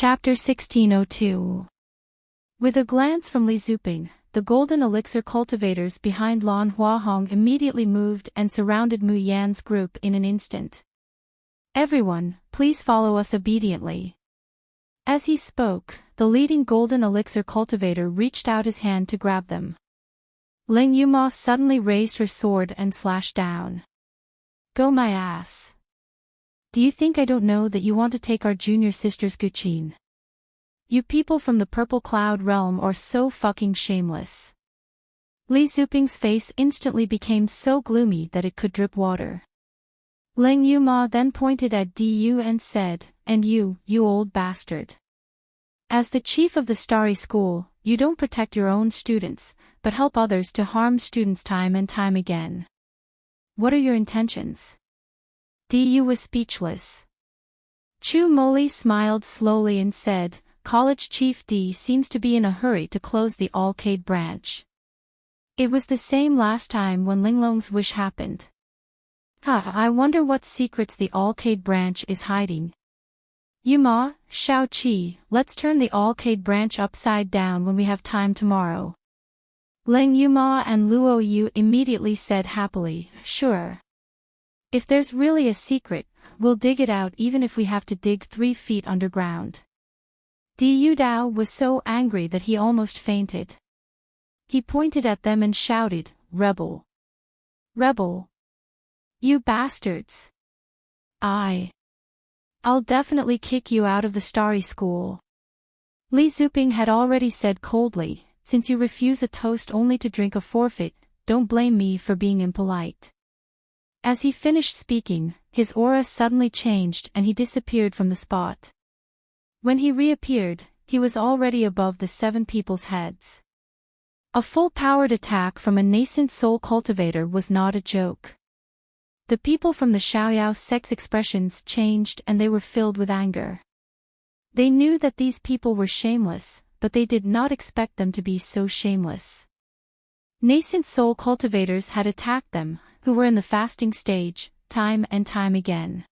Chapter 1602. With a glance from Li Zuping, the golden elixir cultivators behind Lan Huahong immediately moved and surrounded Mu Yan's group in an instant. "Everyone, please follow us obediently." As he spoke, the leading golden elixir cultivator reached out his hand to grab them. Ling Yuma suddenly raised her sword and slashed down. "Go my ass. Do you think I don't know that you want to take our junior sister's Guqin? You people from the Purple Cloud realm are so fucking shameless." Li Zuping's face instantly became so gloomy that it could drip water. Ling Yuma then pointed at Du and said, "And you old bastard. As the chief of the Starry School, you don't protect your own students, but help others to harm students time and time again. What are your intentions?" Du was speechless. Chu Moli smiled slowly and said, "College Chief D seems to be in a hurry to close the Alcade branch. It was the same last time when Linglong's wish happened. I wonder what secrets the Alcade branch is hiding. Yuma, Shao Qi, let's turn the Alcade branch upside down when we have time tomorrow." Ling Yuma and Luo Yu immediately said happily, "Sure. If there's really a secret, we'll dig it out even if we have to dig 3 feet underground." Du Dao was so angry that he almost fainted. He pointed at them and shouted, "Rebel! Rebel! You bastards! I'll definitely kick you out of the Starry School." Li Zuping had already said coldly, "Since you refuse a toast only to drink a forfeit, don't blame me for being impolite." As he finished speaking, his aura suddenly changed and he disappeared from the spot. When he reappeared, he was already above the 7 people's heads. A full-powered attack from a nascent soul cultivator was not a joke. The people from the Xiaoyao sect's expressions changed and they were filled with anger. They knew that these people were shameless, but they did not expect them to be so shameless. Nascent soul cultivators had attacked them, who were in the fasting stage, time and time again.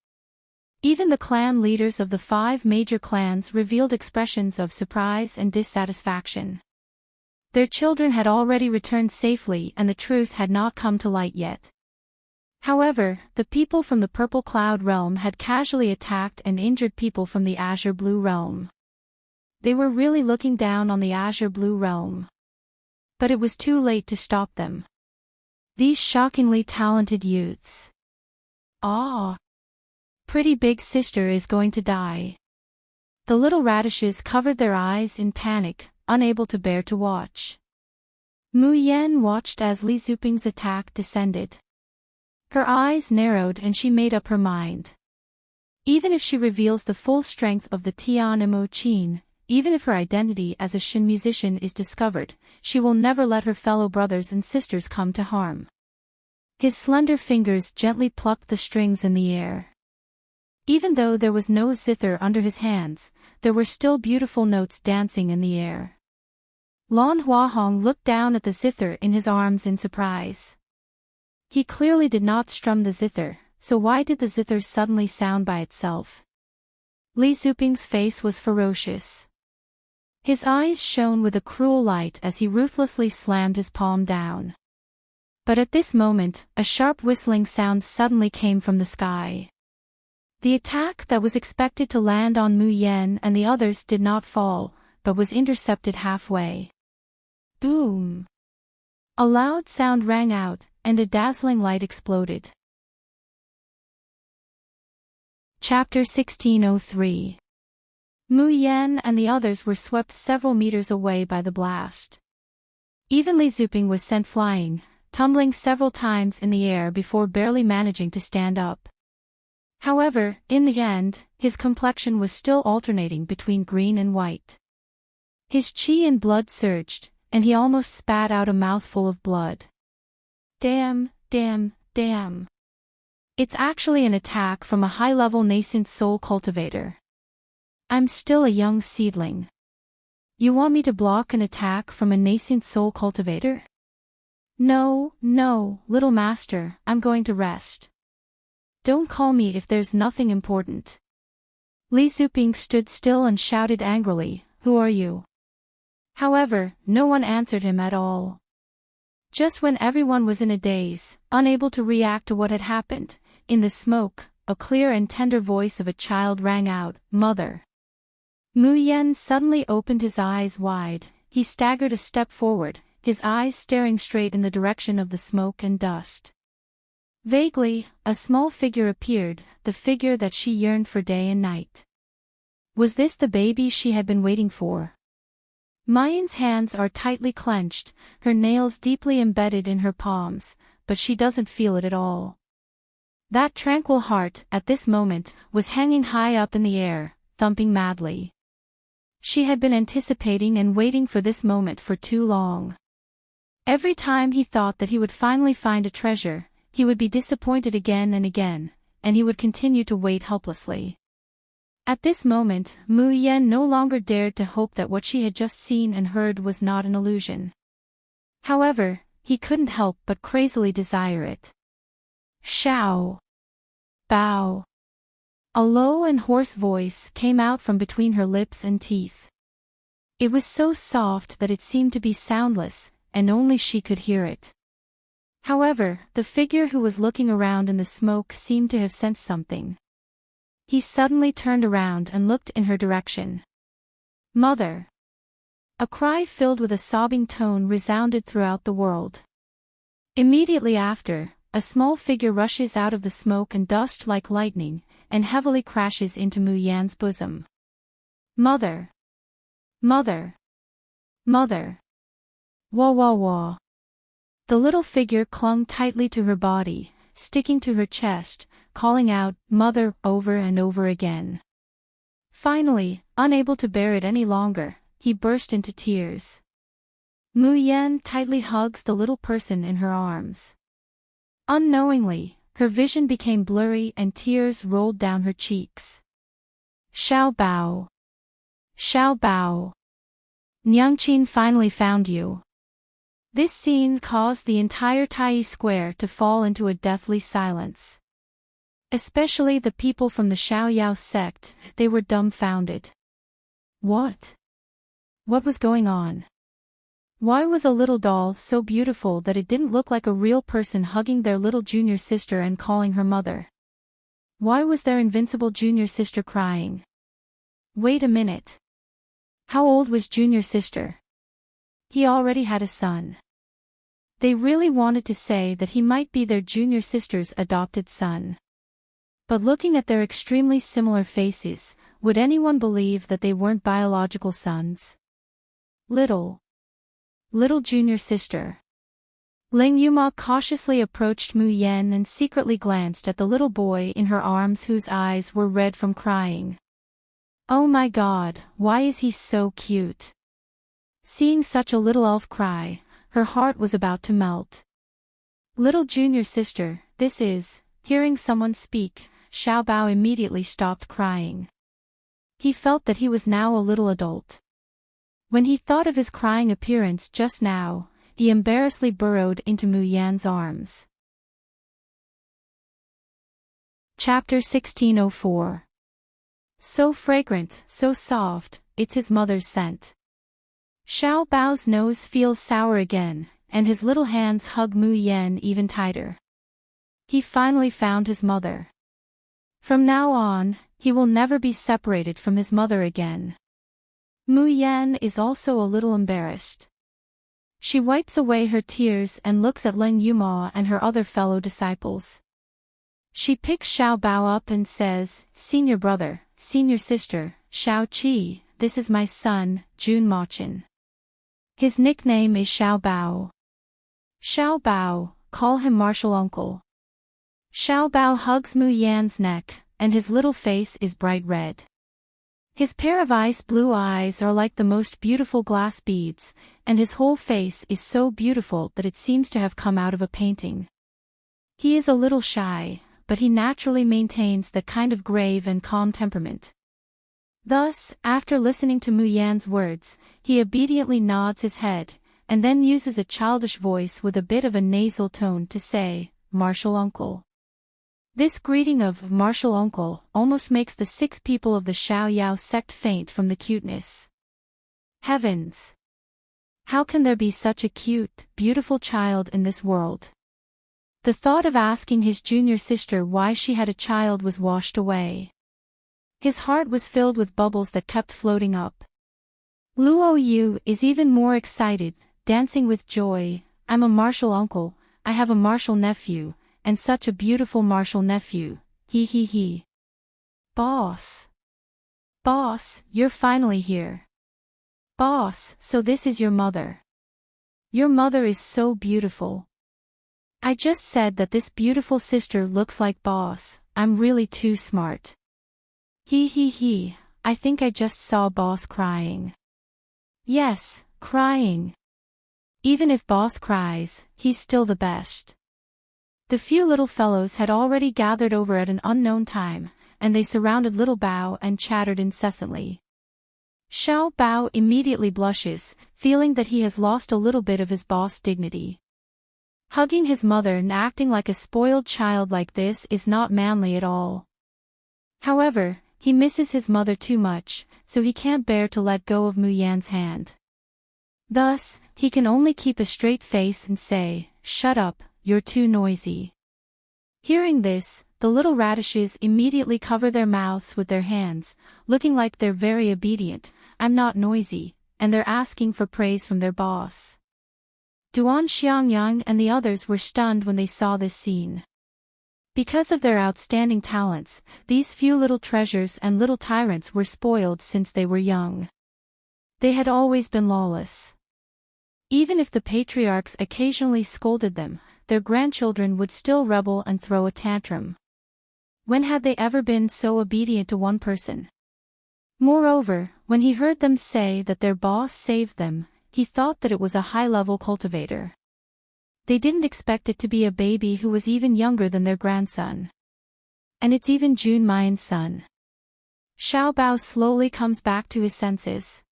Even the clan leaders of the 5 major clans revealed expressions of surprise and dissatisfaction. Their children had already returned safely and the truth had not come to light yet. However, the people from the Purple Cloud realm had casually attacked and injured people from the Azure Blue realm. They were really looking down on the Azure Blue realm. But it was too late to stop them. These shockingly talented youths. Pretty big sister is going to die. The little radishes covered their eyes in panic, unable to bear to watch. Mu Yan watched as Li Zuping's attack descended. Her eyes narrowed and she made up her mind. Even if she reveals the full strength of the Tianmo Qin, even if her identity as a Shin musician is discovered, she will never let her fellow brothers and sisters come to harm. His slender fingers gently plucked the strings in the air. Even though there was no zither under his hands, there were still beautiful notes dancing in the air. Lan Huahong looked down at the zither in his arms in surprise. He clearly did not strum the zither, so why did the zither suddenly sound by itself? Li Zuping's face was ferocious. His eyes shone with a cruel light as he ruthlessly slammed his palm down. But at this moment, a sharp whistling sound suddenly came from the sky. The attack that was expected to land on Mu Yan and the others did not fall, but was intercepted halfway. Boom! A loud sound rang out, and a dazzling light exploded. Chapter 1603. Mu Yan and the others were swept several meters away by the blast. Even Li Zuping was sent flying, tumbling several times in the air before barely managing to stand up. However, in the end, his complexion was still alternating between green and white. His qi and blood surged, and he almost spat out a mouthful of blood. Damn. It's actually an attack from a high-level nascent soul cultivator. I'm still a young seedling. You want me to block an attack from a nascent soul cultivator? No, little master, I'm going to rest. Don't call me if there's nothing important. Li Zuping stood still and shouted angrily, "Who are you?" However, no one answered him at all. Just when everyone was in a daze, unable to react to what had happened, in the smoke, a clear and tender voice of a child rang out, "Mother." Mu Yan suddenly opened his eyes wide. He staggered a step forward, his eyes staring straight in the direction of the smoke and dust. Vaguely, a small figure appeared, the figure that she yearned for day and night. Was this the baby she had been waiting for? Mayan's hands are tightly clenched, her nails deeply embedded in her palms, but she doesn't feel it at all. That tranquil heart, at this moment, was hanging high up in the air, thumping madly. She had been anticipating and waiting for this moment for too long. Every time he thought that he would finally find a treasure, he would be disappointed again, and he would continue to wait helplessly. At this moment, Mu Yan no longer dared to hope that what she had just seen and heard was not an illusion. However, he couldn't help but crazily desire it. Xiao! Bao! A low and hoarse voice came out from between her lips and teeth. It was so soft that it seemed to be soundless, and only she could hear it. However, the figure who was looking around in the smoke seemed to have sensed something. He suddenly turned around and looked in her direction. "Mother!" A cry filled with a sobbing tone resounded throughout the world. Immediately after, a small figure rushes out of the smoke and dust like lightning, and heavily crashes into Mu Yan's bosom. "Mother! Mother! Mother!" Wah wah wah. The little figure clung tightly to her body, sticking to her chest, calling out, "Mother," over and over again. Finally, unable to bear it any longer, he burst into tears. Mu Yan tightly hugs the little person in her arms. Unknowingly, her vision became blurry and tears rolled down her cheeks. "Xiao Bao! Xiao Bao! Nyangqin finally found you." This scene caused the entire Tai Square to fall into a deathly silence. Especially the people from the Xiaoyao sect, they were dumbfounded. What? What was going on? Why was a little doll so beautiful that it didn't look like a real person hugging their little junior sister and calling her mother? Why was their invincible junior sister crying? Wait a minute. How old was junior sister? He already had a son. They really wanted to say that he might be their junior sister's adopted son. But looking at their extremely similar faces, would anyone believe that they weren't biological sons? Little junior sister. Ling Yuma cautiously approached Mu Yan and secretly glanced at the little boy in her arms whose eyes were red from crying. Oh my God, why is he so cute? Seeing such a little elf cry, her heart was about to melt. Little junior sister, this is. Hearing someone speak, Xiao Bao immediately stopped crying. He felt that he was now a little adult. When he thought of his crying appearance just now, he embarrassedly burrowed into Mu Yan's arms. Chapter 1604. So fragrant, so soft, it's his mother's scent. Xiao Bao's nose feels sour again, and his little hands hug Mu Yan even tighter. He finally found his mother. From now on, he will never be separated from his mother again. Mu Yan is also a little embarrassed. She wipes away her tears and looks at Ling Yuma and her other fellow disciples. She picks Xiao Bao up and says, "Senior brother, senior sister, Xiao Qi, this is my son, Jun Machin. His nickname is Xiao Bao. Xiao Bao, call him Martial Uncle." Xiao Bao hugs Mu Yan's neck, and his little face is bright red. His pair of ice blue eyes are like the most beautiful glass beads, and his whole face is so beautiful that it seems to have come out of a painting. He is a little shy, but he naturally maintains that kind of grave and calm temperament. Thus, after listening to Mu Yan's words, he obediently nods his head, and then uses a childish voice with a bit of a nasal tone to say, "Martial Uncle." This greeting of martial uncle almost makes the 6 people of the Xiao Yao sect faint from the cuteness. Heavens! How can there be such a cute, beautiful child in this world? The thought of asking his junior sister why she had a child was washed away. His heart was filled with bubbles that kept floating up. Luo Yu is even more excited, dancing with joy. I'm a martial uncle, I have a martial nephew, and such a beautiful martial nephew, he. Boss! Boss, you're finally here. Boss, so this is your mother. Your mother is so beautiful. I just said that this beautiful sister looks like Boss, I'm really too smart. He, I think I just saw Boss crying. Yes, crying. Even if Boss cries, he's still the best. The few little fellows had already gathered over at an unknown time, and they surrounded little Bao and chattered incessantly. Xiao Bao immediately blushes, feeling that he has lost a little bit of his boss dignity. Hugging his mother and acting like a spoiled child like this is not manly at all. However, he misses his mother too much, so he can't bear to let go of Mu Yan's hand. Thus, he can only keep a straight face and say, "Shut up, you're too noisy." Hearing this, the little radishes immediately cover their mouths with their hands, looking like they're very obedient. I'm not noisy, and they're asking for praise from their boss. Duan Xiangyang and the others were stunned when they saw this scene. Because of their outstanding talents, these few little treasures and little tyrants were spoiled since they were young. They had always been lawless. Even if the patriarchs occasionally scolded them, their grandchildren would still rebel and throw a tantrum. When had they ever been so obedient to one person? Moreover, when he heard them say that their boss saved them, he thought that it was a high-level cultivator. They didn't expect it to be a baby who was even younger than their grandson. And it's even Jun Mian's son. Xiao Bao slowly comes back to his senses.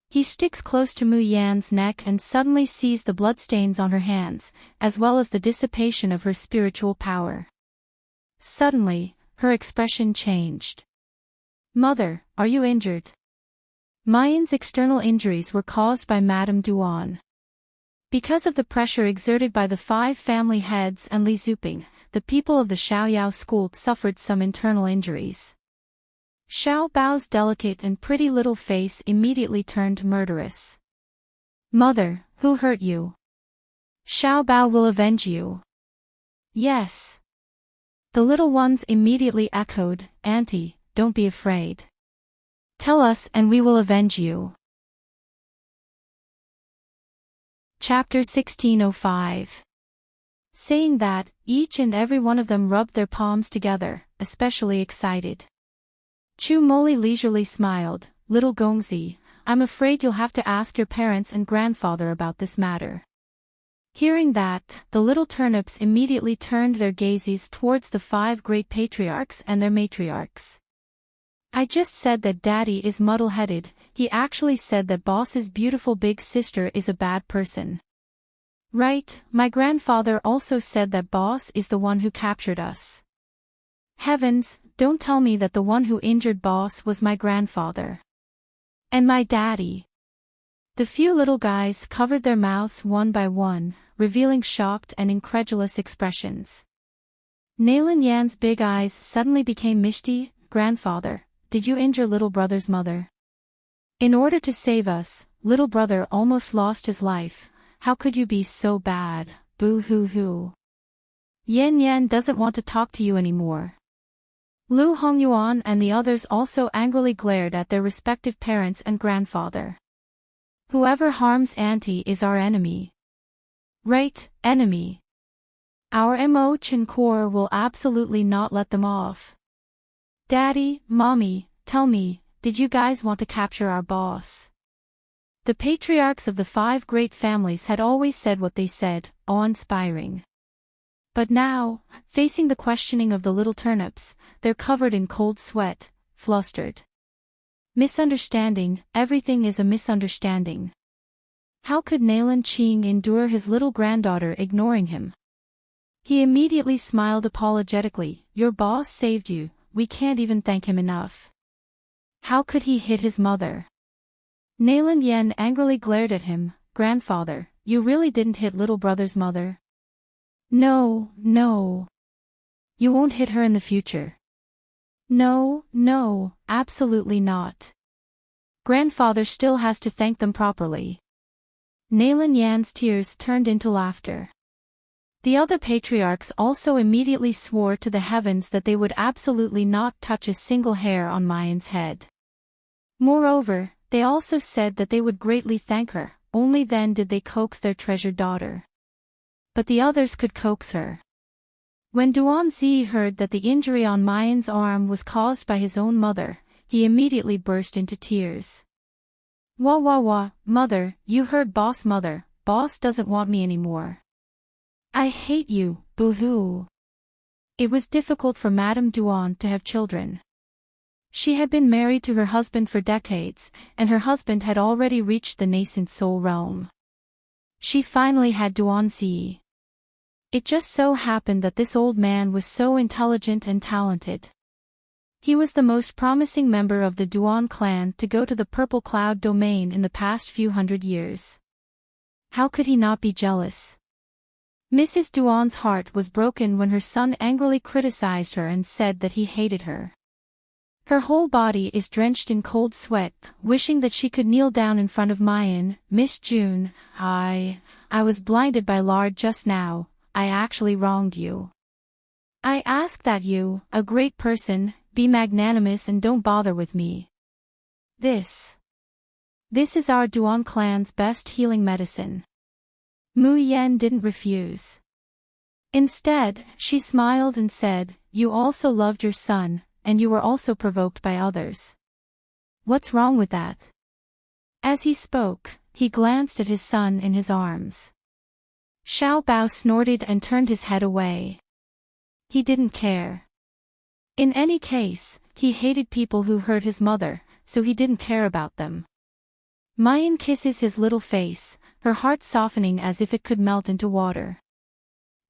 He sticks close to Mu Yan's neck and suddenly sees the bloodstains on her hands, as well as the dissipation of her spiritual power. Suddenly, her expression changed. "Mother, are you injured?" Mayan's external injuries were caused by Madame Duan. Because of the pressure exerted by the 5 family heads and Li Zuping, the people of the Xiaoyao school suffered some internal injuries. Xiao Bao's delicate and pretty little face immediately turned murderous. "Mother, who hurt you? Xiao Bao will avenge you." "Yes." The little ones immediately echoed, "Auntie, don't be afraid. Tell us and we will avenge you." Chapter 1605. Saying that, each and every one of them rubbed their palms together, especially excited. Chu Moli leisurely smiled, "Little Gongzi, I'm afraid you'll have to ask your parents and grandfather about this matter." Hearing that, the little turnips immediately turned their gazes towards the 5 great patriarchs and their matriarchs. "I just said that Daddy is muddle-headed, he actually said that Boss's beautiful big sister is a bad person. Right, my grandfather also said that Boss is the one who captured us. Heavens, don't tell me that the one who injured Boss was my grandfather. And my daddy." The few little guys covered their mouths one by one, revealing shocked and incredulous expressions. Nailin Yan's big eyes suddenly became misty. "Grandfather, did you injure little brother's mother? In order to save us, little brother almost lost his life. How could you be so bad? Boo-hoo-hoo. Yan Yan doesn't want to talk to you anymore." Lu Hongyuan and the others also angrily glared at their respective parents and grandfather. "Whoever harms Auntie is our enemy." "Right, enemy. Our Mo Chen Core will absolutely not let them off." "Daddy, Mommy, tell me, did you guys want to capture our boss?" The patriarchs of the 5 great families had always said what they said, awe-inspiring. But now, facing the questioning of the little turnips, they're covered in cold sweat, flustered. Misunderstanding, everything is a misunderstanding. How could Nalan Qing endure his little granddaughter ignoring him? He immediately smiled apologetically. Your boss saved you, we can't even thank him enough. How could he hit his mother? Nayland Yen angrily glared at him. Grandfather, you really didn't hit little brother's mother? No, no. You won't hit her in the future. No, no, absolutely not. Grandfather still has to thank them properly. Nayland Yan's tears turned into laughter. The other patriarchs also immediately swore to the heavens that they would absolutely not touch a single hair on Mayan's head. Moreover, they also said that they would greatly thank her, only then did they coax their treasured daughter. But the others could coax her. When Duanzi heard that the injury on Mayan's arm was caused by his own mother, he immediately burst into tears. Wah wah wah, mother, you heard boss mother, boss doesn't want me anymore. I hate you, boo-hoo. It was difficult for Madame Duan to have children. She had been married to her husband for decades, and her husband had already reached the nascent soul realm. She finally had Duanzi. It just so happened that this old man was so intelligent and talented. He was the most promising member of the Duan clan to go to the Purple Cloud domain in the past few hundred years. How could he not be jealous? Mrs. Duan's heart was broken when her son angrily criticized her and said that he hated her. Her whole body is drenched in cold sweat, wishing that she could kneel down in front of Mayan. Miss June, I was blinded by lard just now. I actually wronged you. I ask that you, a great person, be magnanimous and don't bother with me. This is our Duan clan's best healing medicine. Mu Yan didn't refuse. Instead, she smiled and said, you also loved your son, and you were also provoked by others. What's wrong with that? As he spoke, he glanced at his son in his arms. Xiao Bao snorted and turned his head away. He didn't care. In any case, he hated people who hurt his mother, so he didn't care about them. Mayan kisses his little face, her heart softening as if it could melt into water.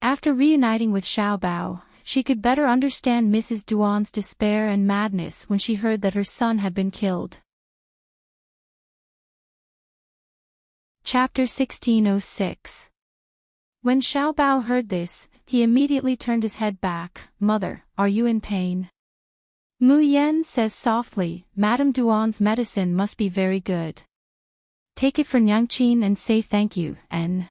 After reuniting with Xiao Bao, she could better understand Mrs. Duan's despair and madness when she heard that her son had been killed. Chapter 1606. When Xiao Bao heard this, he immediately turned his head back. Mother, are you in pain? Mu Yan says softly, Madame Duan's medicine must be very good. Take it for Nyangqin and say thank you, and...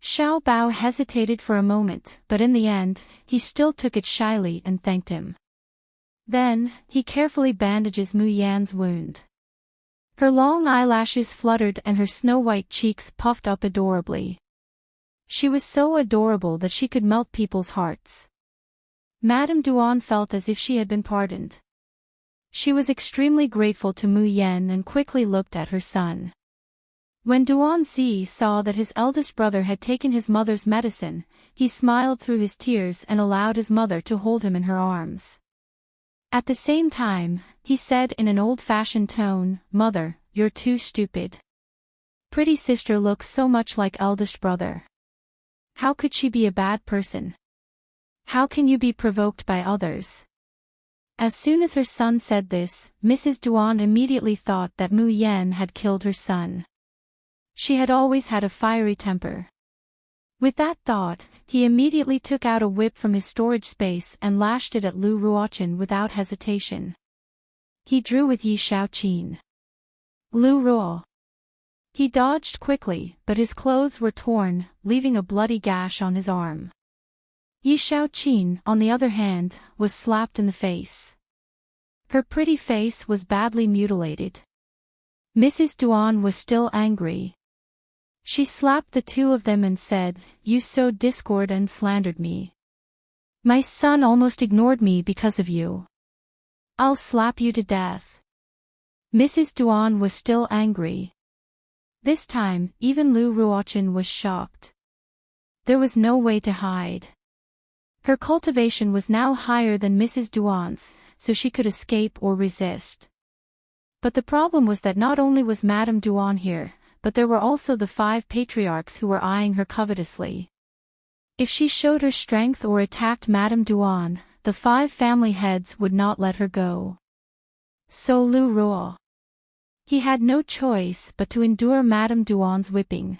Xiao Bao hesitated for a moment, but in the end, he still took it shyly and thanked him. Then, he carefully bandages Mu Yan's wound. Her long eyelashes fluttered and her snow-white cheeks puffed up adorably. She was so adorable that she could melt people's hearts. Madame Duan felt as if she had been pardoned. She was extremely grateful to Mu Yan and quickly looked at her son. When Duanzi saw that his eldest brother had taken his mother's medicine, he smiled through his tears and allowed his mother to hold him in her arms. At the same time, he said in an old-fashioned tone, Mother, you're too stupid. Pretty sister looks so much like eldest brother. How could she be a bad person? How can you be provoked by others? As soon as her son said this, Mrs. Duan immediately thought that Mu Yan had killed her son. She had always had a fiery temper. With that thought, he immediately took out a whip from his storage space and lashed it at Lu Ruochen without hesitation. He drew with Yi Shaoqin. Lu Ruo. He dodged quickly, but his clothes were torn, leaving a bloody gash on his arm. Yi Shaoqin, on the other hand, was slapped in the face. Her pretty face was badly mutilated. Mrs. Duan was still angry. She slapped the two of them and said, You sowed discord and slandered me. My son almost ignored me because of you. I'll slap you to death. Mrs. Duan was still angry. This time, even Lu Ruochen was shocked. There was no way to hide. Her cultivation was now higher than Mrs. Duan's, so she could escape or resist. But the problem was that not only was Madame Duan here, but there were also the 5 patriarchs who were eyeing her covetously. If she showed her strength or attacked Madame Duan, the 5 family heads would not let her go. So LoveLore. He had no choice but to endure Madame Duan's whipping.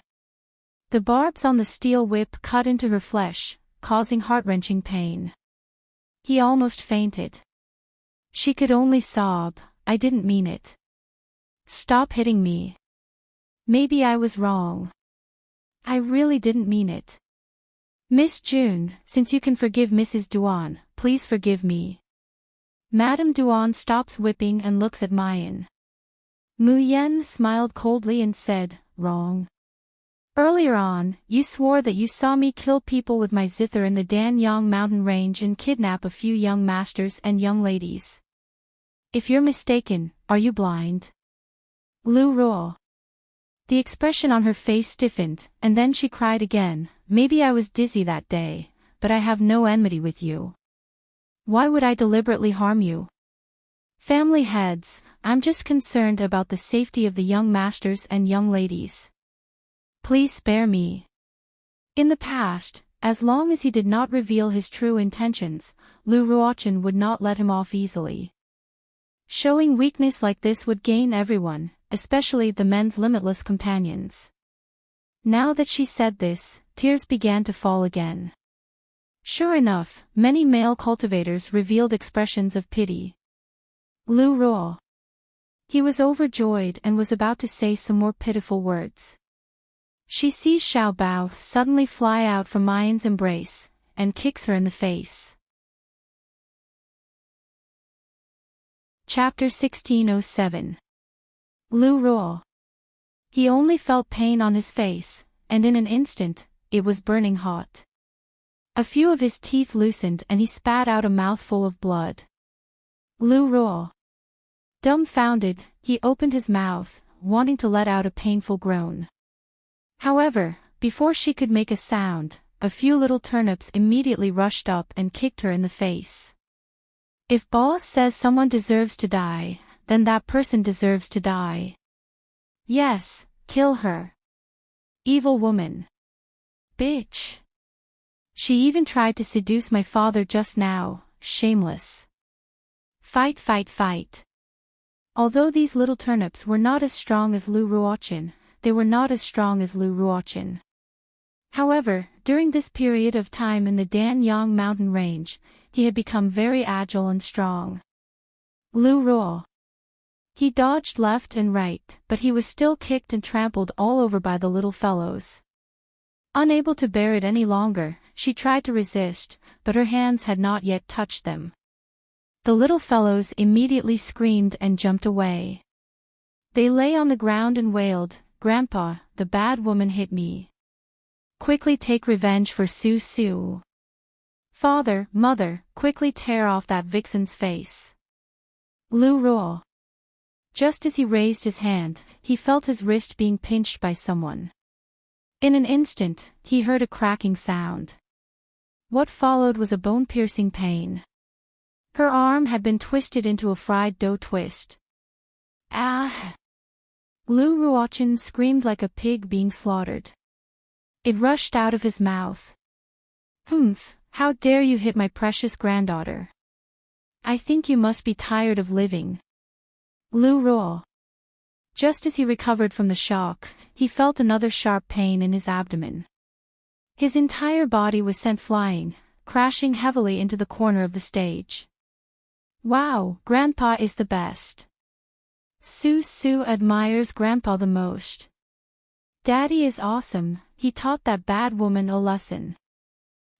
The barbs on the steel whip cut into her flesh, causing heart-wrenching pain. He almost fainted. She could only sob, "I didn't mean it. Stop hitting me. Maybe I was wrong. I really didn't mean it. Miss June, since you can forgive Mrs. Duan, please forgive me." Madame Duan stops whipping and looks at Mayan. Mu Yan smiled coldly and said, "Wrong. Earlier on, you swore that you saw me kill people with my zither in the Danyang mountain range and kidnap a few young masters and young ladies. If you're mistaken, are you blind?" LoveLore. The expression on her face stiffened, and then she cried again, "Maybe I was dizzy that day, but I have no enmity with you. Why would I deliberately harm you? Family heads, I'm just concerned about the safety of the young masters and young ladies. Please spare me." In the past, as long as he did not reveal his true intentions, LoveLore would not let him off easily. Showing weakness like this would gain everyone, especially the men's limitless companions. Now that she said this, tears began to fall again. Sure enough, many male cultivators revealed expressions of pity. LoveLore. He was overjoyed and was about to say some more pitiful words. She sees Xiao Bao suddenly fly out from Mayan's embrace, and kicks her in the face. Chapter 1607. LoveLore. He only felt pain on his face, and in an instant, it was burning hot. A few of his teeth loosened and he spat out a mouthful of blood. LoveLore. Dumbfounded, he opened his mouth, wanting to let out a painful groan. However, before she could make a sound, a few little turnips immediately rushed up and kicked her in the face. If boss says someone deserves to die, then that person deserves to die. Yes, kill her. Evil woman. Bitch. She even tried to seduce my father just now, shameless. Fight, fight, fight. Although these little turnips were not as strong as LoveLore, they were not as strong as LoveLore. However, during this period of time in the Danyang mountain range, he had become very agile and strong. LoveLore. He dodged left and right, but he was still kicked and trampled all over by the little fellows. Unable to bear it any longer, she tried to resist, but her hands had not yet touched them. The little fellows immediately screamed and jumped away. They lay on the ground and wailed, "Grandpa, the bad woman hit me. Quickly take revenge for Su Su. Father, mother, quickly tear off that vixen's face." LoveLore. Just as he raised his hand, he felt his wrist being pinched by someone. In an instant, he heard a cracking sound. What followed was a bone-piercing pain. Her arm had been twisted into a fried dough twist. Ah! LoveLore screamed like a pig being slaughtered. It rushed out of his mouth. "Humph, how dare you hit my precious granddaughter? I think you must be tired of living." LoveLore. Just as he recovered from the shock, he felt another sharp pain in his abdomen. His entire body was sent flying, crashing heavily into the corner of the stage. Wow, Grandpa is the best. Su Su admires Grandpa the most. Daddy is awesome, he taught that bad woman a lesson.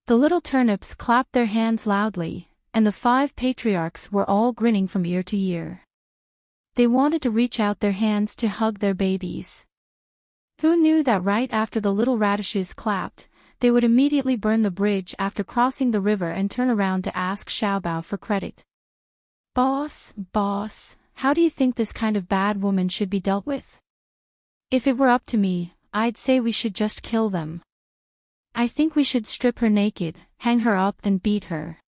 The little turnips clapped their hands loudly, and the 5 patriarchs were all grinning from ear to ear. They wanted to reach out their hands to hug their babies. Who knew that right after the little radishes clapped, they would immediately burn the bridge after crossing the river and turn around to ask Xiao Bao for credit. Boss, how do you think this kind of bad woman should be dealt with? If it were up to me, I'd say we should just kill them. I think we should strip her naked, hang her up and beat her.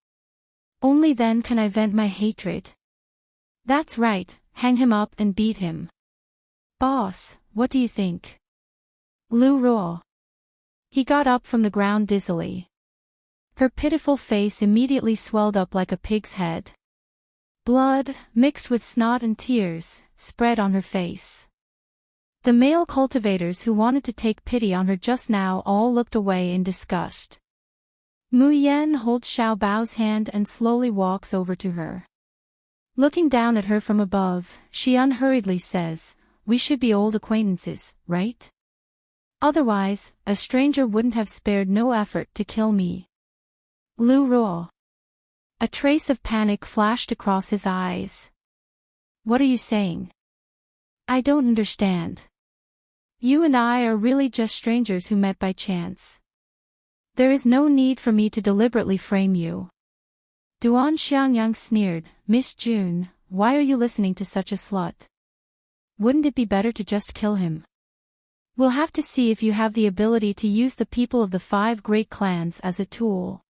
Only then can I vent my hatred. That's right, hang him up and beat him. Boss, what do you think? LoveLore. He got up from the ground dizzily. Her pitiful face immediately swelled up like a pig's head. Blood, mixed with snot and tears, spread on her face. The male cultivators who wanted to take pity on her just now all looked away in disgust. Mu Yan holds Xiao Bao's hand and slowly walks over to her. Looking down at her from above, she unhurriedly says, "We should be old acquaintances, right? Otherwise, a stranger wouldn't have spared no effort to kill me." Lu Ruo. A trace of panic flashed across his eyes. "What are you saying? I don't understand. You and I are really just strangers who met by chance. There is no need for me to deliberately frame you." Duan Xiangyang sneered, "Miss June, why are you listening to such a slut? Wouldn't it be better to just kill him? We'll have to see if you have the ability to use the people of the 5 great clans as a tool."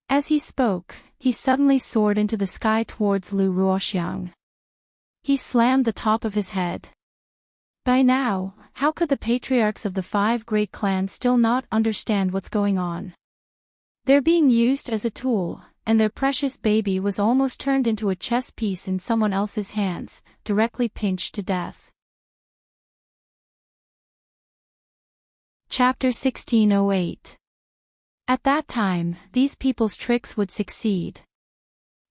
As he spoke, he suddenly soared into the sky towards Lu Ruoxiang. He slammed the top of his head. By now, how could the patriarchs of the 5 great clans still not understand what's going on? They're being used as a tool, and their precious baby was almost turned into a chess piece in someone else's hands, directly pinched to death. Chapter 1608. At that time, these people's tricks would succeed.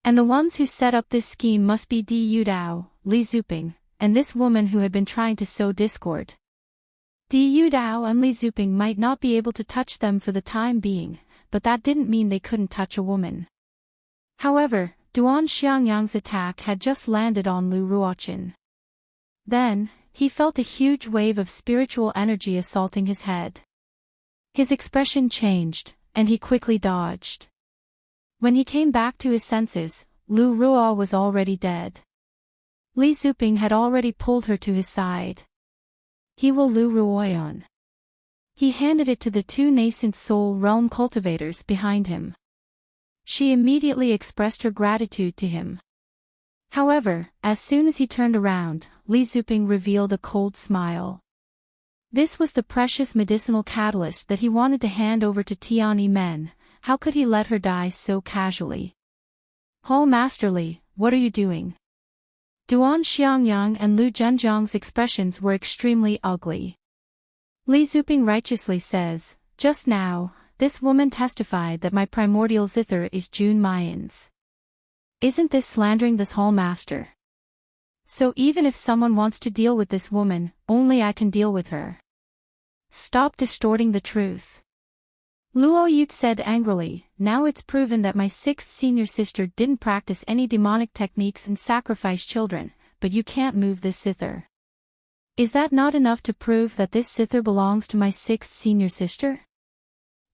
And the ones who set up this scheme must be Di Yudao, Li Zuping, and this woman who had been trying to sow discord. Di Yudao and Li Zuping might not be able to touch them for the time being, but that didn't mean they couldn't touch a woman. However, Duan Xiangyang's attack had just landed on Lu Ruoqin. Then, he felt a huge wave of spiritual energy assaulting his head. His expression changed, and he quickly dodged. When he came back to his senses, Lu Ruo was already dead. Li Zuping had already pulled her to his side. "He will Lu Ruoyan." He handed it to the 2 nascent soul realm cultivators behind him. She immediately expressed her gratitude to him. However, as soon as he turned around, Li Zuping revealed a cold smile. This was the precious medicinal catalyst that he wanted to hand over to Tian Yimen. How could he let her die so casually? "Hall Masterly, what are you doing?" Duan Xiangyang and Lu Zhenjiang's expressions were extremely ugly. Li Zuping righteously says, "Just now, this woman testified that my primordial zither is June Mayan's. Isn't this slandering this hall master? So even if someone wants to deal with this woman, only I can deal with her. Stop distorting the truth." Luo Yute said angrily, "Now it's proven that my 6th senior sister didn't practice any demonic techniques and sacrifice children, but you can't move this zither. Is that not enough to prove that this zither belongs to my 6th senior sister?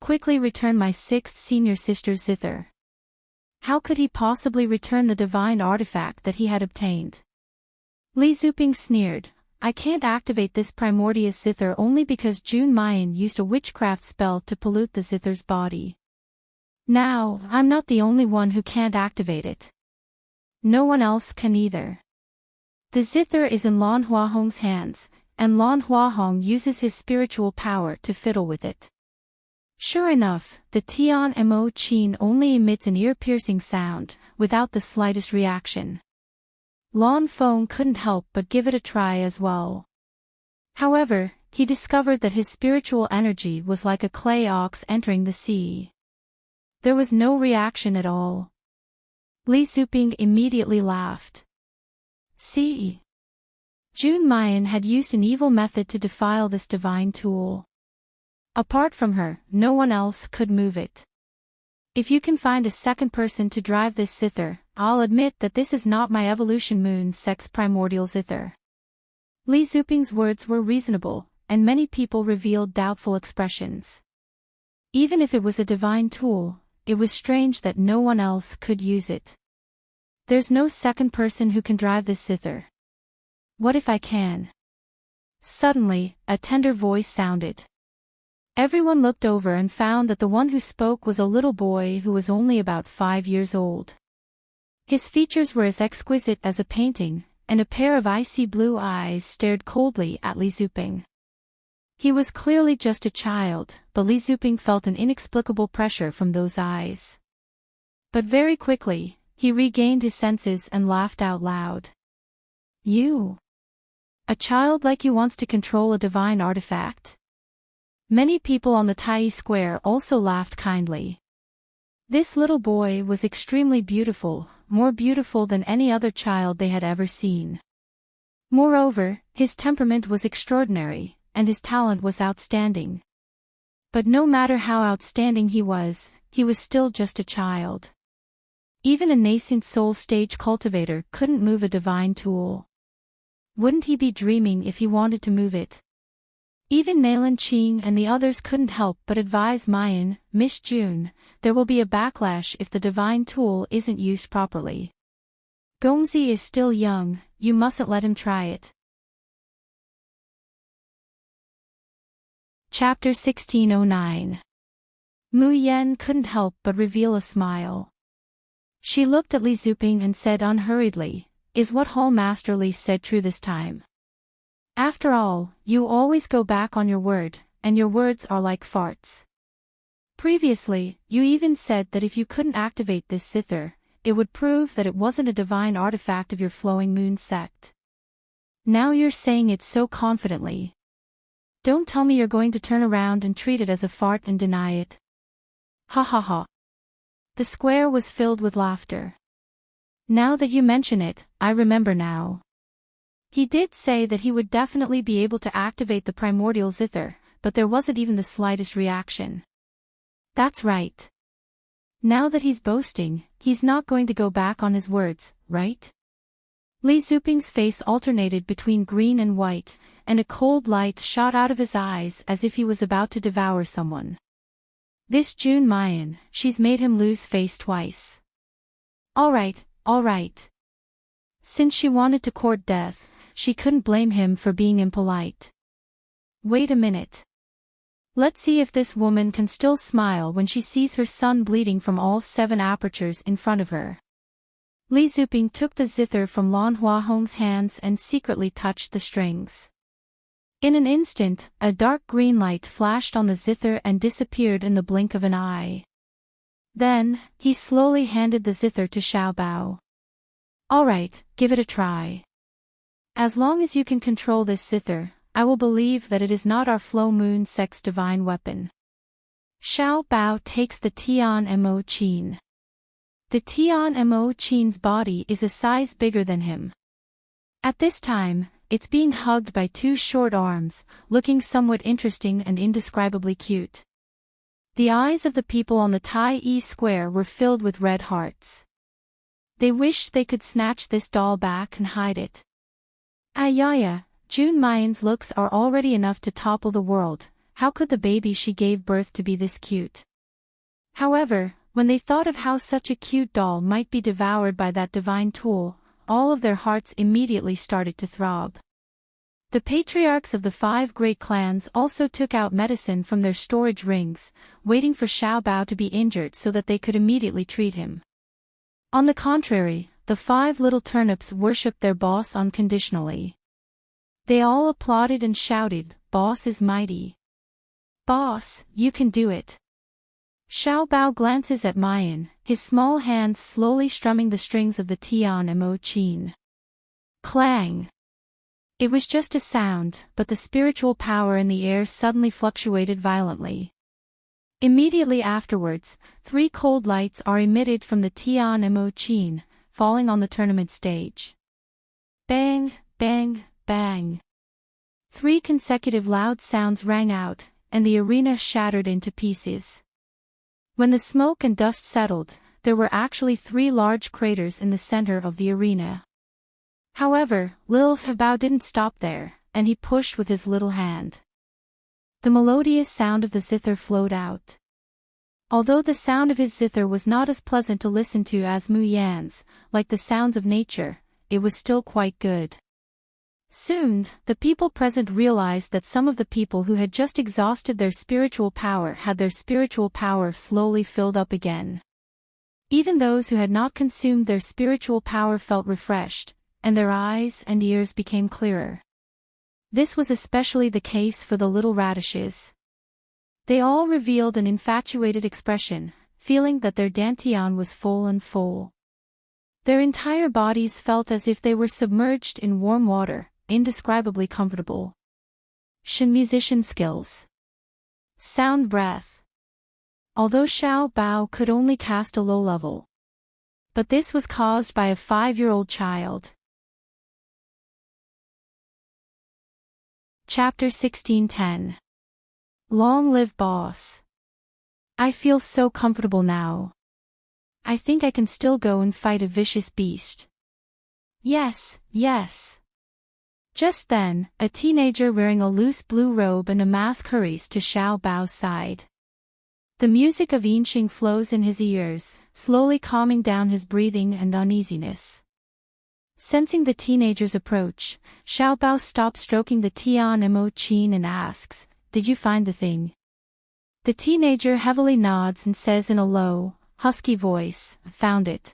Quickly return my 6th senior sister's zither." How could he possibly return the divine artifact that he had obtained? Li Zuping sneered, "I can't activate this primordial zither only because June Mayan used a witchcraft spell to pollute the zither's body. Now, I'm not the only one who can't activate it. No one else can either. The zither is in Lan Huahong's hands, and Lan Huahong uses his spiritual power to fiddle with it." Sure enough, the Tian Mo Qin only emits an ear-piercing sound, without the slightest reaction. Lan Feng couldn't help but give it a try as well. However, he discovered that his spiritual energy was like a clay ox entering the sea. There was no reaction at all. Li Zuping immediately laughed. "See? June Mayan had used an evil method to defile this divine tool. Apart from her, no one else could move it. If you can find a second person to drive this zither, I'll admit that this is not my evolution moon sex primordial zither." Li Zuping's words were reasonable, and many people revealed doubtful expressions. Even if it was a divine tool, it was strange that no one else could use it. "There's no second person who can drive this zither. What if I can?" Suddenly, a tender voice sounded. Everyone looked over and found that the one who spoke was a little boy who was only about 5 years old. His features were as exquisite as a painting, and a pair of icy blue eyes stared coldly at Li Zuping. He was clearly just a child, but Li Zuping felt an inexplicable pressure from those eyes. But very quickly, he regained his senses and laughed out loud. You? A child like you wants to control a divine artifact? Many people on the Tai Square also laughed kindly. This little boy was extremely beautiful, more beautiful than any other child they had ever seen. Moreover, his temperament was extraordinary, and his talent was outstanding. But no matter how outstanding he was still just a child. Even a nascent soul stage cultivator couldn't move a divine tool. Wouldn't he be dreaming if he wanted to move it? Even Nailan Qing and the others couldn't help but advise Mayan, Miss June, there will be a backlash if the divine tool isn't used properly. Gongzi is still young, you mustn't let him try it. Chapter 1609. Mu Yan couldn't help but reveal a smile. She looked at Li Zuping and said unhurriedly, "Is what Hall Master Li said true this time? After all, you always go back on your word, and your words are like farts. Previously, you even said that if you couldn't activate this zither, it would prove that it wasn't a divine artifact of your flowing moon sect. Now you're saying it so confidently. Don't tell me you're going to turn around and treat it as a fart and deny it." Ha ha ha. The square was filled with laughter. Now that you mention it, I remember now. He did say that he would definitely be able to activate the primordial zither, but there wasn't even the slightest reaction. That's right. Now that he's boasting, he's not going to go back on his words, right? Li Zuping's face alternated between green and white, and a cold light shot out of his eyes as if he was about to devour someone. This June Mayan, she's made him lose face twice. All right. Since she wanted to court death, she couldn't blame him for being impolite. Wait a minute. Let's see if this woman can still smile when she sees her son bleeding from all 7 apertures in front of her. Li Zuping took the zither from Lan Huahong's hands and secretly touched the strings. In an instant, a dark green light flashed on the zither and disappeared in the blink of an eye. Then, he slowly handed the zither to Xiaobao. All right, give it a try. As long as you can control this zither, I will believe that it is not our flow moon sect's divine weapon. Xiaobao takes the Tian Mo Qin. The Tian Mo Qin's body is a size bigger than him. At this time, it's being hugged by 2 short arms, looking somewhat interesting and indescribably cute. The eyes of the people on the Tai Square were filled with red hearts. They wished they could snatch this doll back and hide it. Ayaya, June Mayan's looks are already enough to topple the world, how could the baby she gave birth to be this cute? However, when they thought of how such a cute doll might be devoured by that divine tool, all of their hearts immediately started to throb. The patriarchs of the 5 great clans also took out medicine from their storage rings, waiting for Xiaobao to be injured so that they could immediately treat him. On the contrary, the 5 little turnips worshipped their boss unconditionally. They all applauded and shouted, "Boss is mighty. Boss, you can do it." Xiaobao glances at Mayan, his small hands slowly strumming the strings of the Tian Mo Qin. Clang! It was just a sound, but the spiritual power in the air suddenly fluctuated violently. Immediately afterwards, 3 cold lights are emitted from the Tian Mo Qin, falling on the tournament stage. Bang, bang, bang. 3 consecutive loud sounds rang out, and the arena shattered into pieces. When the smoke and dust settled, there were actually 3 large craters in the center of the arena. However, Lil Fabao didn't stop there, and he pushed with his little hand. The melodious sound of the zither flowed out. Although the sound of his zither was not as pleasant to listen to as Mu Yan's, like the sounds of nature, it was still quite good. Soon, the people present realized that some of the people who had just exhausted their spiritual power had their spiritual power slowly filled up again. Even those who had not consumed their spiritual power felt refreshed, and their eyes and ears became clearer. This was especially the case for the little radishes. They all revealed an infatuated expression, feeling that their dantian was full and full. Their entire bodies felt as if they were submerged in warm water, indescribably comfortable. Shin musician skills. Sound breath. Although Xiao Bao could only cast a low level. But this was caused by a 5-year-old child. Chapter 16:10. Long live boss. I feel so comfortable now. I think I can still go and fight a vicious beast. Yes, yes. Just then, a teenager wearing a loose blue robe and a mask hurries to Xiao Bao's side. The music of Enchanting flows in his ears, slowly calming down his breathing and uneasiness. Sensing the teenager's approach, Xiao Bao stops stroking the Tian Mo chin and asks, "Did you find the thing?" The teenager heavily nods and says in a low, husky voice, "Found it."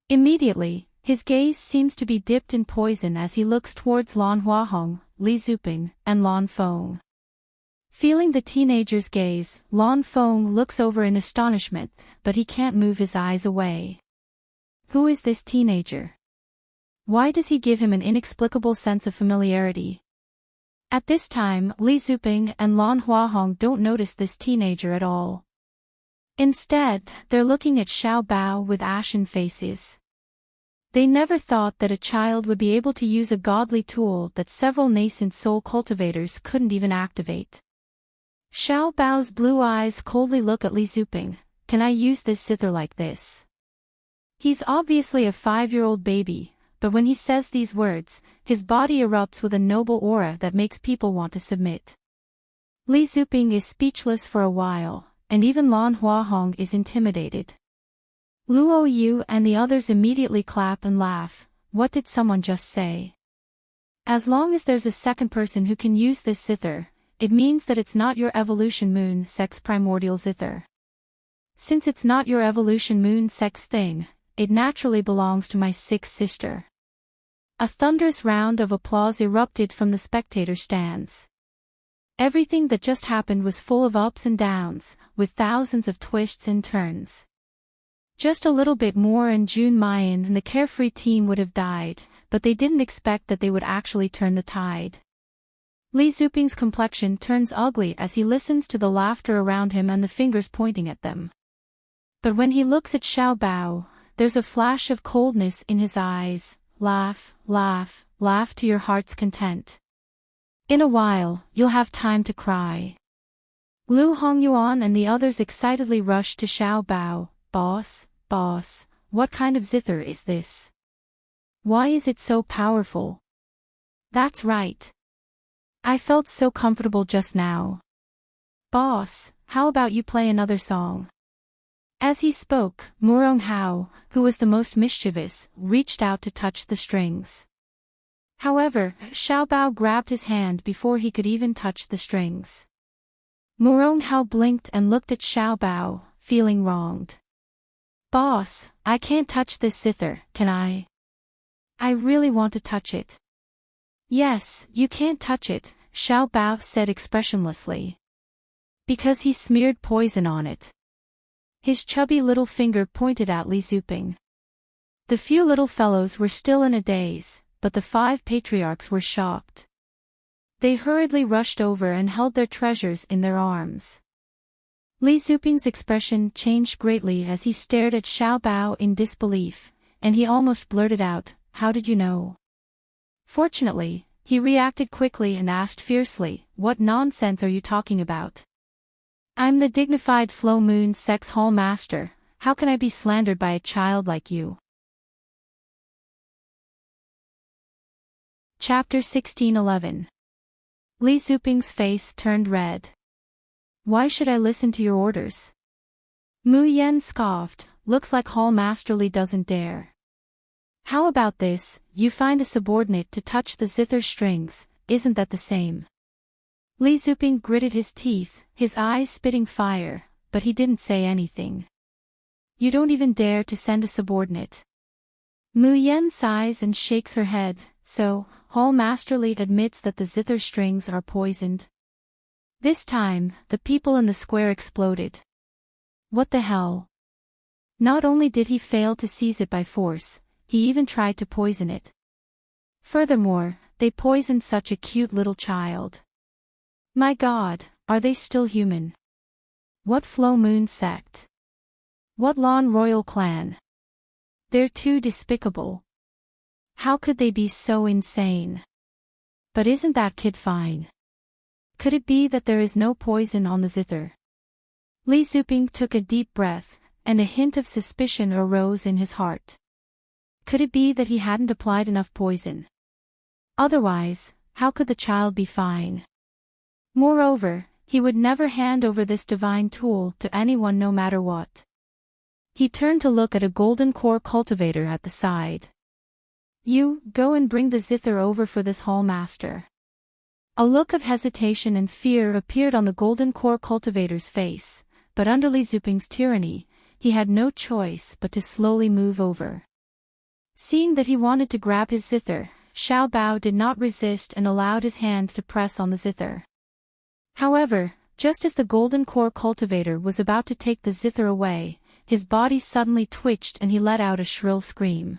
Immediately, his gaze seems to be dipped in poison as he looks towards Lan Huahong, Li Zuping, and Lan Feng. Feeling the teenager's gaze, Lan Feng looks over in astonishment, but he can't move his eyes away. Who is this teenager? Why does he give him an inexplicable sense of familiarity? At this time, Li Zuping and Lan Huahong don't notice this teenager at all. Instead, they're looking at Xiao Bao with ashen faces. They never thought that a child would be able to use a godly tool that several nascent soul cultivators couldn't even activate. Xiao Bao's blue eyes coldly look at Li Zuping. "Can I use this zither like this?" He's obviously a 5-year-old baby, but when he says these words, his body erupts with a noble aura that makes people want to submit. Li Zuping is speechless for a while, and even Lan Huahong is intimidated. Luo Yu and the others immediately clap and laugh. What did someone just say? As long as there's a second person who can use this zither, it means that it's not your evolution moon sex primordial zither. Since it's not your evolution moon sex thing, it naturally belongs to my sixth sister. A thunderous round of applause erupted from the spectator stands. Everything that just happened was full of ups and downs, with thousands of twists and turns. Just a little bit more and Jun Mayan and the carefree team would have died, but they didn't expect that they would actually turn the tide. Li Zuping's complexion turns ugly as he listens to the laughter around him and the fingers pointing at them. But when he looks at Xiao Bao, there's a flash of coldness in his eyes. Laugh, laugh, laugh to your heart's content. In a while, you'll have time to cry. Lu Hongyuan and the others excitedly rushed to Xiao Bao. "Boss, boss, what kind of zither is this? Why is it so powerful?" "That's right. I felt so comfortable just now. Boss, how about you play another song?" As he spoke, Murong Hao, who was the most mischievous, reached out to touch the strings. However, Xiao Bao grabbed his hand before he could even touch the strings. Murong Hao blinked and looked at Xiao Bao, feeling wronged. "Boss, I can't touch this zither, can I? I really want to touch it." "Yes, you can't touch it," Xiao Bao said expressionlessly. "Because he smeared poison on it." His chubby little finger pointed at Li Zuping. The few little fellows were still in a daze, but the 5 patriarchs were shocked. They hurriedly rushed over and held their treasures in their arms. Li Zuping's expression changed greatly as he stared at Xiao Bao in disbelief, and he almost blurted out, "How did you know?" Fortunately, he reacted quickly and asked fiercely, "What nonsense are you talking about? I'm the dignified Flow Moon Sex Hall Master, how can I be slandered by a child like you?" Chapter 16:11. Li Zuping's face turned red. "Why should I listen to your orders?" Mu Yan scoffed, "Looks like Hall Master Li doesn't dare. How about this, you find a subordinate to touch the zither strings, isn't that the same?" Li Zuping gritted his teeth, his eyes spitting fire, but he didn't say anything. "You don't even dare to send a subordinate." Mu Yan sighs and shakes her head, "So, Hall Masterly admits that the zither strings are poisoned. This time, the people in the square exploded. What the hell? Not only did he fail to seize it by force, he even tried to poison it. Furthermore, they poisoned such a cute little child. My God, are they still human? What Flow Moon sect? What Lawn Royal clan? They're too despicable. How could they be so insane? But isn't that kid fine? Could it be that there is no poison on the zither? Li Zuping took a deep breath, and a hint of suspicion arose in his heart. Could it be that he hadn't applied enough poison? Otherwise, how could the child be fine? Moreover, he would never hand over this divine tool to anyone no matter what. He turned to look at a golden core cultivator at the side. You, go and bring the zither over for this hall master. A look of hesitation and fear appeared on the golden core cultivator's face, but under Li Zuping's tyranny, he had no choice but to slowly move over. Seeing that he wanted to grab his zither, Xiao Bao did not resist and allowed his hand to press on the zither. However, just as the golden core cultivator was about to take the zither away, his body suddenly twitched and he let out a shrill scream.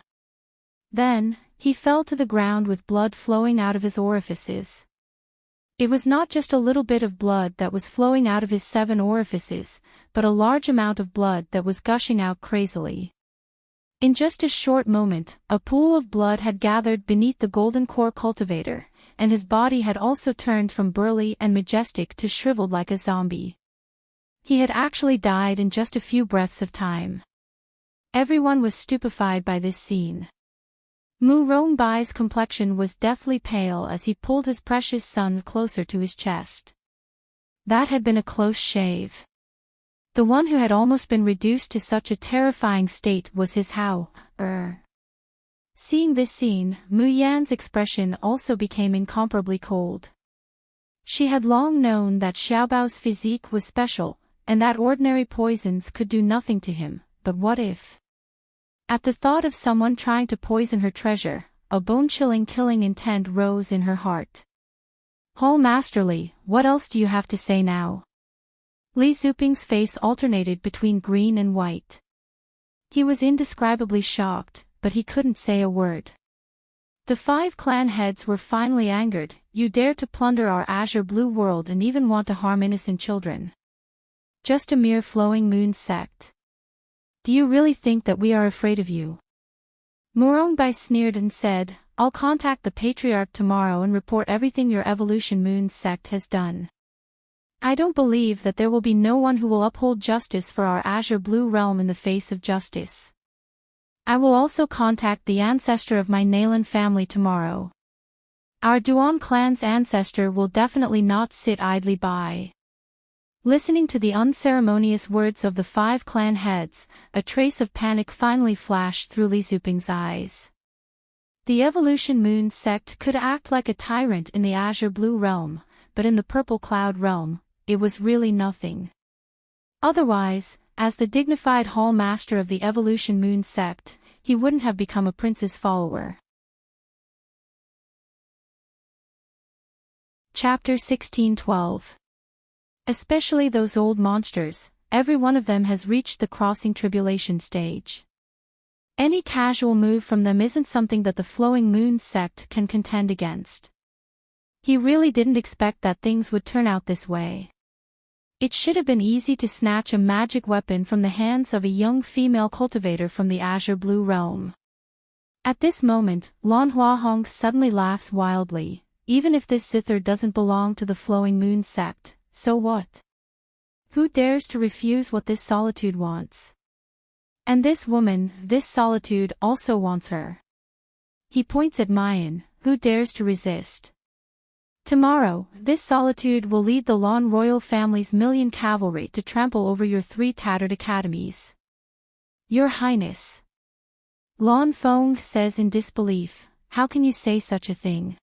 Then, he fell to the ground with blood flowing out of his orifices. It was not just a little bit of blood that was flowing out of his 7 orifices, but a large amount of blood that was gushing out crazily. In just a short moment, a pool of blood had gathered beneath the golden core cultivator, and his body had also turned from burly and majestic to shriveled like a zombie. He had actually died in just a few breaths of time. Everyone was stupefied by this scene. Mu Rongbai's complexion was deathly pale as he pulled his precious son closer to his chest. That had been a close shave. The one who had almost been reduced to such a terrifying state was his Hao. Seeing this scene, Mu Yan's expression also became incomparably cold. She had long known that Xiaobao's physique was special, and that ordinary poisons could do nothing to him, but what if? At the thought of someone trying to poison her treasure, a bone-chilling killing intent rose in her heart. Hall Masterly, what else do you have to say now? Li Zuping's face alternated between green and white. He was indescribably shocked, but he couldn't say a word. The 5 clan heads were finally angered. You dare to plunder our azure blue world and even want to harm innocent children. Just a mere flowing moon sect. Do you really think that we are afraid of you? Mu Rongbei sneered and said, I'll contact the Patriarch tomorrow and report everything your Evolution Moon sect has done. I don't believe that there will be no one who will uphold justice for our azure blue realm in the face of justice. I will also contact the ancestor of my Nalan family tomorrow. Our Duan clan's ancestor will definitely not sit idly by. Listening to the unceremonious words of the 5 clan heads, a trace of panic finally flashed through Li Zuping's eyes. The Evolution Moon sect could act like a tyrant in the azure blue realm, but in the purple cloud realm, it was really nothing. Otherwise, as the dignified hall master of the Evolution Moon sect, he wouldn't have become a prince's follower. Chapter 1612. Especially those old monsters, every one of them has reached the crossing tribulation stage. Any casual move from them isn't something that the Flowing Moon sect can contend against. He really didn't expect that things would turn out this way. It should have been easy to snatch a magic weapon from the hands of a young female cultivator from the azure blue realm. At this moment, Lan Huahong suddenly laughs wildly. Even if this zither doesn't belong to the Flowing Moon sect, so what? Who dares to refuse what this solitude wants? And this woman, this solitude, also wants her. He points at Mayan, who dares to resist? Tomorrow, this solitude will lead the Lan royal family's 1,000,000 cavalry to trample over your 3 tattered academies. Your Highness. Lan Feng says in disbelief, how can you say such a thing?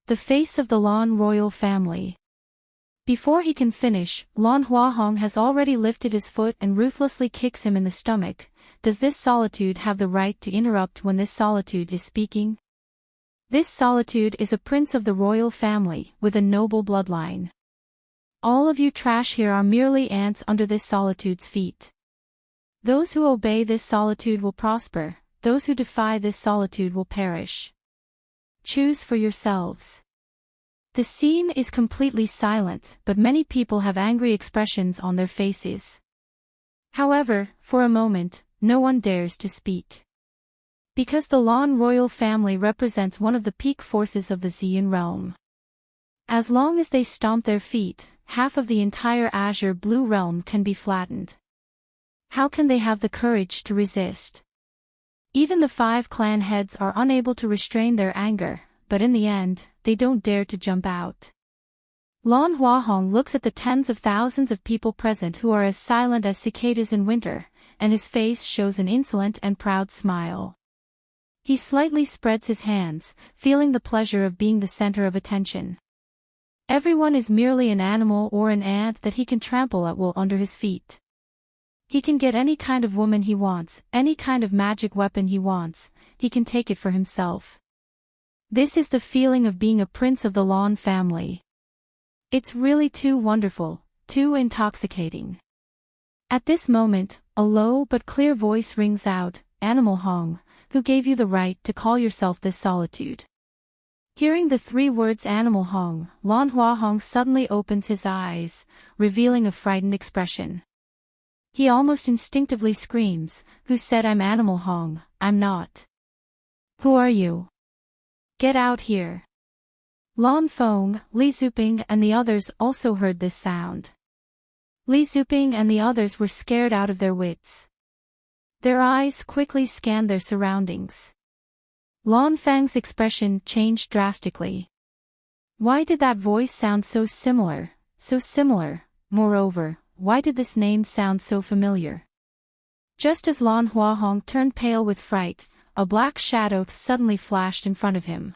The face of the Lan royal family. Before he can finish, Lan Huahong has already lifted his foot and ruthlessly kicks him in the stomach. Does this solitude have the right to interrupt when this solitude is speaking? This solitude is a prince of the royal family, with a noble bloodline. All of you trash here are merely ants under this solitude's feet. Those who obey this solitude will prosper, those who defy this solitude will perish. Choose for yourselves. The scene is completely silent, but many people have angry expressions on their faces. However, for a moment, no one dares to speak. Because the Lawn royal family represents one of the peak forces of the Xian realm. As long as they stomp their feet, half of the entire azure blue realm can be flattened. How can they have the courage to resist? Even the 5 clan heads are unable to restrain their anger, but in the end, they don't dare to jump out. Lan Huahong looks at the tens of thousands of people present who are as silent as cicadas in winter, and his face shows an insolent and proud smile. He slightly spreads his hands, feeling the pleasure of being the center of attention. Everyone is merely an animal or an ant that he can trample at will under his feet. He can get any kind of woman he wants, any kind of magic weapon he wants, he can take it for himself. This is the feeling of being a prince of the Lawn family. It's really too wonderful, too intoxicating. At this moment, a low but clear voice rings out, "Animal Hong, who gave you the right to call yourself this solitude?" Hearing the 3 words Animal Hong, Lan Huahong suddenly opens his eyes, revealing a frightened expression. He almost instinctively screams, "Who said I'm Animal Hong? I'm not. Who are you? Get out here." Lan Feng, Li Zuping and the others also heard this sound. Li Zuping and the others were scared out of their wits. Their eyes quickly scanned their surroundings. Lan Feng's expression changed drastically. Why did that voice sound so similar, so similar? Moreover, why did this name sound so familiar? Just as Lan Huahong turned pale with fright, a black shadow suddenly flashed in front of him.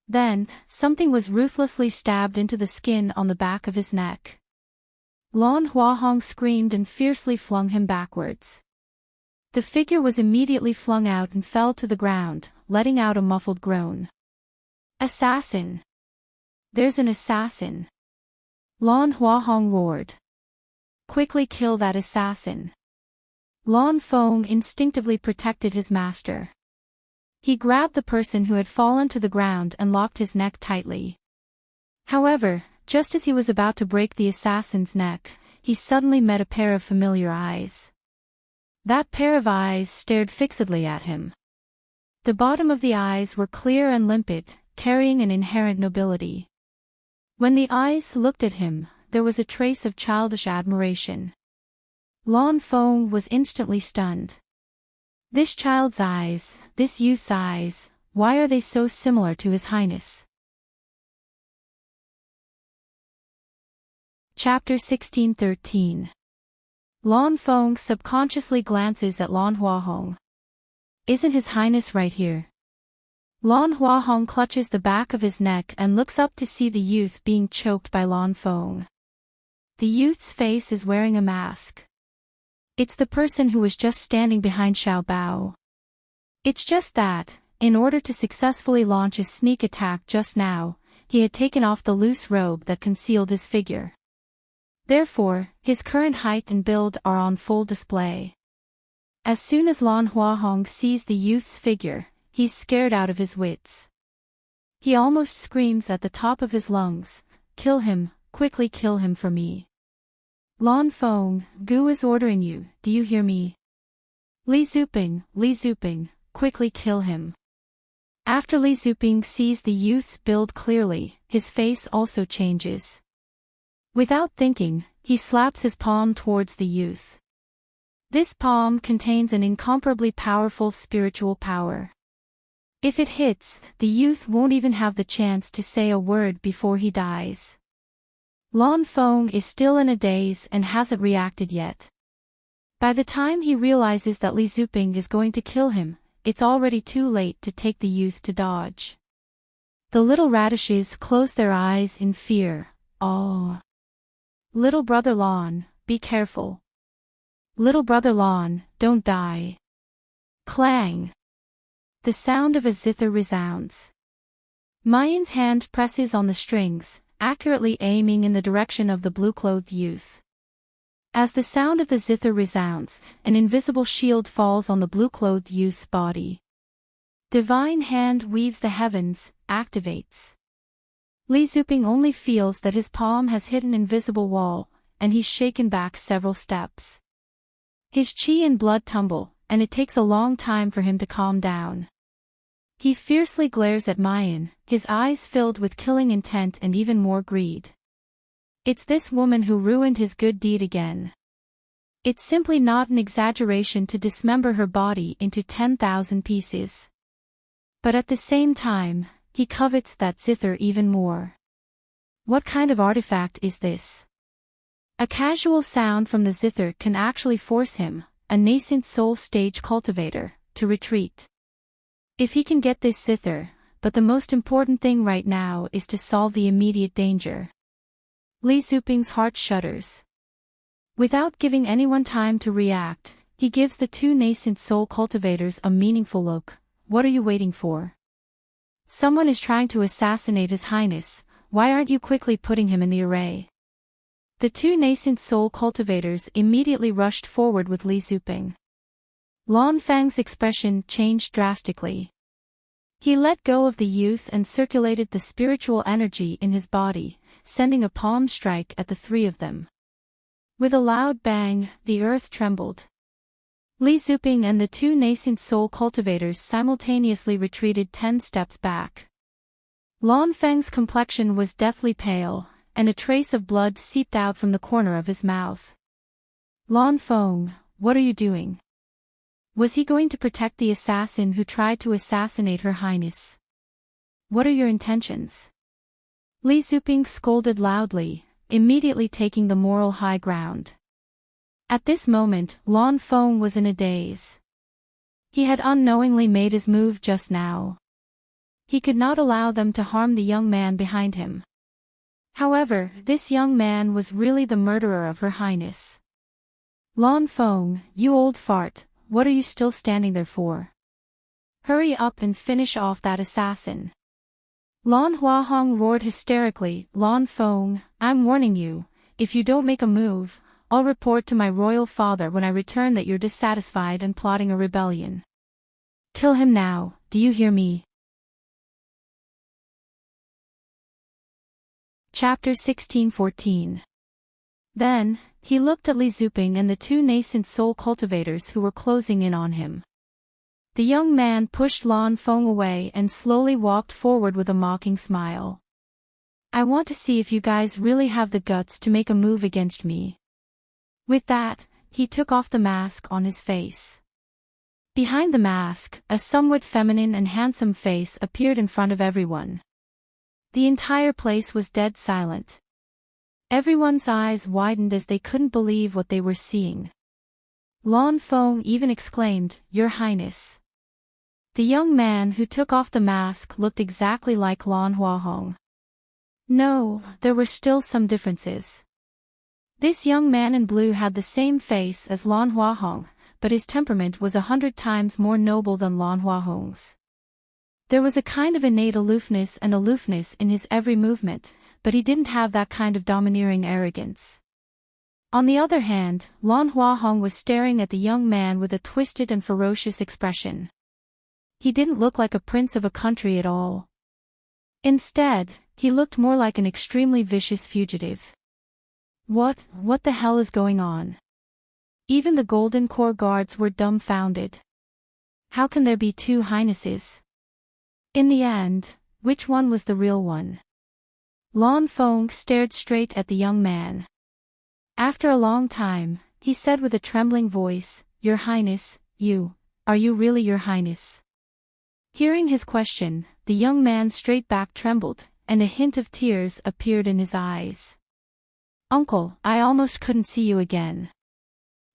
Then, something was ruthlessly stabbed into the skin on the back of his neck. Lan Huahong screamed and fiercely flung him backwards. The figure was immediately flung out and fell to the ground, letting out a muffled groan. "Assassin! There's an assassin!" Lan Huahong roared. "Quickly kill that assassin!" Lan Feng instinctively protected his master. He grabbed the person who had fallen to the ground and locked his neck tightly. However, just as he was about to break the assassin's neck, he suddenly met a pair of familiar eyes. That pair of eyes stared fixedly at him. The bottom of the eyes were clear and limpid, carrying an inherent nobility. When the eyes looked at him, there was a trace of childish admiration. Lan Feng was instantly stunned. This child's eyes, this youth's eyes, why are they so similar to His Highness? Chapter 16:13. Lan Feng subconsciously glances at Lan Huahong. Isn't His Highness right here? Lan Huahong clutches the back of his neck and looks up to see the youth being choked by Lan Feng. The youth's face is wearing a mask. It's the person who was just standing behind Xiao Bao. It's just that, in order to successfully launch his sneak attack just now, he had taken off the loose robe that concealed his figure. Therefore, his current height and build are on full display. As soon as Lan Huahong sees the youth's figure, he's scared out of his wits. He almost screams at the top of his lungs, "Kill him, quickly kill him for me. Lan Feng, Gu is ordering you, do you hear me? Li Zuping, quickly kill him." After Li Zuping sees the youth's build clearly, his face also changes. Without thinking, he slaps his palm towards the youth. This palm contains an incomparably powerful spiritual power. If it hits, the youth won't even have the chance to say a word before he dies. Lan Feng is still in a daze and hasn't reacted yet. By the time he realizes that Li Zuping is going to kill him, it's already too late to take the youth to dodge. The little radishes close their eyes in fear. "Oh. Little brother Lan, be careful. Little brother Lan, don't die." Clang! The sound of a zither resounds. Mayan's hand presses on the strings, accurately aiming in the direction of the blue-clothed youth. As the sound of the zither resounds, an invisible shield falls on the blue-clothed youth's body. Divine hand weaves the heavens, activates. Li Zuping only feels that his palm has hit an invisible wall, and he's shaken back several steps. His chi and blood tumble, and it takes a long time for him to calm down. He fiercely glares at Mayan, his eyes filled with killing intent and even more greed. It's this woman who ruined his good deed again. It's simply not an exaggeration to dismember her body into 10,000 pieces. But at the same time, he covets that zither even more. What kind of artifact is this? A casual sound from the zither can actually force him, a nascent soul stage cultivator, to retreat. If he can get this zither, but the most important thing right now is to solve the immediate danger. Li Zuping's heart shudders. Without giving anyone time to react, he gives the two nascent soul cultivators a meaningful look. What are you waiting for? Someone is trying to assassinate His Highness, why aren't you quickly putting him in the array? The two nascent soul cultivators immediately rushed forward with Li Zuping. Lan Fang's expression changed drastically. He let go of the youth and circulated the spiritual energy in his body, sending a palm strike at the three of them. With a loud bang, the earth trembled. Li Zuping and the two nascent soul cultivators simultaneously retreated 10 steps back. Lan Feng's complexion was deathly pale, and a trace of blood seeped out from the corner of his mouth. Lan Feng, what are you doing? Was he going to protect the assassin who tried to assassinate Her Highness? What are your intentions? Li Zuping scolded loudly, immediately taking the moral high ground. At this moment, Lan Feng was in a daze. He had unknowingly made his move just now. He could not allow them to harm the young man behind him. However, this young man was really the murderer of Her Highness. Lan Feng, you old fart, what are you still standing there for? Hurry up and finish off that assassin. Lan Huahong roared hysterically, Lan Feng, I'm warning you, if you don't make a move, I'll report to my royal father when I return that you're dissatisfied and plotting a rebellion. Kill him now, do you hear me? Chapter 16:14. Then, he looked at Li Zuping and the two nascent soul cultivators who were closing in on him. The young man pushed Lan Feng away and slowly walked forward with a mocking smile. I want to see if you guys really have the guts to make a move against me. With that, he took off the mask on his face. Behind the mask, a somewhat feminine and handsome face appeared in front of everyone. The entire place was dead silent. Everyone's eyes widened as they couldn't believe what they were seeing. Lan Feng even exclaimed, Your Highness. The young man who took off the mask looked exactly like Lan Huahong. No, there were still some differences. This young man in blue had the same face as Lan Huahong, but his temperament was 100 times more noble than Lan Huahong's. There was a kind of innate aloofness in his every movement, but he didn't have that kind of domineering arrogance. On the other hand, Lan Huahong was staring at the young man with a twisted and ferocious expression. He didn't look like a prince of a country at all. Instead, he looked more like an extremely vicious fugitive. What the hell is going on? Even the Golden Corps guards were dumbfounded. How can there be two highnesses? In the end, which one was the real one? Lan Feng stared straight at the young man. After a long time, he said with a trembling voice, Your Highness, are you really Your Highness? Hearing his question, the young man's straight back trembled, and a hint of tears appeared in his eyes. Uncle, I almost couldn't see you again.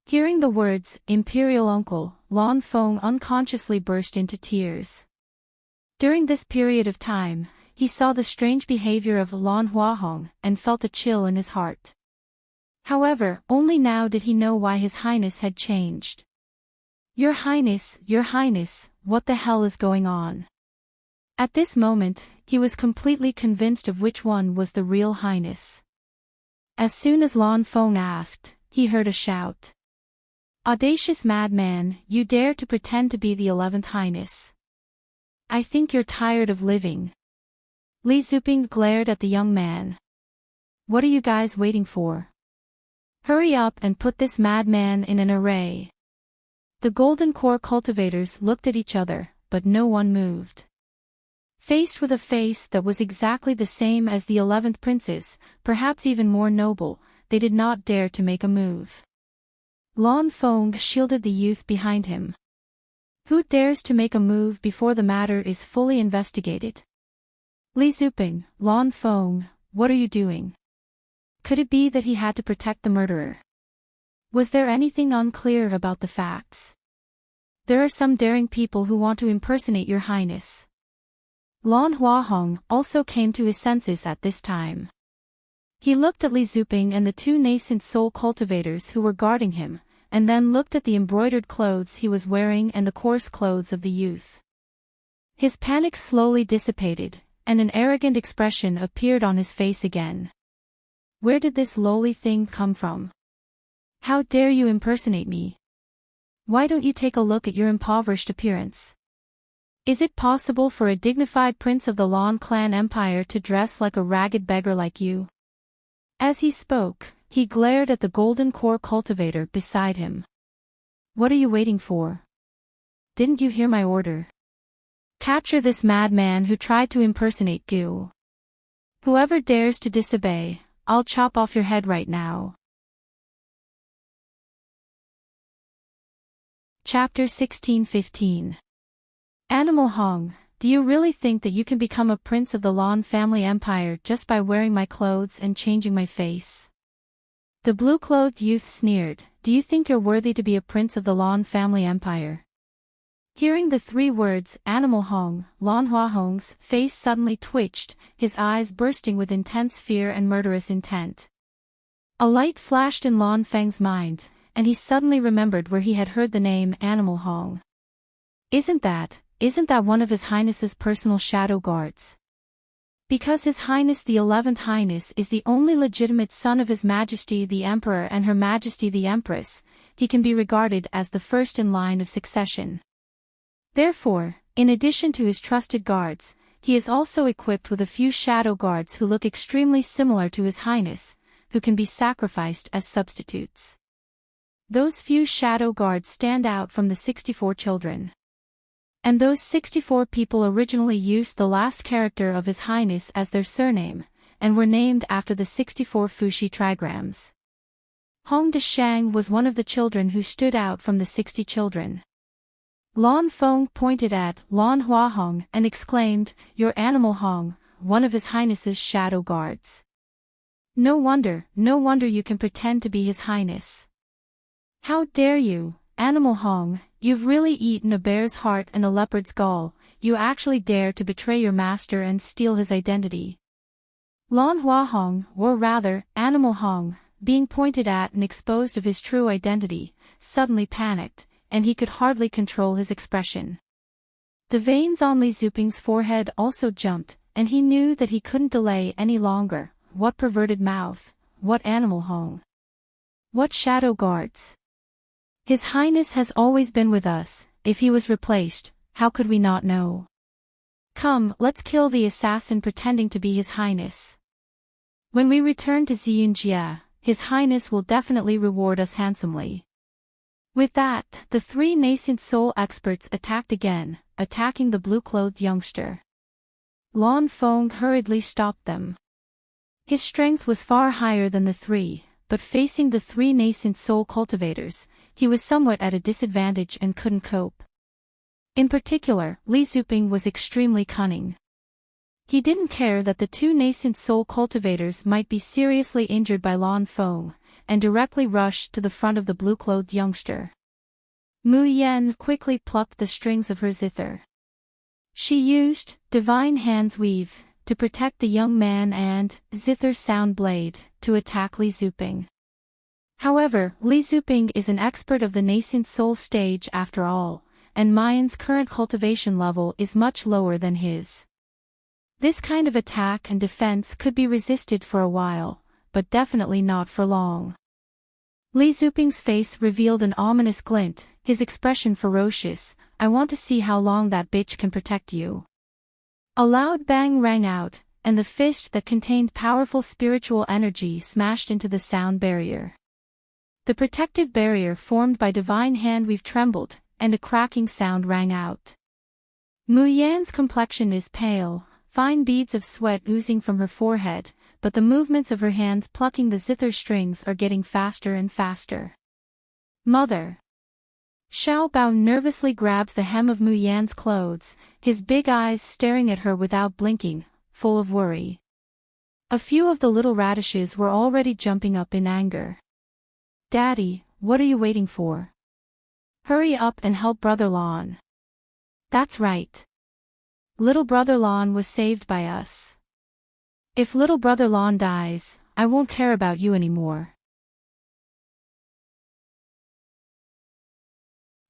Hearing the words, Imperial Uncle, Lan Feng unconsciously burst into tears. During this period of time, he saw the strange behavior of Lan Huahong and felt a chill in his heart. However, only now did he know why His Highness had changed. Your Highness, what the hell is going on? At this moment, he was completely convinced of which one was the real highness. As soon as Lan Feng asked, he heard a shout. "Audacious madman, you dare to pretend to be the 11th highness. I think you're tired of living." Li Zuping glared at the young man. "What are you guys waiting for? Hurry up and put this madman in an array." The Golden Core cultivators looked at each other, but no one moved. Faced with a face that was exactly the same as the 11th prince's, perhaps even more noble, they did not dare to make a move. Lan Feng shielded the youth behind him. "Who dares to make a move before the matter is fully investigated?" "Li Zuping, Lan Feng, what are you doing?" Could it be that he had to protect the murderer? Was there anything unclear about the facts? "There are some daring people who want to impersonate your highness." Lan Huahong also came to his senses at this time. He looked at Li Zuping and the two nascent soul cultivators who were guarding him, and then looked at the embroidered clothes he was wearing and the coarse clothes of the youth. His panic slowly dissipated, and an arrogant expression appeared on his face again. "Where did this lowly thing come from? How dare you impersonate me? Why don't you take a look at your impoverished appearance? Is it possible for a dignified prince of the Lan clan empire to dress like a ragged beggar like you?" As he spoke, he glared at the Golden Core cultivator beside him. "What are you waiting for? Didn't you hear my order? Capture this madman who tried to impersonate Gu. Whoever dares to disobey, I'll chop off your head right now." Chapter 16-15. Animal Hong, do you really think that you can become a prince of the Lan family empire just by wearing my clothes and changing my face? The blue-clothed youth sneered. "Do you think you're worthy to be a prince of the Lan family empire?" Hearing the three words, Animal Hong, Lan Huahong's face suddenly twitched, his eyes bursting with intense fear and murderous intent. A light flashed in Lan Feng's mind, and he suddenly remembered where he had heard the name Animal Hong. Isn't that one of His Highness's personal shadow guards? Because His Highness the 11th Highness is the only legitimate son of His Majesty the Emperor and Her Majesty the Empress, he can be regarded as the first in line of succession. Therefore, in addition to his trusted guards, he is also equipped with a few shadow guards who look extremely similar to His Highness, who can be sacrificed as substitutes. Those few shadow guards stand out from the 64 children. And those 64 people originally used the last character of His Highness as their surname, and were named after the 64 Fuxi trigrams. Hong Deshang was one of the children who stood out from the 60 children. Lan Feng pointed at Lan Huahong and exclaimed, "Your Animal Hong, one of His Highness's shadow guards. No wonder you can pretend to be His Highness. How dare you, Animal Hong, you've really eaten a bear's heart and a leopard's gall, you actually dare to betray your master and steal his identity." Lan Huahong, or rather, Animal Hong, being pointed at and exposed of his true identity, suddenly panicked, and he could hardly control his expression. The veins on Li Zuping's forehead also jumped, and he knew that he couldn't delay any longer. What perverted mouth, what Animal Hong? What shadow guards? His Highness has always been with us. If he was replaced, how could we not know? Come, let's kill the assassin pretending to be His Highness. When we return to Ziyunjia, His Highness will definitely reward us handsomely. With that, the three nascent soul experts attacked again, attacking the blue-clothed youngster. Lan Feng hurriedly stopped them. His strength was far higher than the three, but facing the three nascent soul cultivators, he was somewhat at a disadvantage and couldn't cope. In particular, Li Zuping was extremely cunning. He didn't care that the two nascent soul cultivators might be seriously injured by Lan Feng, and directly rushed to the front of the blue-clothed youngster. Mu Yan quickly plucked the strings of her zither. She used Divine Hand's Weave to protect the young man and Zither Sound Blade to attack Li Zuping. However, Li Zuping is an expert of the nascent soul stage after all, and Mayan's current cultivation level is much lower than his. This kind of attack and defense could be resisted for a while, but definitely not for long. Li Zuping's face revealed an ominous glint, his expression ferocious. I want to see how long that bitch can protect you. A loud bang rang out, and the fist that contained powerful spiritual energy smashed into the sound barrier. The protective barrier formed by divine handweave trembled, and a cracking sound rang out. Mu Yan's complexion is pale, fine beads of sweat oozing from her forehead, but the movements of her hands plucking the zither strings are getting faster and faster. Mother! Xiao Bao nervously grabs the hem of Mu Yan's clothes, his big eyes staring at her without blinking, full of worry. A few of the little radishes were already jumping up in anger. Daddy, what are you waiting for? Hurry up and help Brother Lon. That's right. Little Brother Lon was saved by us. If Little Brother Lon dies, I won't care about you anymore.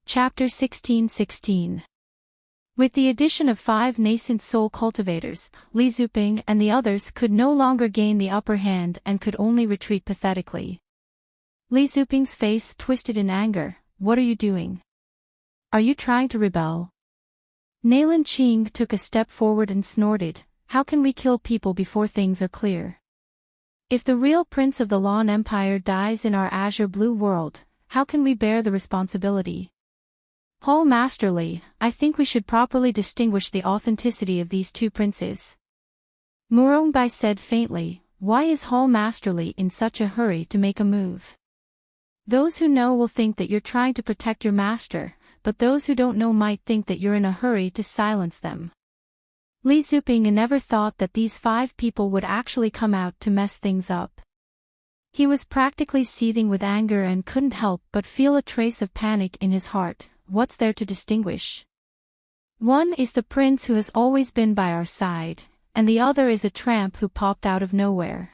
Chapter 16:16. With the addition of 5 nascent soul cultivators, Li Zuping and the others could no longer gain the upper hand and could only retreat pathetically. Li Zuping's face twisted in anger. What are you doing? Are you trying to rebel? Nailan Qing took a step forward and snorted. How can we kill people before things are clear? If the real prince of the Lon Empire dies in our azure blue world, how can we bear the responsibility? Hall Masterly, I think we should properly distinguish the authenticity of these 2 princes. Murongbai said faintly, why is Hall Masterly in such a hurry to make a move? Those who know will think that you're trying to protect your master, but those who don't know might think that you're in a hurry to silence them. Li Zuping never thought that these 5 people would actually come out to mess things up. He was practically seething with anger and couldn't help but feel a trace of panic in his heart. What's there to distinguish? One is the prince who has always been by our side, and the other is a tramp who popped out of nowhere.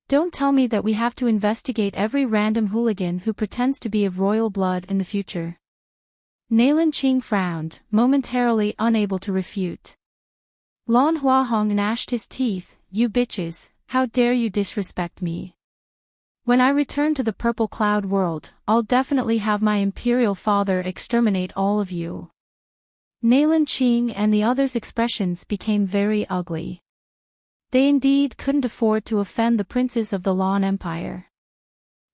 Don't tell me that we have to investigate every random hooligan who pretends to be of royal blood in the future. Nailan Qing frowned, momentarily unable to refute. Lan Huahong gnashed his teeth. You bitches, how dare you disrespect me? When I return to the Purple Cloud world, I'll definitely have my imperial father exterminate all of you. Nailan Qing and the others' expressions became very ugly. They indeed couldn't afford to offend the princes of the Lon Empire.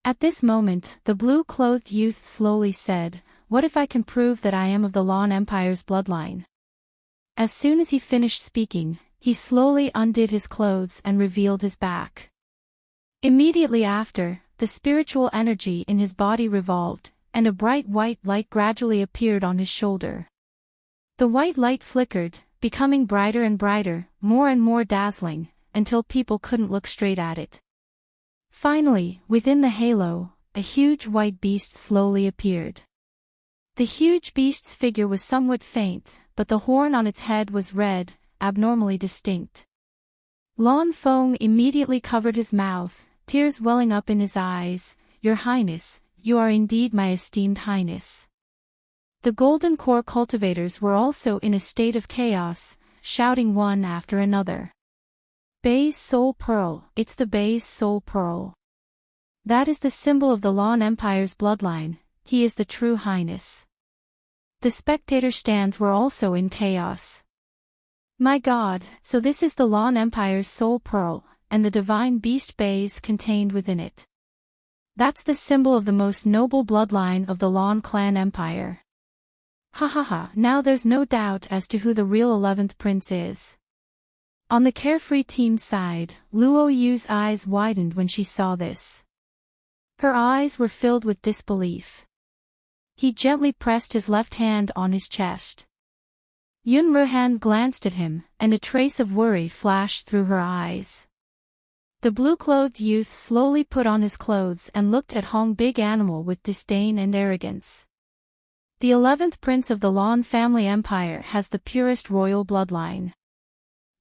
At this moment, the blue-clothed youth slowly said, what if I can prove that I am of the Lon Empire's bloodline? As soon as he finished speaking, he slowly undid his clothes and revealed his back. Immediately after, the spiritual energy in his body revolved, and a bright white light gradually appeared on his shoulder. The white light flickered, becoming brighter and brighter, more and more dazzling, until people couldn't look straight at it. Finally, within the halo, a huge white beast slowly appeared. The huge beast's figure was somewhat faint, but the horn on its head was red, abnormally distinct. Lan Feng immediately covered his mouth, tears welling up in his eyes. Your Highness, you are indeed my esteemed Highness. The Golden Core cultivators were also in a state of chaos, shouting one after another. Bai's Soul Pearl, it's the Bai's Soul Pearl. That is the symbol of the Lon Empire's bloodline, he is the true Highness. The spectator stands were also in chaos. My God, so this is the Lon Empire's Soul Pearl, and the divine beast Bai's contained within it. That's the symbol of the most noble bloodline of the Lon clan empire. Ha ha ha, now there's no doubt as to who the real 11th prince is. On the carefree team's side, Luo Yu's eyes widened when she saw this. Her eyes were filled with disbelief. He gently pressed his left hand on his chest. Yun Ruhan glanced at him, and a trace of worry flashed through her eyes. The blue-clothed youth slowly put on his clothes and looked at Hong Big Animal with disdain and arrogance. The 11th prince of the Lon family empire has the purest royal bloodline.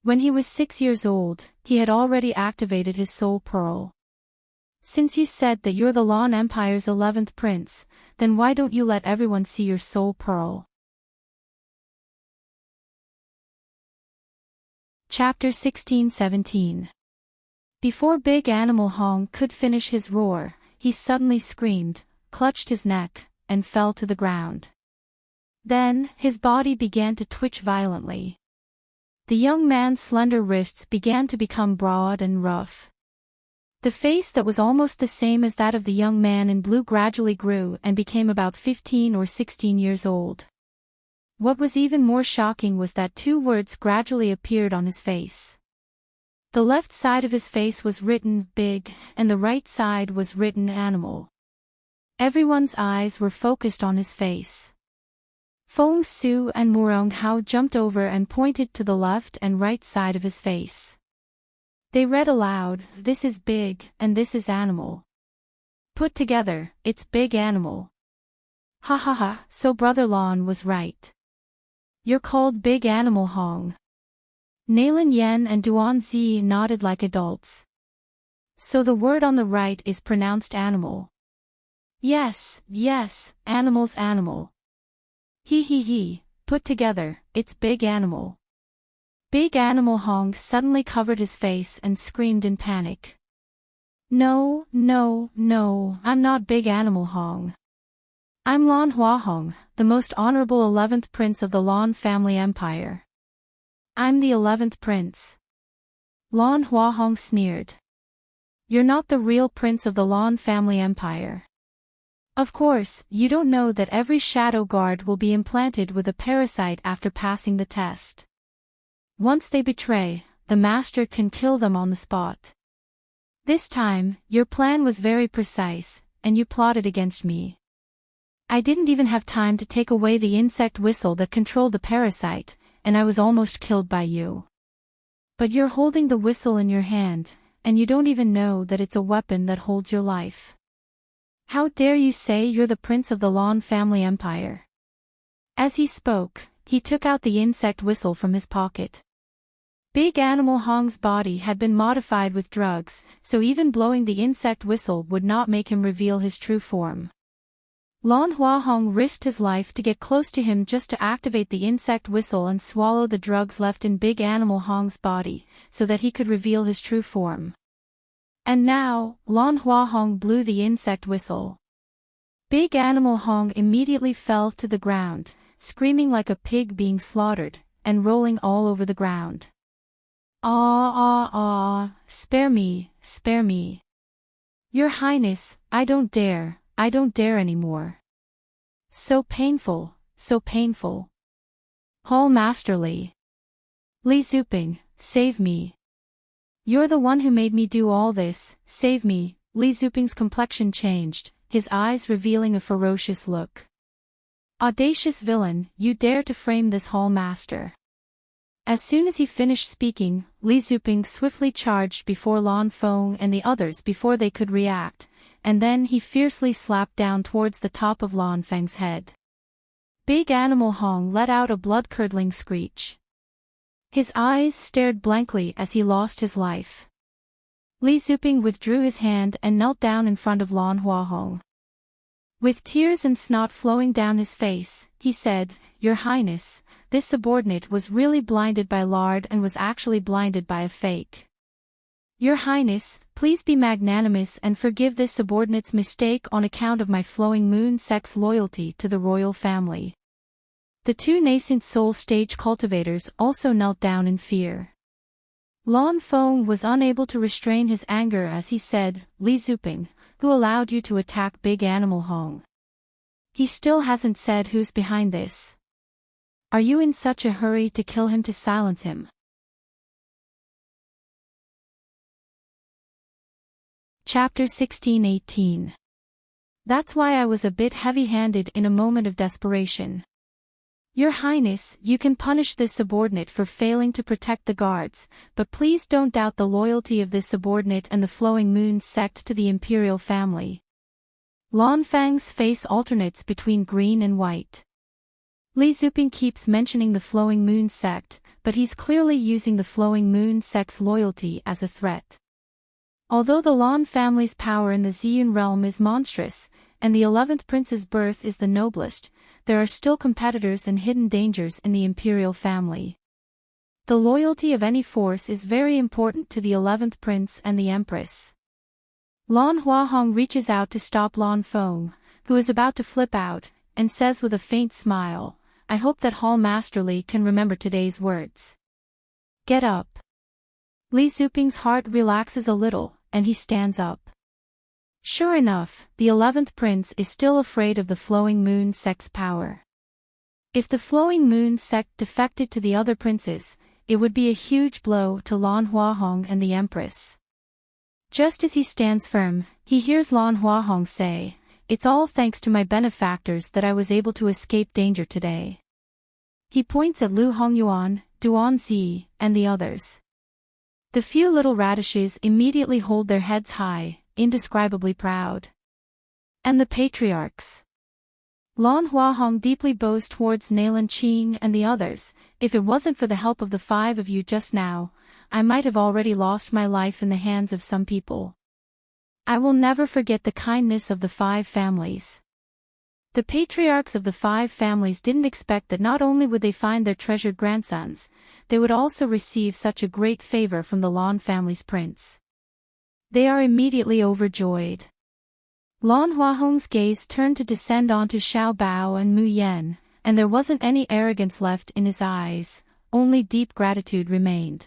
When he was 6 years old, he had already activated his soul pearl. Since you said that you're the Lon Empire's 11th prince, then why don't you let everyone see your soul pearl? Chapter 16-17. Before Big Animal Hong could finish his roar, he suddenly screamed, clutched his neck, and fell to the ground. Then, his body began to twitch violently. The young man's slender wrists began to become broad and rough. The face that was almost the same as that of the young man in blue gradually grew and became about 15 or 16 years old. What was even more shocking was that two words gradually appeared on his face. The left side of his face was written big, and the right side was written animal. Everyone's eyes were focused on his face. Fong Su and Murong Hao jumped over and pointed to the left and right side of his face. They read aloud, "This is big, and this is animal. Put together, it's big animal." Ha ha ha, so Brother Lon was right. You're called Big Animal Hong. Nalin Yen and Duan Zi nodded like adults. So the word on the right is pronounced animal. Yes, animal's animal. He, put together, it's Big Animal. Big Animal Hong suddenly covered his face and screamed in panic. No, I'm not Big Animal Hong. I'm Lon Huahong, the most honorable 11th prince of the Lon family empire. I'm the 11th prince. Lon Huahong sneered. You're not the real prince of the Lon family empire. Of course, you don't know that every shadow guard will be implanted with a parasite after passing the test. Once they betray, the master can kill them on the spot. This time, your plan was very precise, and you plotted against me. I didn't even have time to take away the insect whistle that controlled the parasite, and I was almost killed by you. But you're holding the whistle in your hand, and you don't even know that it's a weapon that holds your life. How dare you say you're the prince of the Lon family empire? As he spoke, he took out the insect whistle from his pocket. Big Animal Hong's body had been modified with drugs, so even blowing the insect whistle would not make him reveal his true form. Lon Huahong risked his life to get close to him just to activate the insect whistle and swallow the drugs left in Big Animal Hong's body, so that he could reveal his true form. And now, Lon Huahong blew the insect whistle. Big Animal Hong immediately fell to the ground, screaming like a pig being slaughtered, and rolling all over the ground. Ah, spare me. Your Highness, I don't dare anymore. So painful. Hall Master Li Zuping, save me. You're the one who made me do all this, save me. Li Zuping's complexion changed, his eyes revealing a ferocious look. Audacious villain, you dare to frame this Hall Master. As soon as he finished speaking, Li Zuping swiftly charged before Lan Feng and the others before they could react, and then he fiercely slapped down towards the top of Lan Feng's head. Big Animal Hong let out a blood-curdling screech. His eyes stared blankly as he lost his life. Li Zuping withdrew his hand and knelt down in front of Lan Huahong. With tears and snot flowing down his face, he said, Your Highness, this subordinate was really blinded by lard and was actually blinded by a fake. Your Highness, please be magnanimous and forgive this subordinate's mistake on account of my flowing moon sex loyalty to the royal family. The two nascent soul stage cultivators also knelt down in fear. Lan Feng was unable to restrain his anger as he said, Li Zuping, who allowed you to attack Big Animal Hong? He still hasn't said who's behind this. Are you in such a hurry to kill him to silence him? Chapter 16-18. That's why I was a bit heavy-handed in a moment of desperation. Your Highness, you can punish this subordinate for failing to protect the guards, but please don't doubt the loyalty of this subordinate and the Flowing Moon sect to the imperial family. Lan Feng's face alternates between green and white. Li Zuping keeps mentioning the Flowing Moon sect, but he's clearly using the Flowing Moon sect's loyalty as a threat. Although the Lan family's power in the Ziyun realm is monstrous, and the 11th prince's birth is the noblest, there are still competitors and hidden dangers in the imperial family. The loyalty of any force is very important to the 11th prince and the empress. Lan Huahong reaches out to stop Lan Feng, who is about to flip out, and says with a faint smile, I hope that Hall Masterly can remember today's words. Get up. Li Zuping's heart relaxes a little, and he stands up. Sure enough, the 11th prince is still afraid of the Flowing Moon sect's power. If the Flowing Moon sect defected to the other princes, it would be a huge blow to Lan Huahong and the empress. Just as he stands firm, he hears Lan Huahong say, It's all thanks to my benefactors that I was able to escape danger today. He points at Lu Hongyuan, Duan Zi, and the others. The few little radishes immediately hold their heads high, indescribably proud. And the patriarchs. Lan Huahong deeply bows towards Nailan Qing and the others. If it wasn't for the help of the 5 of you just now, I might have already lost my life in the hands of some people. I will never forget the kindness of the 5 families. The patriarchs of the 5 families didn't expect that not only would they find their treasured grandsons, they would also receive such a great favor from the Lan family's prince. They are immediately overjoyed. Lan Huahong's gaze turned to descend onto Xiao Bao and Mu Yan, and there wasn't any arrogance left in his eyes, only deep gratitude remained.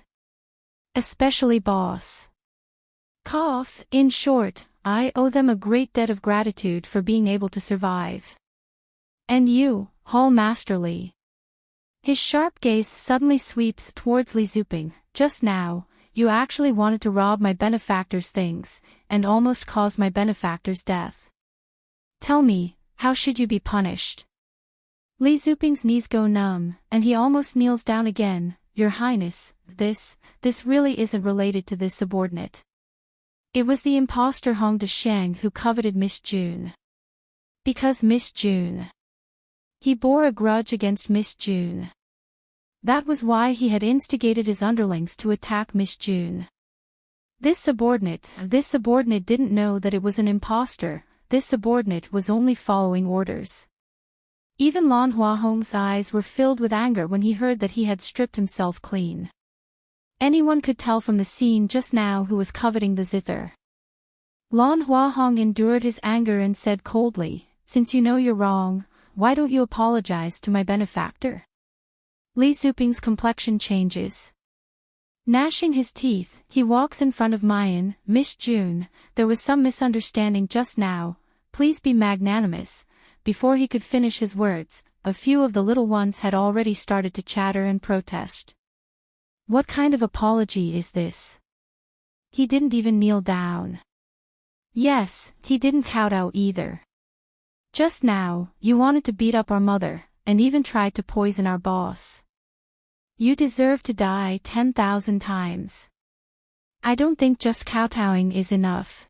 Especially boss. Cough, in short, I owe them a great debt of gratitude for being able to survive. And you, Hall Masterly. His sharp gaze suddenly sweeps towards Li Zuping. Just now, you actually wanted to rob my benefactor's things, and almost caused my benefactor's death. Tell me, how should you be punished? Li Zuping's knees go numb, and he almost kneels down again. Your Highness, this really isn't related to this subordinate. It was the impostor Hong Desheng who coveted Miss June. Because Miss June. He bore a grudge against Miss June. That was why he had instigated his underlings to attack Miss June. This subordinate didn't know that it was an impostor. This subordinate was only following orders. Even Lan Huahong's eyes were filled with anger when he heard that he had stripped himself clean. Anyone could tell from the scene just now who was coveting the zither. Lan Huahong endured his anger and said coldly, Since you know you're wrong, why don't you apologize to my benefactor? Li Zuping's complexion changes. Gnashing his teeth, he walks in front of Mayan. Miss June, there was some misunderstanding just now, please be magnanimous. Before he could finish his words, a few of the little ones had already started to chatter and protest. What kind of apology is this? He didn't even kneel down. Yes, he didn't kowtow either. Just now, you wanted to beat up our mother, and even tried to poison our boss. You deserve to die 10,000 times. I don't think just kowtowing is enough.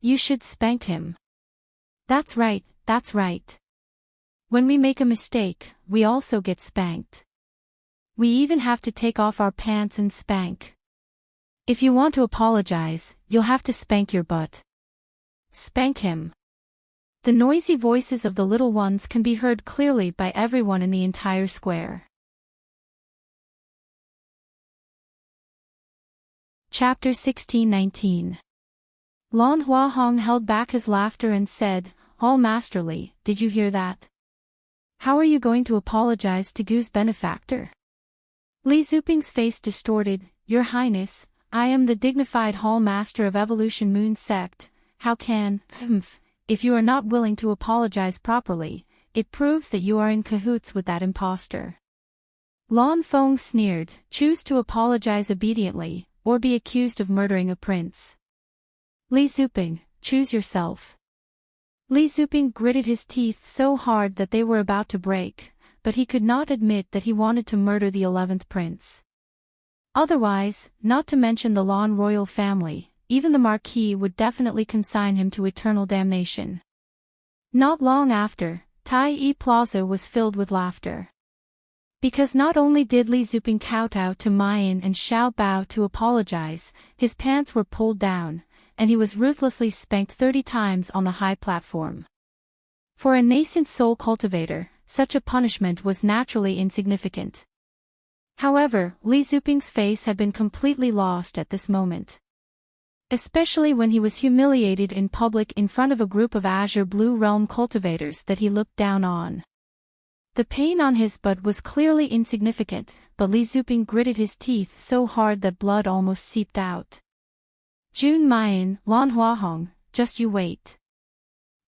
You should spank him. That's right. When we make a mistake, we also get spanked. We even have to take off our pants and spank. If you want to apologize, you'll have to spank your butt. Spank him. The noisy voices of the little ones can be heard clearly by everyone in the entire square. Chapter 16-19. Lan Huahong held back his laughter and said, Hall Masterly, did you hear that? How are you going to apologize to Gu's benefactor? Li Zuping's face distorted. Your Highness, I am the dignified Hall Master of Evolution Moon Sect. How can, if you are not willing to apologize properly, it proves that you are in cahoots with that impostor. Lan Feng sneered, choose to apologize obediently, or be accused of murdering a prince. Li Zuping, choose yourself. Li Zuping gritted his teeth so hard that they were about to break, but he could not admit that he wanted to murder the 11th prince. Otherwise, not to mention the Lan royal family, even the Marquis would definitely consign him to eternal damnation. Not long after, Tai Yi Plaza was filled with laughter. Because not only did Li Zuping kowtow to Mayan and Xiao Bao to apologize, his pants were pulled down, and he was ruthlessly spanked 30 times on the high platform. For a nascent soul cultivator, such a punishment was naturally insignificant. However, Li Zuping's face had been completely lost at this moment. Especially when he was humiliated in public in front of a group of Azure Blue Realm cultivators that he looked down on. The pain on his butt was clearly insignificant, but Li Zuping gritted his teeth so hard that blood almost seeped out. Jun Mian, Lan Huahong, just you wait.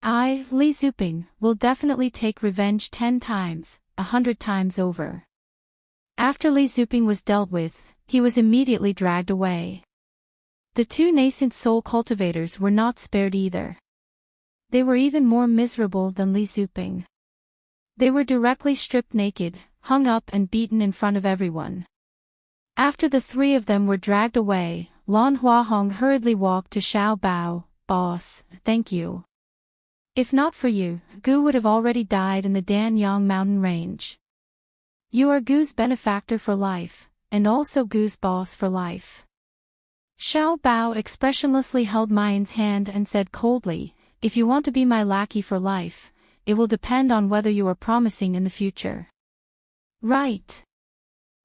I, Li Zuping, will definitely take revenge 10 times, 100 times over. After Li Zuping was dealt with, he was immediately dragged away. The two nascent soul cultivators were not spared either. They were even more miserable than Li Zuping. They were directly stripped naked, hung up and beaten in front of everyone. After the three of them were dragged away, Lan Huahong hurriedly walked to Xiao Bao. Boss, thank you. If not for you, Gu would have already died in the Danyang mountain range. You are Gu's benefactor for life, and also Gu's boss for life. Xiao Bao expressionlessly held Mian's hand and said coldly, if you want to be my lackey for life, it will depend on whether you are promising in the future. Right.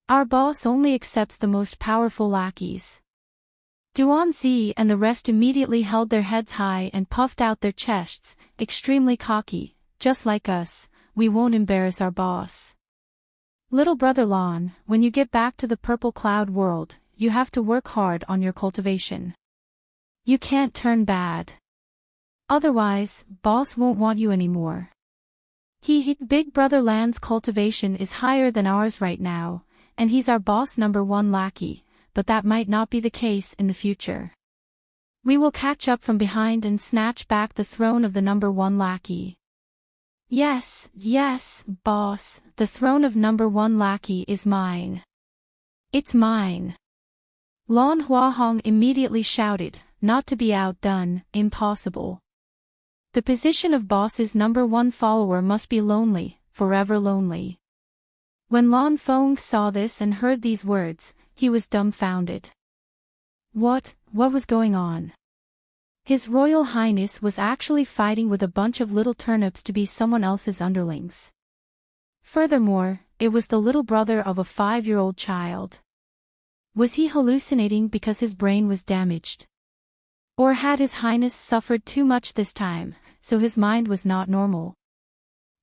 Our boss only accepts the most powerful lackeys. Duanzi and the rest immediately held their heads high and puffed out their chests, extremely cocky, just like us, we won't embarrass our boss. Little brother Lan, when you get back to the purple cloud world, you have to work hard on your cultivation. You can't turn bad. Otherwise, boss won't want you anymore. Big brother Lan's cultivation is higher than ours right now, and he's our boss #1 lackey, but that might not be the case in the future. We will catch up from behind and snatch back the throne of the #1 lackey. Yes, boss, the throne of #1 lackey is mine. It's mine. Lan Huahong immediately shouted, not to be outdone, impossible. The position of boss's #1 follower must be lonely, forever lonely. When Lan Feng saw this and heard these words, he was dumbfounded. What was going on? His Royal Highness was actually fighting with a bunch of little turnips to be someone else's underlings. Furthermore, it was the little brother of a 5-year-old child. Was he hallucinating because his brain was damaged? Or had His Highness suffered too much this time, so his mind was not normal?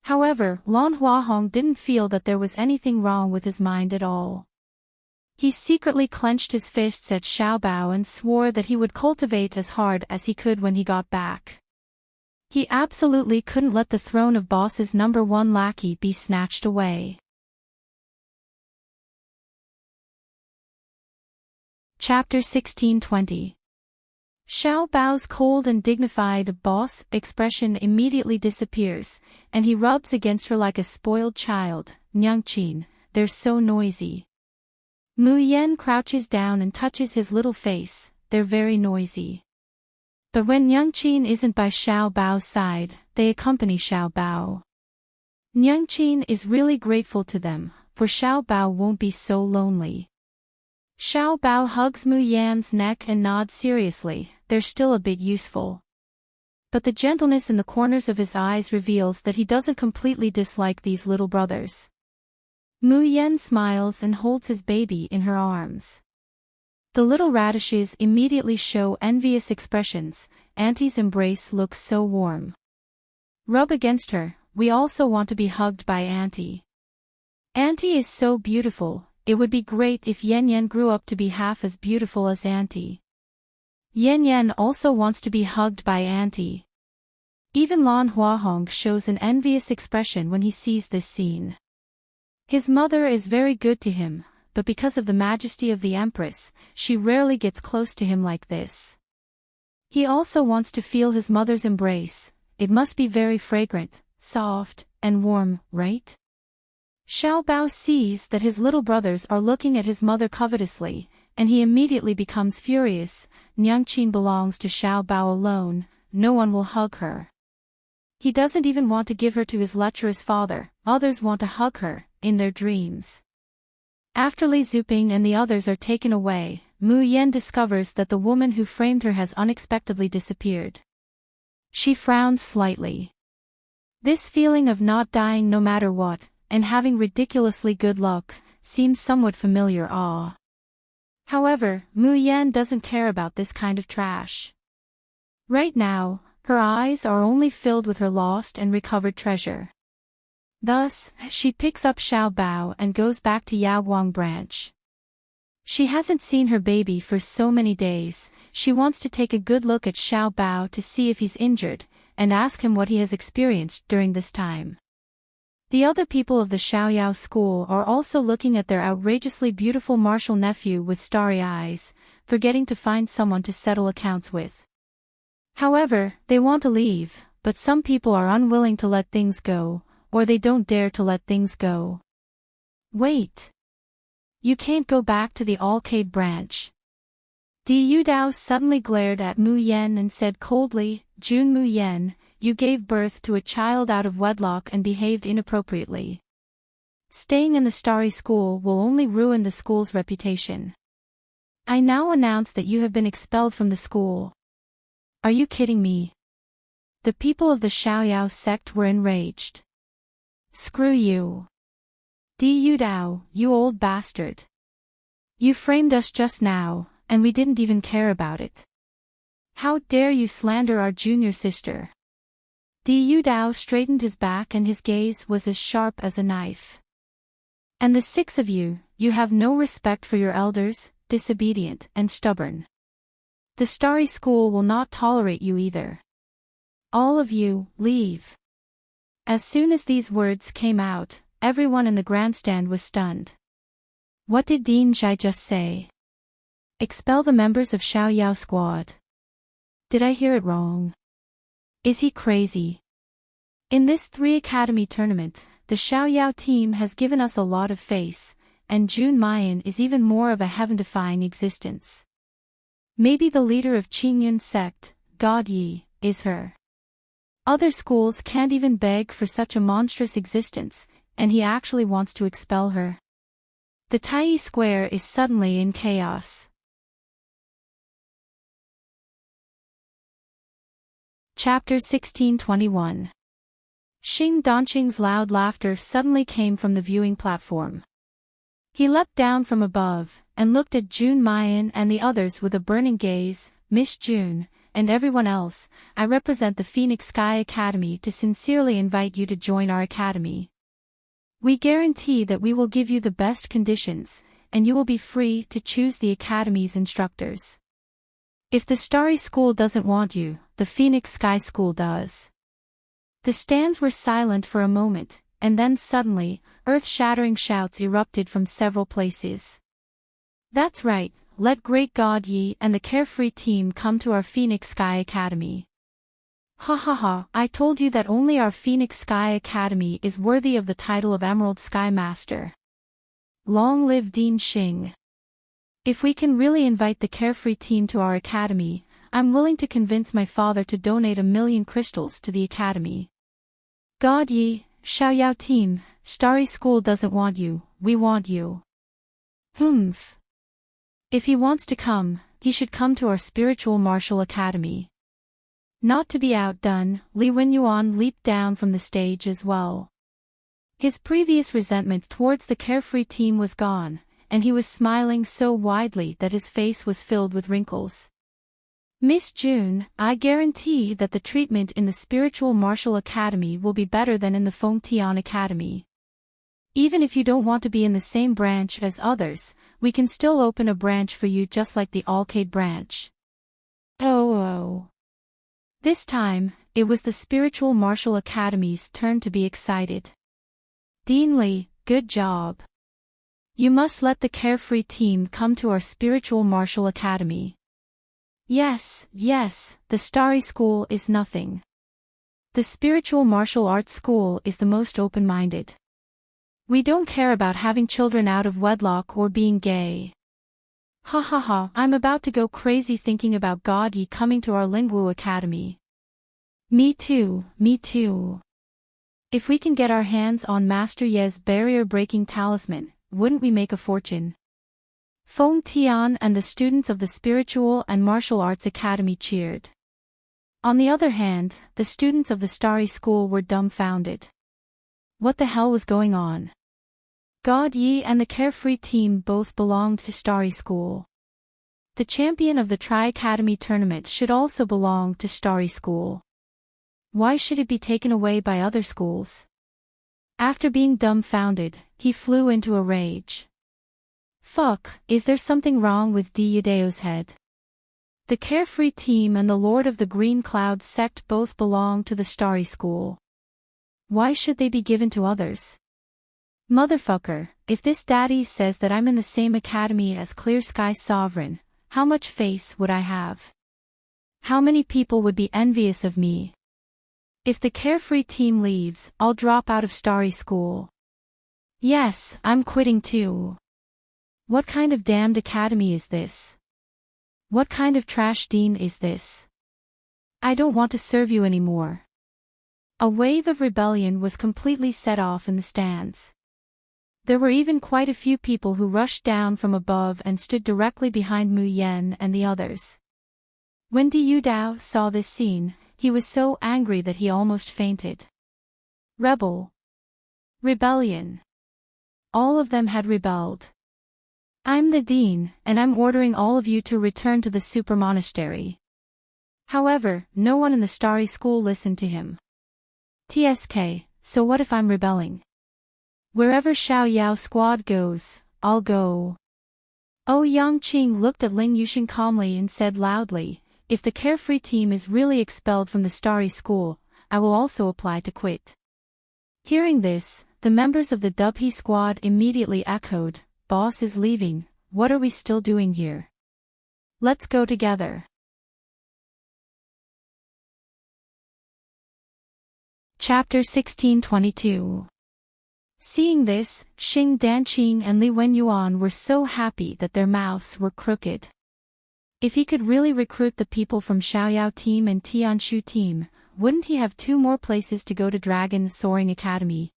However, Lan Huahong didn't feel that there was anything wrong with his mind at all. He secretly clenched his fists at Xiao Bao and swore that he would cultivate as hard as he could when he got back. He absolutely couldn't let the throne of boss's #1 lackey be snatched away. Chapter 1620. Xiao Bao's cold and dignified boss expression immediately disappears, and he rubs against her like a spoiled child. Nyangqin, they're so noisy. Mu Yan crouches down and touches his little face, they're very noisy. But when Nyangqin isn't by Xiao Bao's side, they accompany Xiao Bao. Nyangqin is really grateful to them, for Xiao Bao won't be so lonely. Xiao Bao hugs Mu Yan's neck and nods seriously, they're still a bit useful. But the gentleness in the corners of his eyes reveals that he doesn't completely dislike these little brothers. Mu Yan smiles and holds his baby in her arms. The little radishes immediately show envious expressions, Auntie's embrace looks so warm. Rub against her, we also want to be hugged by Auntie. Auntie is so beautiful. It would be great if Yan Yan grew up to be half as beautiful as Auntie. Yan Yan also wants to be hugged by Auntie. Even Lan Huahong shows an envious expression when he sees this scene. His mother is very good to him, but because of the majesty of the Empress, she rarely gets close to him like this. He also wants to feel his mother's embrace, it must be very fragrant, soft, and warm, right? Xiao Bao sees that his little brothers are looking at his mother covetously, and he immediately becomes furious. Nyangqin belongs to Xiao Bao alone, no one will hug her. He doesn't even want to give her to his lecherous father, others want to hug her, in their dreams. After Li Zuping and the others are taken away, Mu Yan discovers that the woman who framed her has unexpectedly disappeared. She frowns slightly. This feeling of not dying no matter what, and having ridiculously good luck, seems somewhat familiar. However, Mu Yan doesn't care about this kind of trash. Right now, her eyes are only filled with her lost and recovered treasure. Thus, she picks up Xiao Bao and goes back to Yaoguang branch. She hasn't seen her baby for so many days. She wants to take a good look at Xiao Bao to see if he's injured, and ask him what he has experienced during this time. The other people of the Xiaoyao school are also looking at their outrageously beautiful martial nephew with starry eyes, forgetting to find someone to settle accounts with. However, they want to leave, but some people are unwilling to let things go, or they don't dare to let things go. Wait! You can't go back to the Arcade branch. Di Yudao suddenly glared at Mu Yan and said coldly, Jun Mu Yan, you gave birth to a child out of wedlock and behaved inappropriately. Staying in the Starry School will only ruin the school's reputation. I now announce that you have been expelled from the school. Are you kidding me? The people of the Xiaoyao sect were enraged. Screw you. Di Yudao, you old bastard. You framed us just now, and we didn't even care about it. How dare you slander our junior sister? Di Yudao straightened his back and his gaze was as sharp as a knife. And the six of you, you have no respect for your elders, disobedient and stubborn. The Starry School will not tolerate you either. All of you, leave. As soon as these words came out, everyone in the grandstand was stunned. What did Dean Zhai just say? Expel the members of Xiaoyao squad. Did I hear it wrong? Is he crazy? In this 3 Academy tournament, the Xiaoyao team has given us a lot of face, and Jun Mayan is even more of a heaven-defying existence. Maybe the leader of Qingyun sect, God Yi, is her. Other schools can't even beg for such a monstrous existence, and he actually wants to expel her. The Tai Square is suddenly in chaos. Chapter 1621. Xing Danqing's loud laughter suddenly came from the viewing platform. He leapt down from above, and looked at Jun Mayan and the others with a burning gaze. Miss Jun, and everyone else, I represent the Phoenix Sky Academy to sincerely invite you to join our academy. We guarantee that we will give you the best conditions, and you will be free to choose the academy's instructors. If the Starry School doesn't want you, the Phoenix Sky School does. The stands were silent for a moment, and then suddenly, earth-shattering shouts erupted from several places. That's right, let Great God Yi and the Carefree team come to our Phoenix Sky Academy. Ha ha ha, I told you that only our Phoenix Sky Academy is worthy of the title of Emerald Sky Master. Long live Dean Xing. If we can really invite the Carefree team to our academy, I'm willing to convince my father to donate 1,000,000 crystals to the academy. God Yi, Xiaoyao team, Starry School doesn't want you, we want you. Humph. If he wants to come, he should come to our Spiritual Martial Academy. Not to be outdone, Li Wenyuan leaped down from the stage as well. His previous resentment towards the Carefree team was gone, and he was smiling so widely that his face was filled with wrinkles. Miss Jun, I guarantee that the treatment in the Spiritual Martial Academy will be better than in the Fengtian Academy. Even if you don't want to be in the same branch as others, we can still open a branch for you just like the Arcade branch. Oh. This time, it was the Spiritual Martial Academy's turn to be excited. Dean Li, good job. You must let the Carefree team come to our Spiritual Martial Academy. Yes, the Starry School is nothing. The Spiritual Martial Arts School is the most open-minded. We don't care about having children out of wedlock or being gay. Ha ha ha, I'm about to go crazy thinking about God Yi coming to our Lingwu Academy. Me too. If we can get our hands on Master Ye's barrier-breaking talisman, wouldn't we make a fortune? Feng Tian and the students of the Spiritual and Martial Arts Academy cheered. On the other hand, the students of the Starry School were dumbfounded. What the hell was going on? God Yi and the Carefree team both belonged to Starry School. The champion of the Tri-Academy tournament should also belong to Starry School. Why should it be taken away by other schools? After being dumbfounded, he flew into a rage. Fuck, is there something wrong with Dyudeo's head? The Carefree team and the Lord of the Green Cloud sect both belong to the Starry School. Why should they be given to others? Motherfucker, if this daddy says that I'm in the same academy as Clear Sky Sovereign, how much face would I have? How many people would be envious of me? If the Carefree team leaves, I'll drop out of Starry School. Yes, I'm quitting too. What kind of damned academy is this? What kind of trash dean is this? I don't want to serve you anymore. A wave of rebellion was completely set off in the stands. There were even quite a few people who rushed down from above and stood directly behind Mu Yan and the others. When Diyu Dao saw this scene, he was so angry that he almost fainted. Rebel. Rebellion. All of them had rebelled. I'm the dean, and I'm ordering all of you to return to the super monastery. However, no one in the Starry School listened to him. TSK, so what if I'm rebelling? Wherever Xiao Yao squad goes, I'll go. Oh, Yangqing looked at Ling Yuxing calmly and said loudly, if the Carefree team is really expelled from the Starry School, I will also apply to quit. Hearing this, the members of the Dubhe squad immediately echoed, Boss is leaving, what are we still doing here? Let's go together. Chapter 1622. Seeing this, Xing Danqing and Li Wenyuan were so happy that their mouths were crooked. If he could really recruit the people from Xiaoyao team and Tianshu team, wouldn't he have 2 more places to go to Dragon Soaring Academy?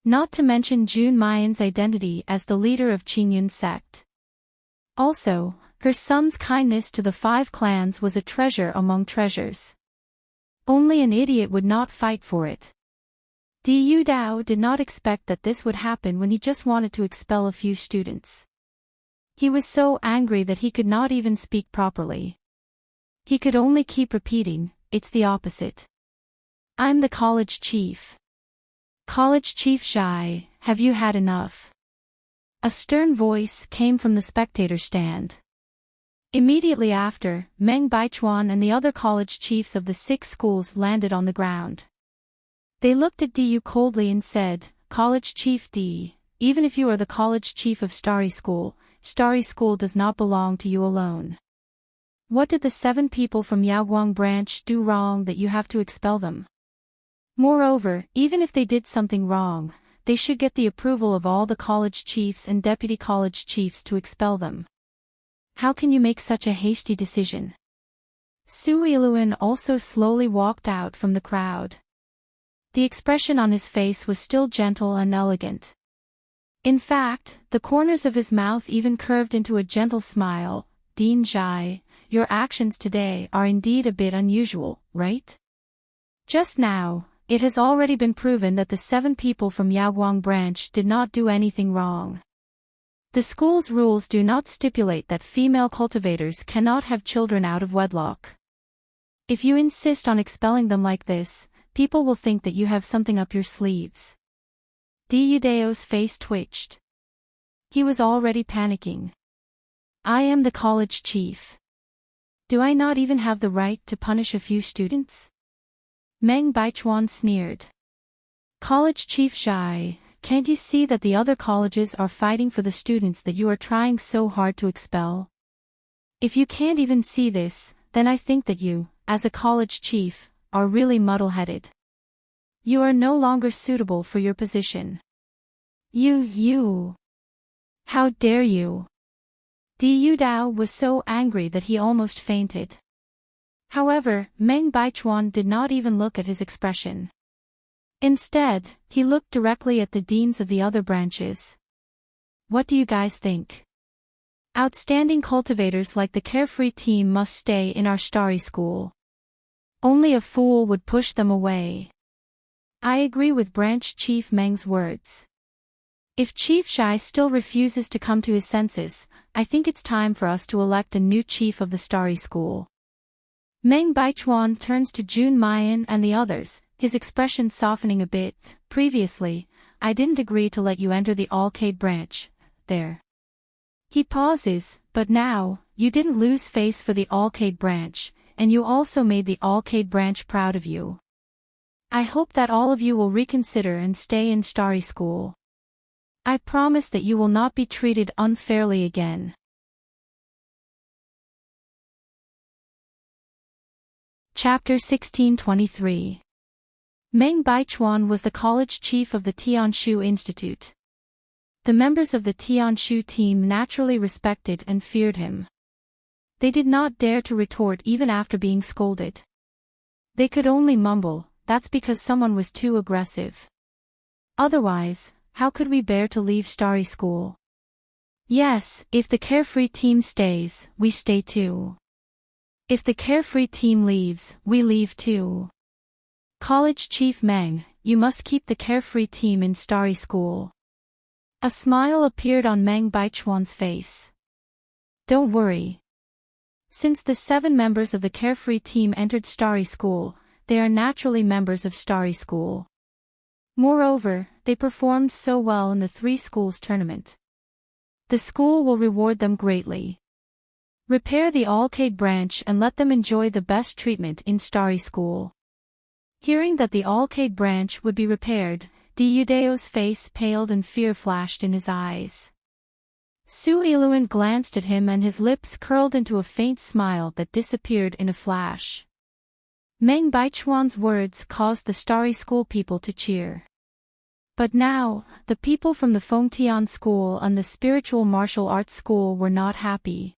Not to mention Jun Mayan's identity as the leader of Qingyun sect. Also, her son's kindness to the 5 clans was a treasure among treasures. Only an idiot would not fight for it. Diyu Dao did not expect that this would happen when he just wanted to expel a few students. He was so angry that he could not even speak properly. He could only keep repeating, it's the opposite. I'm the college chief. College Chief Shai, have you had enough? A stern voice came from the spectator stand. Immediately after, Meng Baichuan and the other college chiefs of the 6 schools landed on the ground. They looked at Diyu coldly and said, College Chief D, even if you are the college chief of Starry School does not belong to you alone. What did the 7 people from Yaoguang branch do wrong that you have to expel them? Moreover, even if they did something wrong, they should get the approval of all the college chiefs and deputy college chiefs to expel them. How can you make such a hasty decision? Su Yiluan also slowly walked out from the crowd. The expression on his face was still gentle and elegant. In fact, the corners of his mouth even curved into a gentle smile. Dean Zhai, your actions today are indeed a bit unusual, right? Just now, it has already been proven that the 7 people from Yaoguang branch did not do anything wrong. The school's rules do not stipulate that female cultivators cannot have children out of wedlock. If you insist on expelling them like this, people will think that you have something up your sleeves. Diyudeo's face twitched. He was already panicking. I am the college chief. Do I not even have the right to punish a few students? Meng Baichuan sneered. College Chief Zhai, can't you see that the other colleges are fighting for the students that you are trying so hard to expel? If you can't even see this, then I think that you, as a college chief, are really muddle-headed. You are no longer suitable for your position. You. How dare you? Diyu Dao was so angry that he almost fainted. However, Meng Baichuan did not even look at his expression. Instead, he looked directly at the deans of the other branches. What do you guys think? Outstanding cultivators like the Carefree team must stay in our Starry School. Only a fool would push them away. I agree with Branch Chief Meng's words. If Chief Shai still refuses to come to his senses, I think it's time for us to elect a new chief of the Starry School. Meng Baichuan turns to Jun Mayan and the others, his expression softening a bit. Previously, I didn't agree to let you enter the Alcade branch. There. He pauses, but now, you didn't lose face for the Alcade branch, and you also made the Alcade branch proud of you. I hope that all of you will reconsider and stay in Starry School. I promise that you will not be treated unfairly again. Chapter 1623. Meng Baichuan was the college chief of the Tianshu Institute. The members of the Tianshu team naturally respected and feared him. They did not dare to retort even after being scolded. They could only mumble, "That's because someone was too aggressive. Otherwise, how could we bear to leave Starry School? Yes, if the Carefree team stays, we stay too. If the Carefree team leaves, we leave too. College Chief Meng, you must keep the Carefree team in Starry School." A smile appeared on Meng Baichuan's face. Don't worry. Since the 7 members of the Carefree team entered Starry School, they are naturally members of Starry School. Moreover, they performed so well in the 3 schools tournament. The school will reward them greatly. Repair the Alcade branch and let them enjoy the best treatment in Starry School. Hearing that the Alcade branch would be repaired, Diudeo's face paled and fear flashed in his eyes. Su Iluan glanced at him and his lips curled into a faint smile that disappeared in a flash. Meng Baichuan's words caused the Starry School people to cheer. But now, the people from the Fengtian School and the Spiritual Martial Arts School were not happy.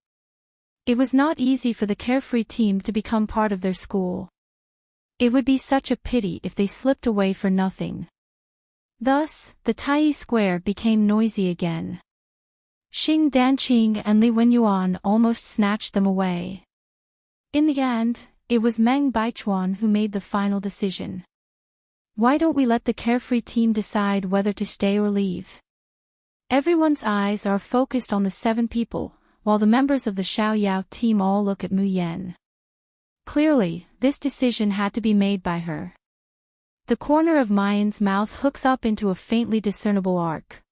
It was not easy for the Carefree team to become part of their school. It would be such a pity if they slipped away for nothing. Thus, the Tai Square became noisy again. Xing Danqing and Li Wenyuan almost snatched them away. In the end, it was Meng Baichuan who made the final decision. Why don't we let the Carefree team decide whether to stay or leave? Everyone's eyes are focused on the 7 people, while the members of the Xiaoyao team all look at Mu Yan. Clearly, this decision had to be made by her. The corner of Mayan's mouth hooks up into a faintly discernible arc.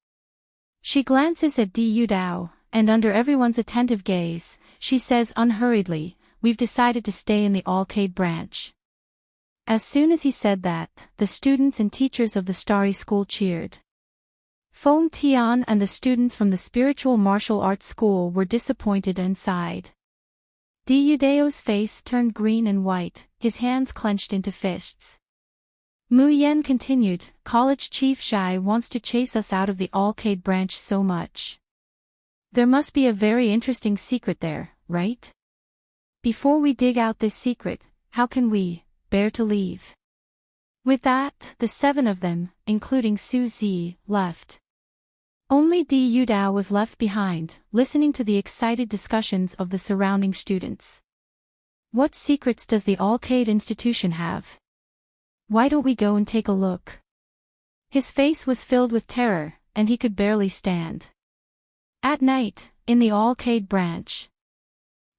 She glances at Di Yudao, and under everyone's attentive gaze, she says unhurriedly, "We've decided to stay in the Alcade branch." As soon as he said that, the students and teachers of the Starry School cheered. Feng Tian and the students from the Spiritual Martial Arts School were disappointed and sighed. Di Yudeo's face turned green and white, his hands clenched into fists. Mu Yan continued, "College Chief Shai wants to chase us out of the Alcade branch so much. There must be a very interesting secret there, right? Before we dig out this secret, how can we bear to leave?" With that, the 7 of them, including Su Zi, left. Only Di Yudao was left behind, listening to the excited discussions of the surrounding students. What secrets does the Alcade institution have? Why don't we go and take a look? His face was filled with terror, and he could barely stand. At night, in the Alcade branch,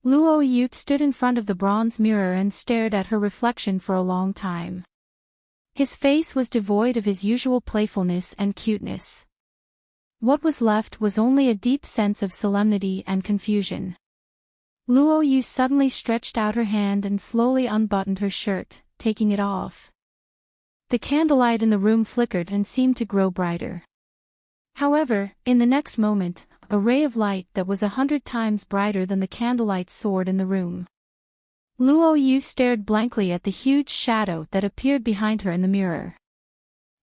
Luo Yu stood in front of the bronze mirror and stared at her reflection for a long time. His face was devoid of his usual playfulness and cuteness. What was left was only a deep sense of solemnity and confusion. Luo Yu suddenly stretched out her hand and slowly unbuttoned her shirt, taking it off. The candlelight in the room flickered and seemed to grow brighter. However, in the next moment, a ray of light that was 100 times brighter than the candlelight soared in the room. Luo Yu stared blankly at the huge shadow that appeared behind her in the mirror.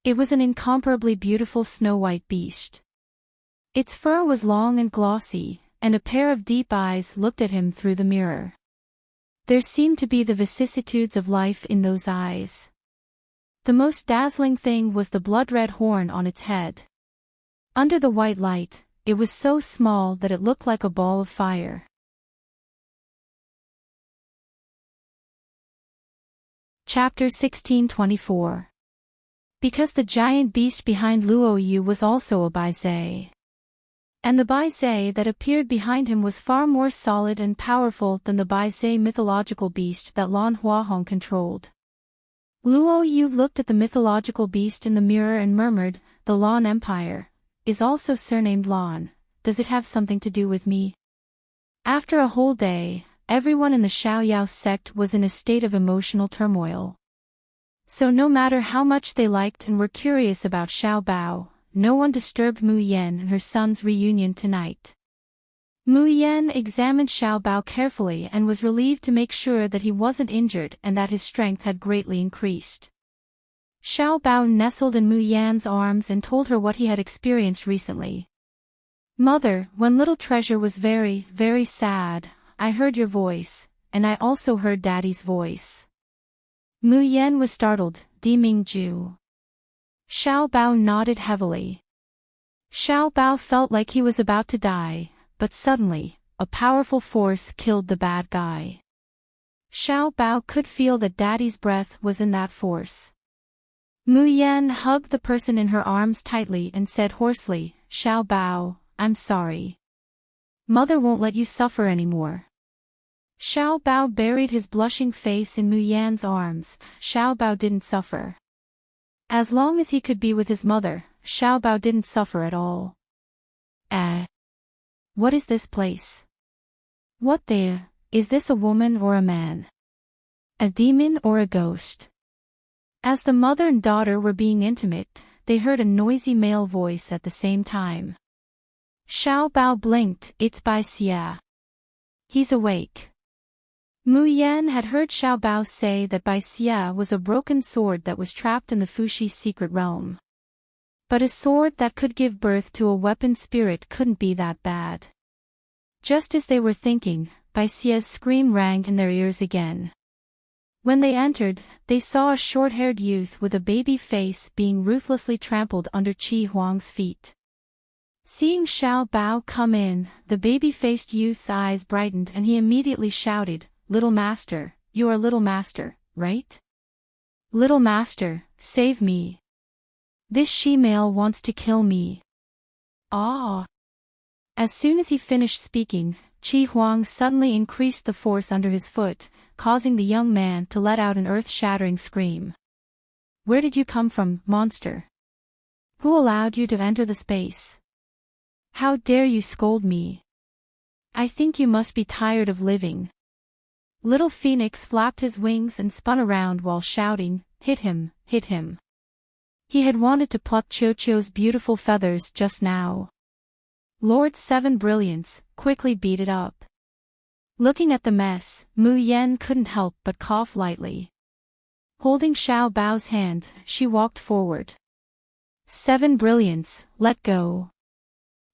It was an incomparably beautiful snow-white beast. Its fur was long and glossy, and a pair of deep eyes looked at him through the mirror. There seemed to be the vicissitudes of life in those eyes. The most dazzling thing was the blood-red horn on its head. Under the white light, it was so small that it looked like a ball of fire. Chapter 1624. Because the giant beast behind Luo Yu was also a Baizai. And the Baizai that appeared behind him was far more solid and powerful than the Baizai mythological beast that Lan Huahong controlled. Luo Yu looked at the mythological beast in the mirror and murmured, "The Lan Empire is also surnamed Lan. Does it have something to do with me?" After a whole day, everyone in the Xiaoyao sect was in a state of emotional turmoil. So no matter how much they liked and were curious about Xiao Bao, no one disturbed Mu Yan and her son's reunion tonight. Mu Yan examined Xiao Bao carefully and was relieved to make sure that he wasn't injured and that his strength had greatly increased. Xiao Bao nestled in Mu Yan's arms and told her what he had experienced recently. "Mother, when little treasure was very, very sad, I heard your voice, and I also heard Daddy's voice." Mu Yan was startled. "Di Mingju." Xiao Bao nodded heavily. Xiao Bao felt like he was about to die, but suddenly, a powerful force killed the bad guy. Xiao Bao could feel that Daddy's breath was in that force. Mu Yan hugged the person in her arms tightly and said hoarsely, "Xiao Bao, I'm sorry. Mother won't let you suffer anymore." Xiao Bao buried his blushing face in Mu Yan's arms. Xiao Bao didn't suffer. As long as he could be with his mother, Xiao Bao didn't suffer at all. What is this place? What there? Is this a woman or a man? A demon or a ghost? As the mother and daughter were being intimate, they heard a noisy male voice at the same time. Xiao Bao blinked. "It's Bai Xia. He's awake." Mu Yan had heard Xiao Bao say that Bai Xia was a broken sword that was trapped in the Fuxi's secret realm. But a sword that could give birth to a weapon spirit couldn't be that bad. Just as they were thinking, Bai Xia's scream rang in their ears again. When they entered, they saw a short-haired youth with a baby face being ruthlessly trampled under Qi Huang's feet. Seeing Xiao Bao come in, the baby-faced youth's eyes brightened and he immediately shouted, "Little Master, you are Little Master, right? Little Master, save me. This she-male wants to kill me." Ah! As soon as he finished speaking, Qi Huang suddenly increased the force under his foot, causing the young man to let out an earth-shattering scream. "Where did you come from, monster? Who allowed you to enter the space? How dare you scold me? I think you must be tired of living." Little Phoenix flapped his wings and spun around while shouting, "Hit him, hit him." He had wanted to pluck Qiuqiu's beautiful feathers just now. Lord Seven Brilliance quickly beat it up. Looking at the mess, Mu Yan couldn't help but cough lightly. Holding Xiao Bao's hand, she walked forward. "Seven Brilliance, let go.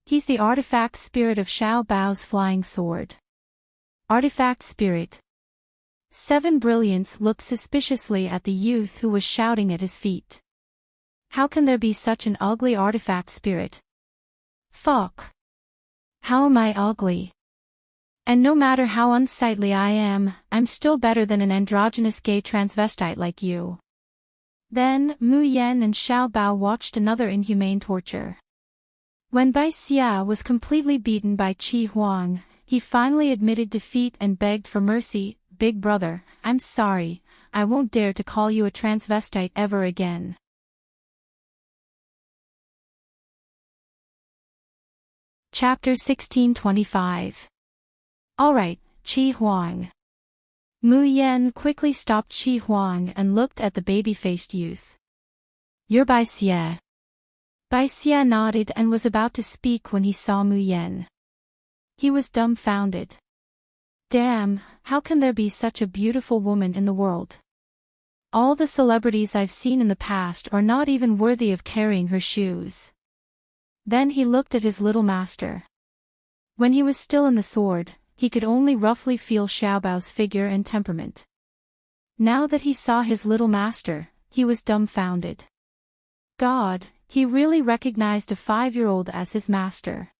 He's the artifact spirit of Xiao Bao's flying sword." Artifact spirit. Seven Brilliance looked suspiciously at the youth who was shouting at his feet. How can there be such an ugly artifact spirit? Fuck. How am I ugly? And no matter how unsightly I am, I'm still better than an androgynous gay transvestite like you. Then, Mu Yan and Xiao Bao watched another inhumane torture. When Bai Xia was completely beaten by Qi Huang, he finally admitted defeat and begged for mercy. "Big brother, I'm sorry, I won't dare to call you a transvestite ever again." Chapter 1625. Alright, Qi Huang. Mu Yan quickly stopped Qi Huang and looked at the baby-faced youth. "You're Bai Xia." Bai Xia nodded and was about to speak when he saw Mu Yan. He was dumbfounded. Damn, how can there be such a beautiful woman in the world? All the celebrities I've seen in the past are not even worthy of carrying her shoes. Then he looked at his little master. When he was still in the sword, he could only roughly feel Xiao Bao's figure and temperament. Now that he saw his little master, he was dumbfounded. God, he really recognized a 5-year-old as his master.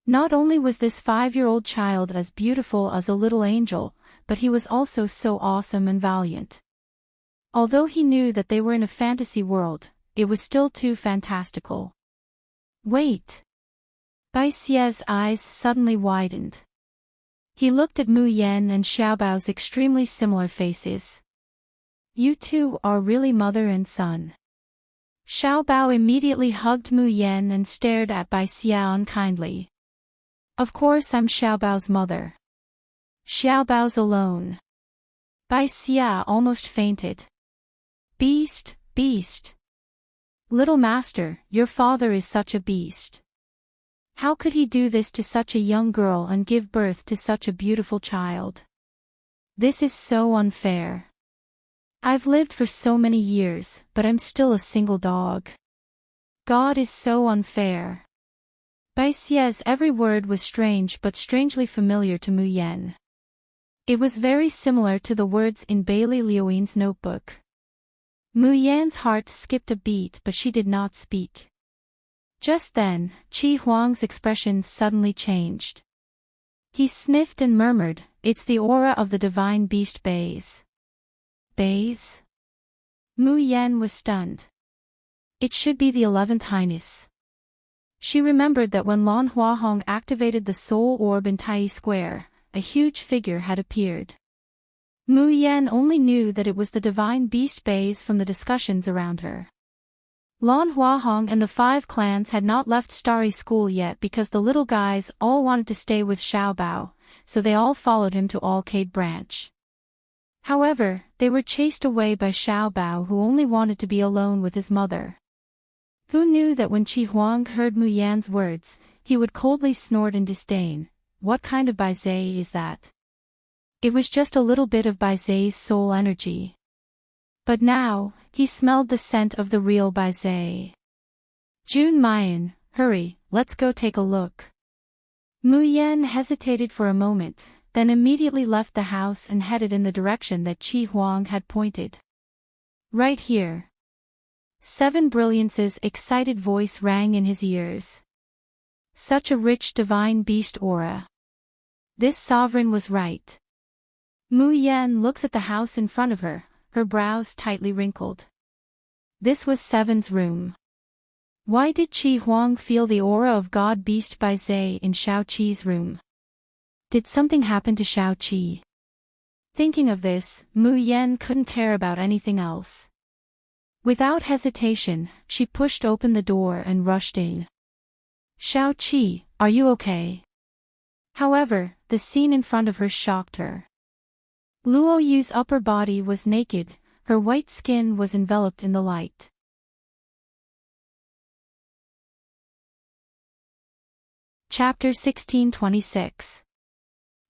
Not only was this 5-year-old child as beautiful as a little angel, but he was also so awesome and valiant. Although he knew that they were in a fantasy world, it was still too fantastical. Wait. Bai Xie's eyes suddenly widened. He looked at Mu Yan and Xiaobao's extremely similar faces. You two are really mother and son. Xiaobao immediately hugged Mu Yan and stared at Bai Xia unkindly. Of course I'm Xiaobao's mother. Xiaobao's alone. Bai Xia almost fainted. Beast, beast. Little master, your father is such a beast. How could he do this to such a young girl and give birth to such a beautiful child? This is so unfair. I've lived for so many years, but I'm still a single dog. God is so unfair. Bai Xie's every word was strange but strangely familiar to Mu Yan. It was very similar to the words in Bailey Liuin's notebook. Mu Yan's heart skipped a beat but she did not speak. Just then, Qi Huang's expression suddenly changed. He sniffed and murmured, "It's the aura of the divine beast Bai's." Bai's? Mu Yan was stunned. It should be the 11th Highness. She remembered that when Lan Huahong activated the soul orb in Tai Square, a huge figure had appeared. Mu Yan only knew that it was the divine beast Bai's from the discussions around her. Lan Huahong and the 5 clans had not left Starry School yet because the little guys all wanted to stay with Xiaobao, so they all followed him to Alcade Branch. However, they were chased away by Xiaobao who only wanted to be alone with his mother. Who knew that when Qi Huang heard Mu Yan's words, he would coldly snort in disdain. What kind of Baizai is that? It was just a little bit of Baizai's soul energy. But now, he smelled the scent of the real Baizai. Jun Mayan, hurry, let's go take a look. Mu Yan hesitated for a moment, then immediately left the house and headed in the direction that Qi Huang had pointed. Right here. 7 Brilliance's excited voice rang in his ears. Such a rich divine beast aura. This sovereign was right. Mu Yan looks at the house in front of her, her brows tightly wrinkled. This was 7's room. Why did Qi Huang feel the aura of God Beast Baizai in Shao Qi's room? Did something happen to Shao Qi? Thinking of this, Mu Yan couldn't care about anything else. Without hesitation, she pushed open the door and rushed in. Shao Qi, are you okay? However, the scene in front of her shocked her. Luo Yu's upper body was naked, her white skin was enveloped in the light. Chapter 1626.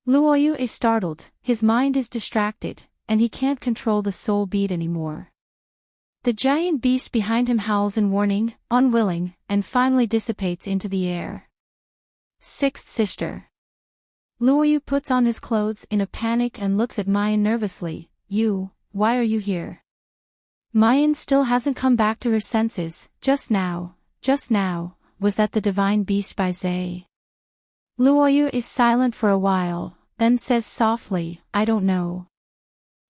Luo Yu is startled, his mind is distracted, and he can't control the soul beat anymore. The giant beast behind him howls in warning, unwilling, and finally dissipates into the air. 6th Sister. Luo Yu puts on his clothes in a panic and looks at Mayan nervously. You, why are you here? Mayan still hasn't come back to her senses. Just now, was that the divine beast Baizai? Luo Yu is silent for a while, then says softly, I don't know.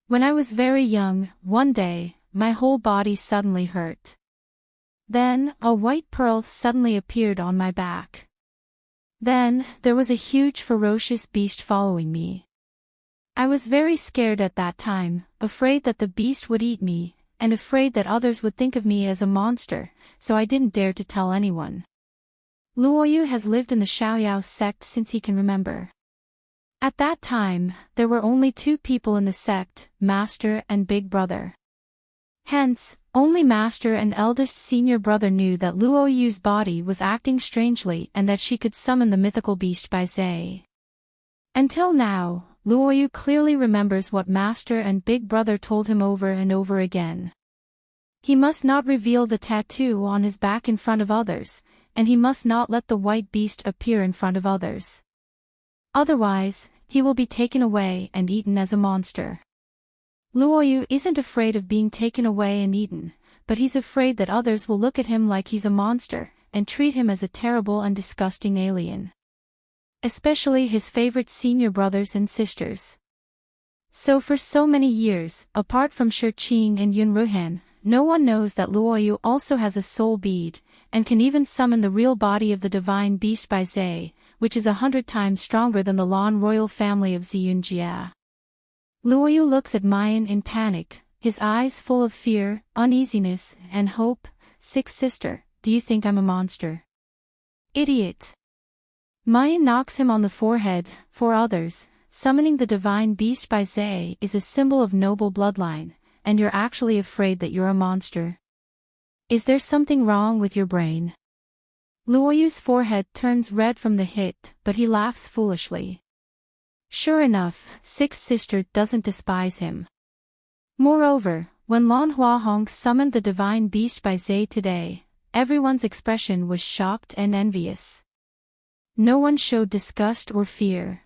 When I was very young, one day, my whole body suddenly hurt. Then, a white pearl suddenly appeared on my back. Then, there was a huge ferocious beast following me. I was very scared at that time, afraid that the beast would eat me, and afraid that others would think of me as a monster, so I didn't dare to tell anyone. Luo Yu has lived in the Xiaoyao sect since he can remember. At that time, there were only 2 people in the sect, Master and Big Brother. Hence, only Master and eldest senior brother knew that Luo Yu's body was acting strangely and that she could summon the mythical beast Baizai. Until now, Luo Yu clearly remembers what Master and Big Brother told him over and over again. He must not reveal the tattoo on his back in front of others, and he must not let the white beast appear in front of others. Otherwise, he will be taken away and eaten as a monster. Luo Yu isn't afraid of being taken away and eaten, but he's afraid that others will look at him like he's a monster, and treat him as a terrible and disgusting alien. Especially his favorite senior brothers and sisters. So for so many years, apart from Shi Qing and Yun Ruhan, no one knows that Luoyu also has a soul bead, and can even summon the real body of the divine beast by Zhe, which is 100 times stronger than the Lan royal family of Ziyunjia. Luoyu looks at Mayan in panic, his eyes full of fear, uneasiness, and hope. Sixth sister, do you think I'm a monster? Idiot. Mayan knocks him on the forehead. For others, summoning the divine beast by Zhe is a symbol of noble bloodline, and you're actually afraid that you're a monster. Is there something wrong with your brain? Luoyu's forehead turns red from the hit, but he laughs foolishly. Sure enough, sixth sister doesn't despise him. Moreover, when Lan Huahong summoned the divine beast by Zhe today, everyone's expression was shocked and envious. No one showed disgust or fear.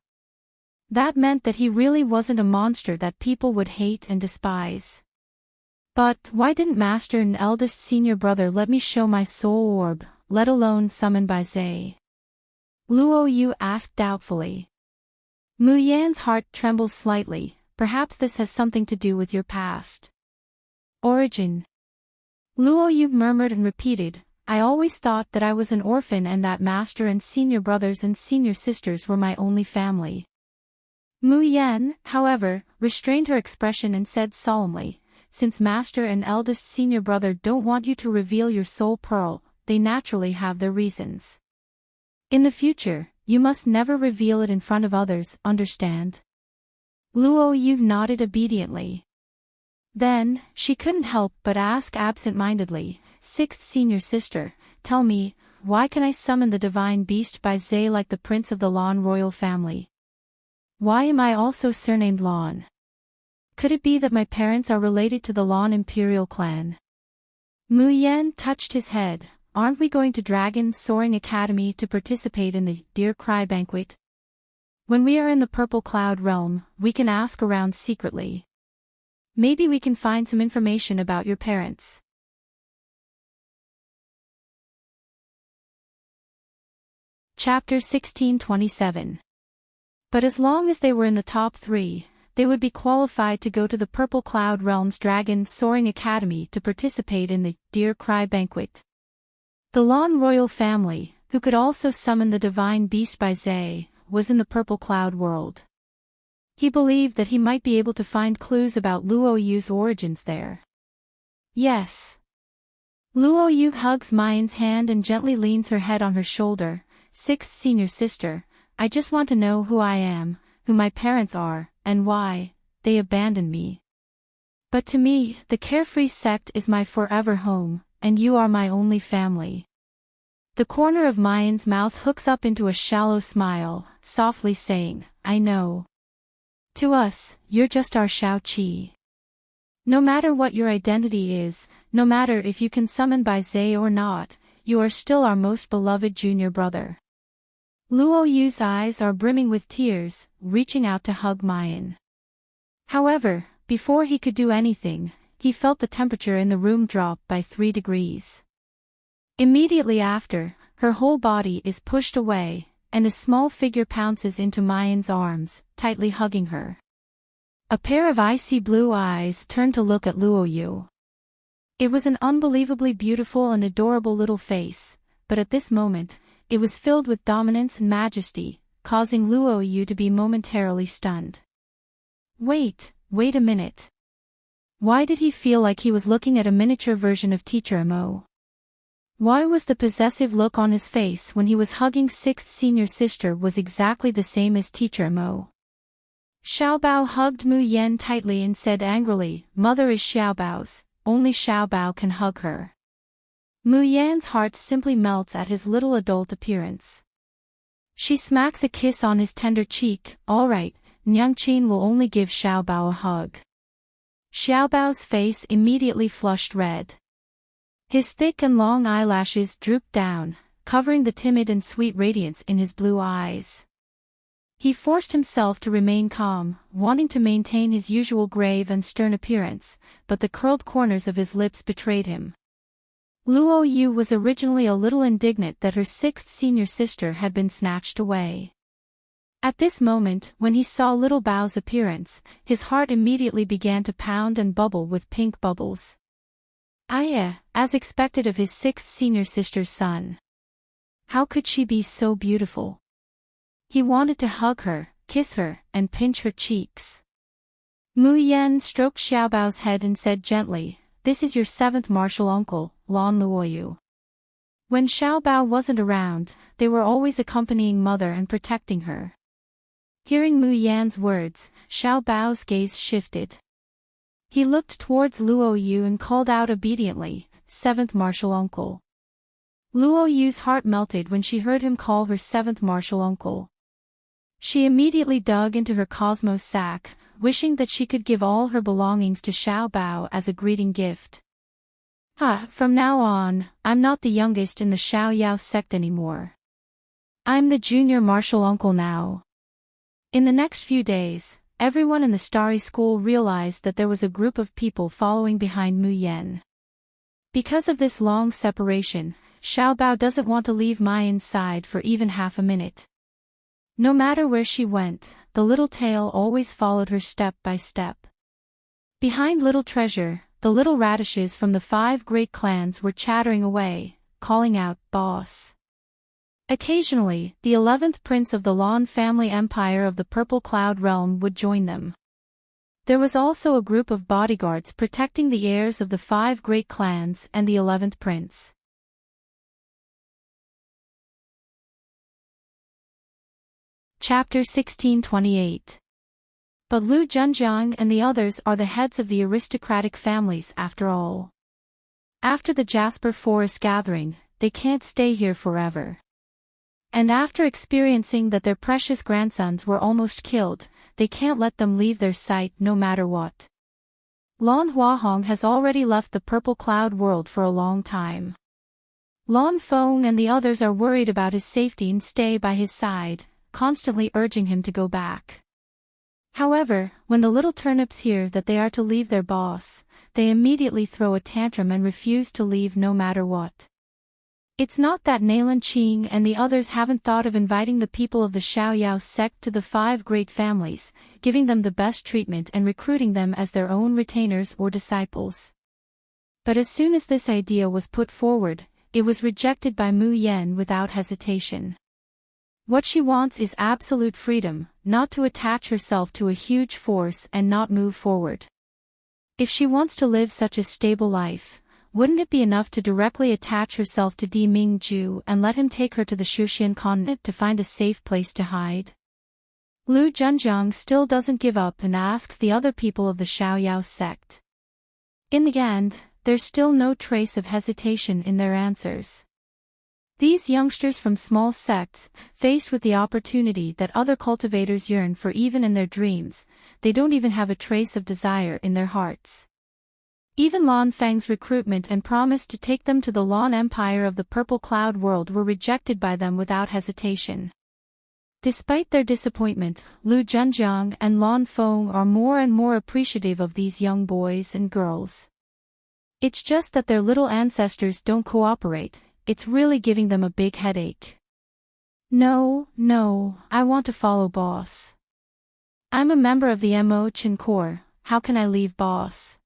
That meant that he really wasn't a monster that people would hate and despise. But why didn't Master and eldest senior brother let me show my soul orb, let alone summon by Zhe? Luoyu asked doubtfully. Mu Yan's heart trembles slightly. Perhaps this has something to do with your past. Origin. Luoyu murmured and repeated, I always thought that I was an orphan and that master and senior brothers and senior sisters were my only family. Mu Yan, however, restrained her expression and said solemnly, since master and eldest senior brother don't want you to reveal your soul pearl, they naturally have their reasons. In the future, you must never reveal it in front of others, understand? Luoyu nodded obediently. Then, she couldn't help but ask absent-mindedly, sixth senior sister, tell me, why can I summon the divine beast by Zhe like the prince of the Lan royal family? Why am I also surnamed Lan? Could it be that my parents are related to the Lan imperial clan? Mu Yan touched his head. Aren't we going to Dragon Soaring Academy to participate in the Dear Cry banquet? When we are in the Purple Cloud realm, we can ask around secretly. Maybe we can find some information about your parents. Chapter 1627. But as long as they were in the top 3, they would be qualified to go to the Purple Cloud realm's Dragon Soaring Academy to participate in the Dear Cry banquet. The Lan royal family, who could also summon the divine beast by Zhe, was in the Purple Cloud world. He believed that he might be able to find clues about Luoyu's origins there. Yes. Luoyu hugs Mayan's hand and gently leans her head on her shoulder. Sixth senior sister, I just want to know who I am, who my parents are, and why they abandoned me. But to me, the carefree sect is my forever home, and you are my only family. The corner of Mayan's mouth hooks up into a shallow smile, softly saying, I know. To us, you're just our Shao-Chi. No matter what your identity is, no matter if you can summon by Zhe or not, you are still our most beloved junior brother. Luoyu's eyes are brimming with tears, reaching out to hug Mayan. However, before he could do anything, he felt the temperature in the room drop by 3 degrees. Immediately after, her whole body is pushed away, and a small figure pounces into Mayan's arms, tightly hugging her. A pair of icy blue eyes turned to look at Luoyu. It was an unbelievably beautiful and adorable little face, but at this moment, it was filled with dominance and majesty, causing Luoyu to be momentarily stunned. Wait a minute. Why did he feel like he was looking at a miniature version of Teacher Mo? Why was the possessive look on his face when he was hugging sixth senior sister was exactly the same as Teacher Mo? Xiaobao hugged Mu Yan tightly and said angrily, Mother is Xiaobao's, only Xiaobao can hug her. Mu Yan's heart simply melts at his little adult appearance. She smacks a kiss on his tender cheek. All right, Nyangqin will only give Xiaobao a hug. Xiaobao's face immediately flushed red. His thick and long eyelashes drooped down, covering the timid and sweet radiance in his blue eyes. He forced himself to remain calm, wanting to maintain his usual grave and stern appearance, but the curled corners of his lips betrayed him. Luoyu was originally a little indignant that her sixth senior sister had been snatched away. At this moment, when he saw little Bao's appearance, his heart immediately began to pound and bubble with pink bubbles. As expected of his sixth senior sister's son. How could she be so beautiful? He wanted to hug her, kiss her, and pinch her cheeks. Mu Yan stroked Xiaobao's head and said gently, "This is your seventh martial uncle, Lan Luoyu." When Xiaobao wasn't around, they were always accompanying mother and protecting her. Hearing Mu Yan's words, Xiaobao's gaze shifted. He looked towards Luoyu and called out obediently, "Seventh martial uncle." Luoyu's heart melted when she heard him call her seventh martial uncle. She immediately dug into her cosmos sack, wishing that she could give all her belongings to Xiaobao as a greeting gift. From now on, I'm not the youngest in the Xiaoyao sect anymore. I'm the junior martial uncle now. In the next few days, everyone in the Starry School realized that there was a group of people following behind Mu Yan. Because of this long separation, Xiaobao doesn't want to leave Mayan's side for even half a minute. No matter where she went, the little tail always followed her step by step. Behind Little Treasure, the little radishes from the 5 great clans were chattering away, calling out, "Boss." Occasionally, the 11th prince of the Lan family empire of the Purple Cloud realm would join them. There was also a group of bodyguards protecting the heirs of the 5 great clans and the 11th prince. Chapter 1628. But Lu Junjiang and the others are the heads of the aristocratic families after all. After the Jasper Forest gathering, they can't stay here forever. And after experiencing that their precious grandsons were almost killed, they can't let them leave their sight no matter what. Lan Huahong has already left the Purple Cloud world for a long time. Lan Feng and the others are worried about his safety and stay by his side, constantly urging him to go back. However, when the little turnips hear that they are to leave their boss, they immediately throw a tantrum and refuse to leave no matter what. It's not that Nailan Qing and the others haven't thought of inviting the people of the Xiaoyao sect to the 5 great families, giving them the best treatment and recruiting them as their own retainers or disciples. But as soon as this idea was put forward, it was rejected by Mu Yan without hesitation. What she wants is absolute freedom, not to attach herself to a huge force and not move forward. If she wants to live such a stable life, wouldn't it be enough to directly attach herself to Di Mingju and let him take her to the Shuxian continent to find a safe place to hide? Lu Junjiang still doesn't give up and asks the other people of the Xiaoyao sect. In the end, there's still no trace of hesitation in their answers. These youngsters from small sects, faced with the opportunity that other cultivators yearn for even in their dreams, they don't even have a trace of desire in their hearts. Even Lan Fang's recruitment and promise to take them to the Lan Empire of the Purple Cloud world were rejected by them without hesitation. Despite their disappointment, Lu Junjiang and Lan Feng are more and more appreciative of these young boys and girls. It's just that their little ancestors don't cooperate. It's really giving them a big headache. No, I want to follow boss. I'm a member of the Mo Chin Corps, how can I leave boss?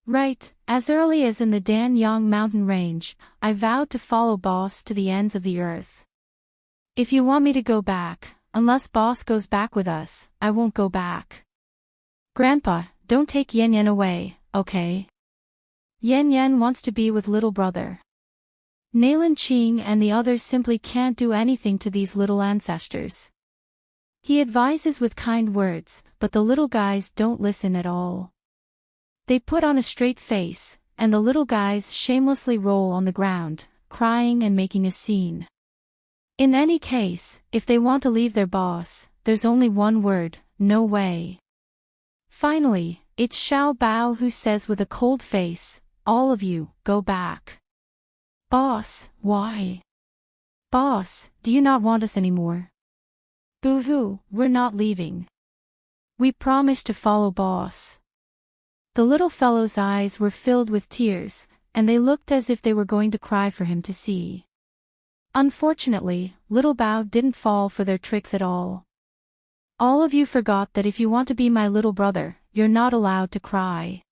Right, as early as in the Danyang mountain range, I vowed to follow boss to the ends of the earth. If you want me to go back, unless boss goes back with us, I won't go back. Grandpa, don't take Yan Yan away, okay? Yan Yan wants to be with little brother. Nailan Qing and the others simply can't do anything to these little ancestors. He advises with kind words, but the little guys don't listen at all. They put on a straight face, and the little guys shamelessly roll on the ground, crying and making a scene. In any case, if they want to leave their boss, there's only one word: no way. Finally, it's Xiao Bao who says with a cold face, "All of you, go back." Boss, why? Boss, do you not want us anymore? Boo-hoo, we're not leaving. We promised to follow boss. The little fellow's eyes were filled with tears, and they looked as if they were going to cry for him to see. Unfortunately, little Bao didn't fall for their tricks at all. All of you forgot that if you want to be my little brother, you're not allowed to cry.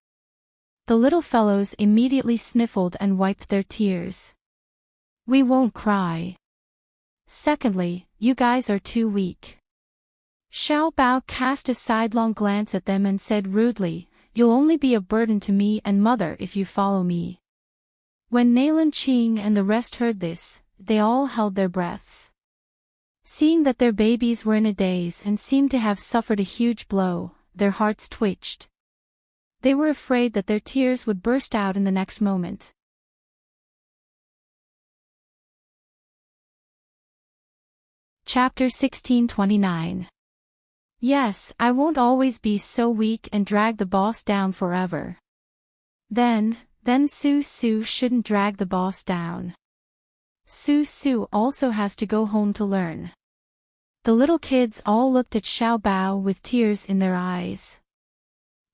The little fellows immediately sniffled and wiped their tears. "We won't cry. Secondly, you guys are too weak." Xiao Bao cast a sidelong glance at them and said rudely, "You'll only be a burden to me and Mother if you follow me." When Nailan Qing and the rest heard this, they all held their breaths. Seeing that their babies were in a daze and seemed to have suffered a huge blow, their hearts twitched. They were afraid that their tears would burst out in the next moment. Chapter 1629. Yes, I won't always be so weak and drag the boss down forever. Then Su shouldn't drag the boss down. Su also has to go home to learn. The little kids all looked at Xiao Bao with tears in their eyes.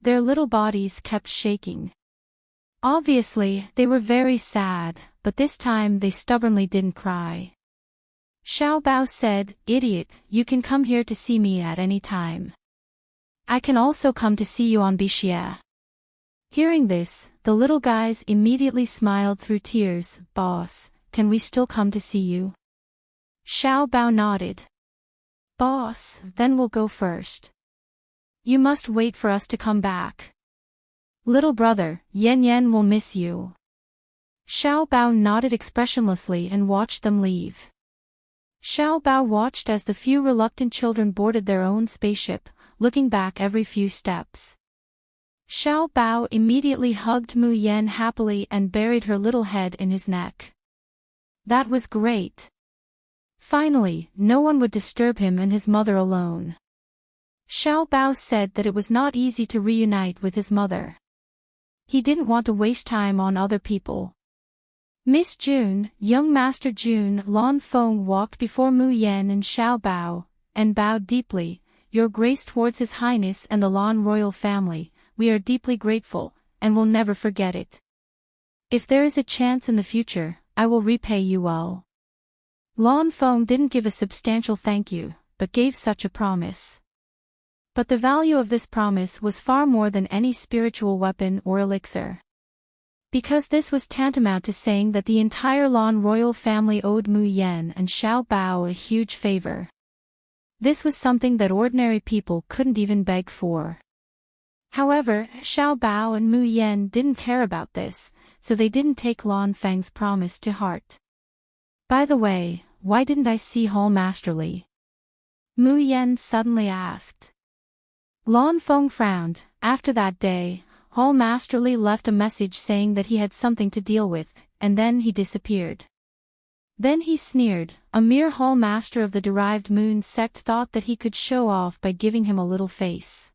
Their little bodies kept shaking. Obviously, they were very sad, but this time they stubbornly didn't cry. Xiao Bao said, "Idiot, you can come here to see me at any time. I can also come to see you on Bixia." Hearing this, the little guys immediately smiled through tears. "Boss, can we still come to see you?" Xiao Bao nodded. "Boss, then we'll go first. You must wait for us to come back. Little brother, Yan will miss you." Xiao Bao nodded expressionlessly and watched them leave. Xiao Bao watched as the few reluctant children boarded their own spaceship, looking back every few steps. Xiao Bao immediately hugged Mu Yan happily and buried her little head in his neck. That was great. Finally, no one would disturb him and his mother alone. Xiao Bao said that it was not easy to reunite with his mother. He didn't want to waste time on other people. Miss June, young Master June Lan Feng walked before Mu Yan and Xiao Bao, and bowed deeply. "Your Grace towards His Highness and the Lan royal family, we are deeply grateful, and will never forget it. If there is a chance in the future, I will repay you well." Lan Feng didn't give a substantial thank you, but gave such a promise. But the value of this promise was far more than any spiritual weapon or elixir. Because this was tantamount to saying that the entire Lan royal family owed Mu Yan and Xiao Bao a huge favor. This was something that ordinary people couldn't even beg for. However, Xiao Bao and Mu Yan didn't care about this, so they didn't take Lan Feng's promise to heart. "By the way, why didn't I see Hall Masterly?" Mu Yan suddenly asked. Lan Feng frowned. After that day, Hall Masterly left a message saying that he had something to deal with, and then he disappeared. Then he sneered. A mere Hall Master of the derived moon sect thought that he could show off by giving him a little face.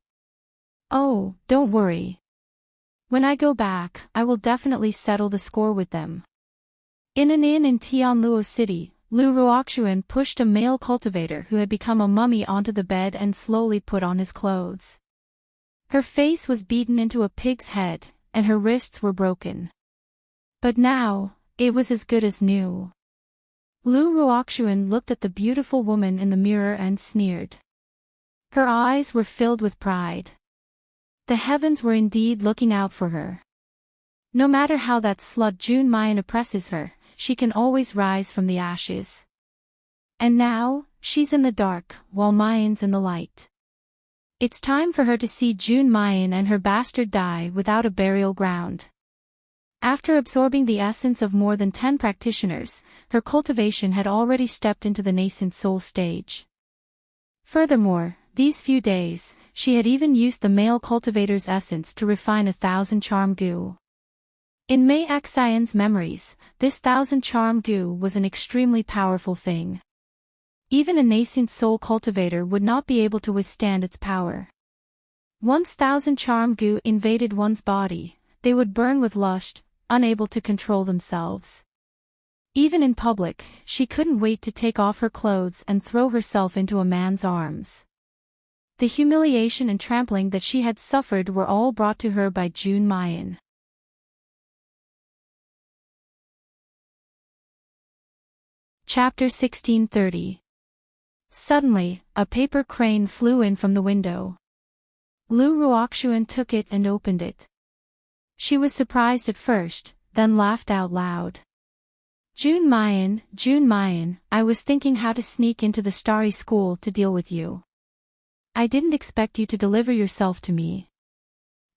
"Oh, don't worry. When I go back, I will definitely settle the score with them." In an inn in Tianluo City, Lu Ruoxuan pushed a male cultivator who had become a mummy onto the bed and slowly put on his clothes. Her face was beaten into a pig's head, and her wrists were broken. But now, it was as good as new. Lu Ruoxuan looked at the beautiful woman in the mirror and sneered. Her eyes were filled with pride. The heavens were indeed looking out for her. No matter how that slut June Mayan oppresses her, she can always rise from the ashes. And now, she's in the dark, while Mayan's in the light. It's time for her to see June Mayan and her bastard die without a burial ground. After absorbing the essence of more than 10 practitioners, her cultivation had already stepped into the nascent soul stage. Furthermore, these few days, she had even used the male cultivator's essence to refine 1,000 charm goo. In Mei Xian's memories, this 1,000 charm goo was an extremely powerful thing. Even a nascent soul cultivator would not be able to withstand its power. Once 1,000 charm goo invaded one's body, they would burn with lust, unable to control themselves. Even in public, she couldn't wait to take off her clothes and throw herself into a man's arms. The humiliation and trampling that she had suffered were all brought to her by June Mayan. Chapter 1630. Suddenly, a paper crane flew in from the window. Lu Ruoxuan took it and opened it. She was surprised at first, then laughed out loud. June Mayan, I was thinking how to sneak into the starry school to deal with you. I didn't expect you to deliver yourself to me.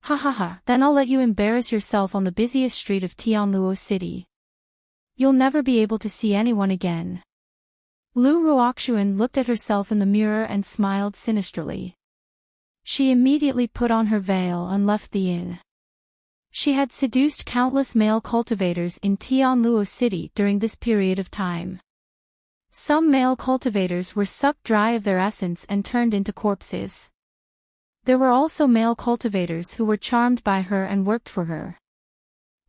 Ha ha ha, then I'll let you embarrass yourself on the busiest street of Tianluo City. You'll never be able to see anyone again. Lu Ruoxuan looked at herself in the mirror and smiled sinisterly. She immediately put on her veil and left the inn. She had seduced countless male cultivators in Tianluo City during this period of time. Some male cultivators were sucked dry of their essence and turned into corpses. There were also male cultivators who were charmed by her and worked for her.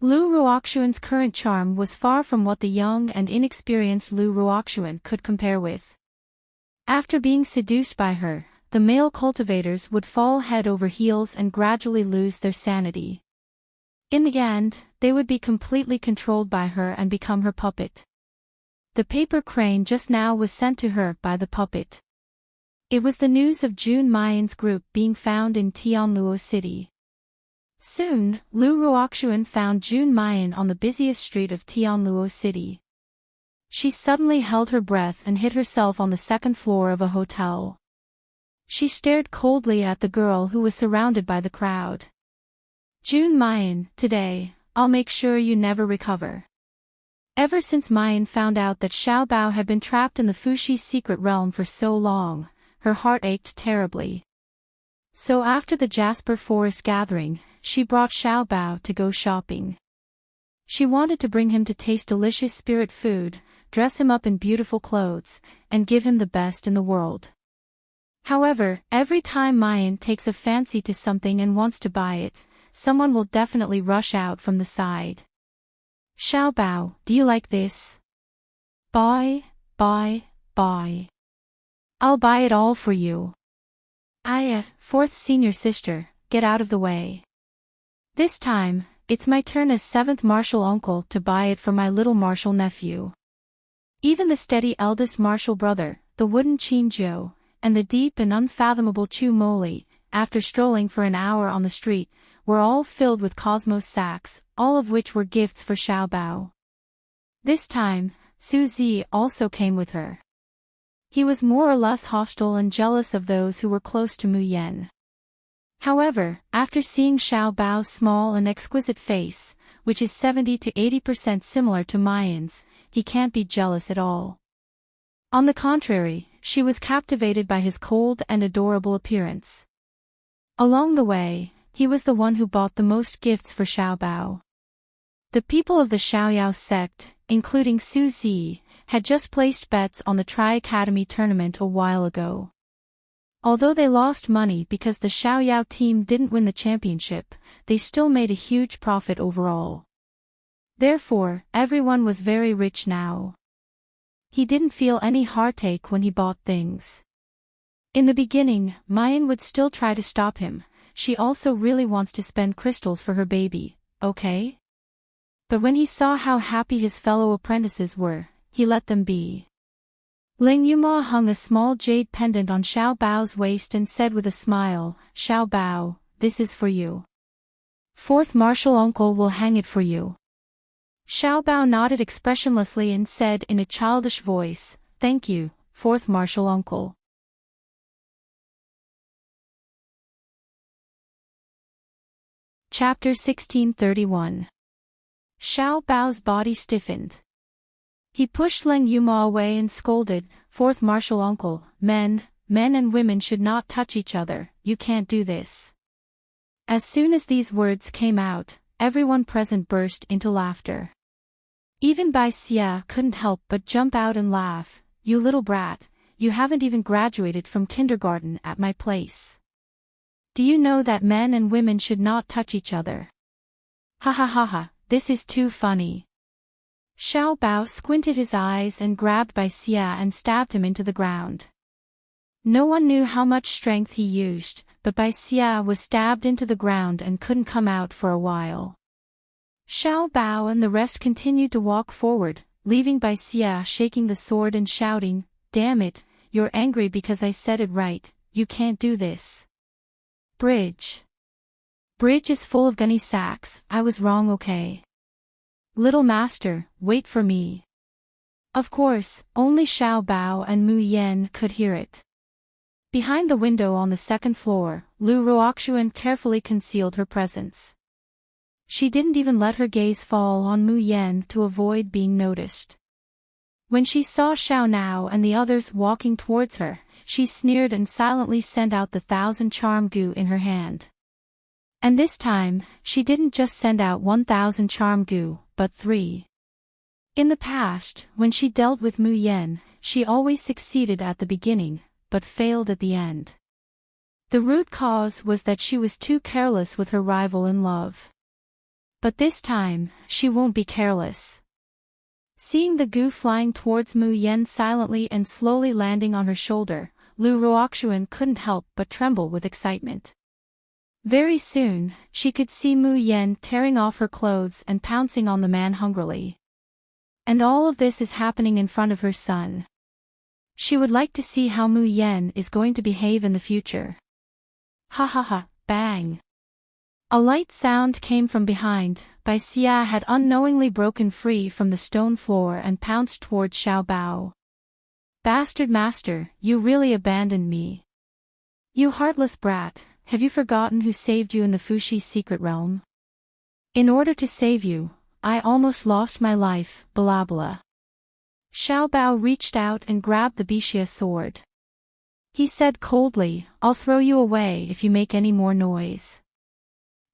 Lu Ruoxuan's current charm was far from what the young and inexperienced Lu Ruoxuan could compare with. After being seduced by her, the male cultivators would fall head over heels and gradually lose their sanity. In the end, they would be completely controlled by her and become her puppet. The paper crane just now was sent to her by the puppet. It was the news of June Mayan's group being found in Tianluo City. Soon, Lu Ruoxuan found June Mayan on the busiest street of Tianluo City. She suddenly held her breath and hid herself on the second floor of a hotel. She stared coldly at the girl who was surrounded by the crowd. June Mayan, today, I'll make sure you never recover. Ever since Mayan found out that Xiao Bao had been trapped in the Fuxi's secret realm for so long, her heart ached terribly. So after the Jasper Forest gathering, she brought Xiao Bao to go shopping. She wanted to bring him to taste delicious spirit food, dress him up in beautiful clothes, and give him the best in the world. However, every time Mayan takes a fancy to something and wants to buy it, someone will definitely rush out from the side. Xiao Bao, do you like this? Buy. I'll buy it all for you. Fourth senior sister, get out of the way. This time, it's my turn as seventh martial uncle to buy it for my little martial nephew. Even the steady eldest martial brother, the wooden Qinzhou, and the deep and unfathomable Chu Moli, after strolling for an hour on the street, were all filled with cosmos sacks, all of which were gifts for Xiao Bao. This time, Su Zi also came with her. He was more or less hostile and jealous of those who were close to Mu Yan. However, after seeing Xiao Bao's small and exquisite face, which is 70 to 80% similar to Mayan's, he can't be jealous at all. On the contrary, she was captivated by his cold and adorable appearance. Along the way, he was the one who bought the most gifts for Xiao Bao. The people of the Xiaoyao sect, including Su Zi, had just placed bets on the Tri-Academy tournament a while ago. Although they lost money because the Xiaoyao team didn't win the championship, they still made a huge profit overall. Therefore, everyone was very rich now. He didn't feel any heartache when he bought things. In the beginning, Mayan would still try to stop him. She also really wants to spend crystals for her baby, okay? But when he saw how happy his fellow apprentices were, he let them be. Ling Yuma hung a small jade pendant on Xiao Bao's waist and said with a smile, Xiao Bao, this is for you. Fourth martial uncle will hang it for you. Xiao Bao nodded expressionlessly and said in a childish voice, thank you, fourth martial uncle. Chapter 1631. Xiao Bao's body stiffened. He pushed Leng Yuma away and scolded, fourth martial uncle, men and women should not touch each other, you can't do this. As soon as these words came out, everyone present burst into laughter. Even Bai Xia couldn't help but jump out and laugh, you little brat, you haven't even graduated from kindergarten at my place. Do you know that men and women should not touch each other? Ha ha ha ha, this is too funny. Xiao Bao squinted his eyes and grabbed Bai Xia and stabbed him into the ground. No one knew how much strength he used, but Bai Xia was stabbed into the ground and couldn't come out for a while. Xiao Bao and the rest continued to walk forward, leaving Bai Xia shaking the sword and shouting, damn it, you're angry because I said it right, you can't do this. Bridge. Bridge is full of gunny sacks, I was wrong, okay? Little master, wait for me. Of course, only Xiao Bao and Mu Yan could hear it. Behind the window on the second floor, Lu Ruoxuan carefully concealed her presence. She didn't even let her gaze fall on Mu Yan to avoid being noticed. When she saw Xiao Nao and the others walking towards her, she sneered and silently sent out the 1,000 charm goo in her hand. And this time, she didn't just send out 1,000 charm goo, but 3. In the past, when she dealt with Mu Yan, she always succeeded at the beginning, but failed at the end. The root cause was that she was too careless with her rival in love. But this time, she won't be careless. Seeing the goo flying towards Mu Yan silently and slowly landing on her shoulder, Lu Ruoxuan couldn't help but tremble with excitement. Very soon, she could see Mu Yan tearing off her clothes and pouncing on the man hungrily. And all of this is happening in front of her son. She would like to see how Mu Yan is going to behave in the future. Ha ha ha, bang. A light sound came from behind. Bai Xia had unknowingly broken free from the stone floor and pounced towards Xiao Bao. Bastard master, you really abandoned me. You heartless brat, have you forgotten who saved you in the Fuxi secret realm? In order to save you, I almost lost my life, blah blah. Xiao Bao reached out and grabbed the Bixia sword. He said coldly, I'll throw you away if you make any more noise.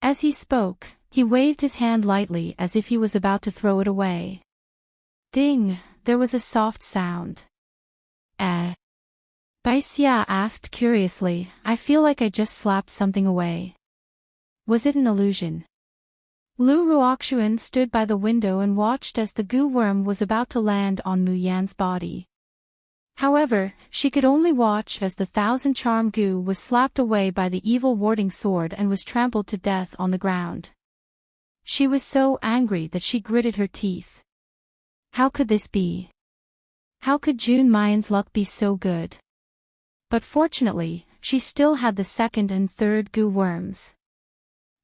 As he spoke, he waved his hand lightly as if he was about to throw it away. Ding, there was a soft sound. Bai Xia asked curiously, I feel like I just slapped something away. Was it an illusion? Lu Ruoxuan stood by the window and watched as the goo worm was about to land on Mu Yan's body. However, she could only watch as the 1,000 charm goo was slapped away by the evil warding sword and was trampled to death on the ground. She was so angry that she gritted her teeth. How could this be? How could Jun Mayan's luck be so good? But fortunately, she still had the second and third goo worms.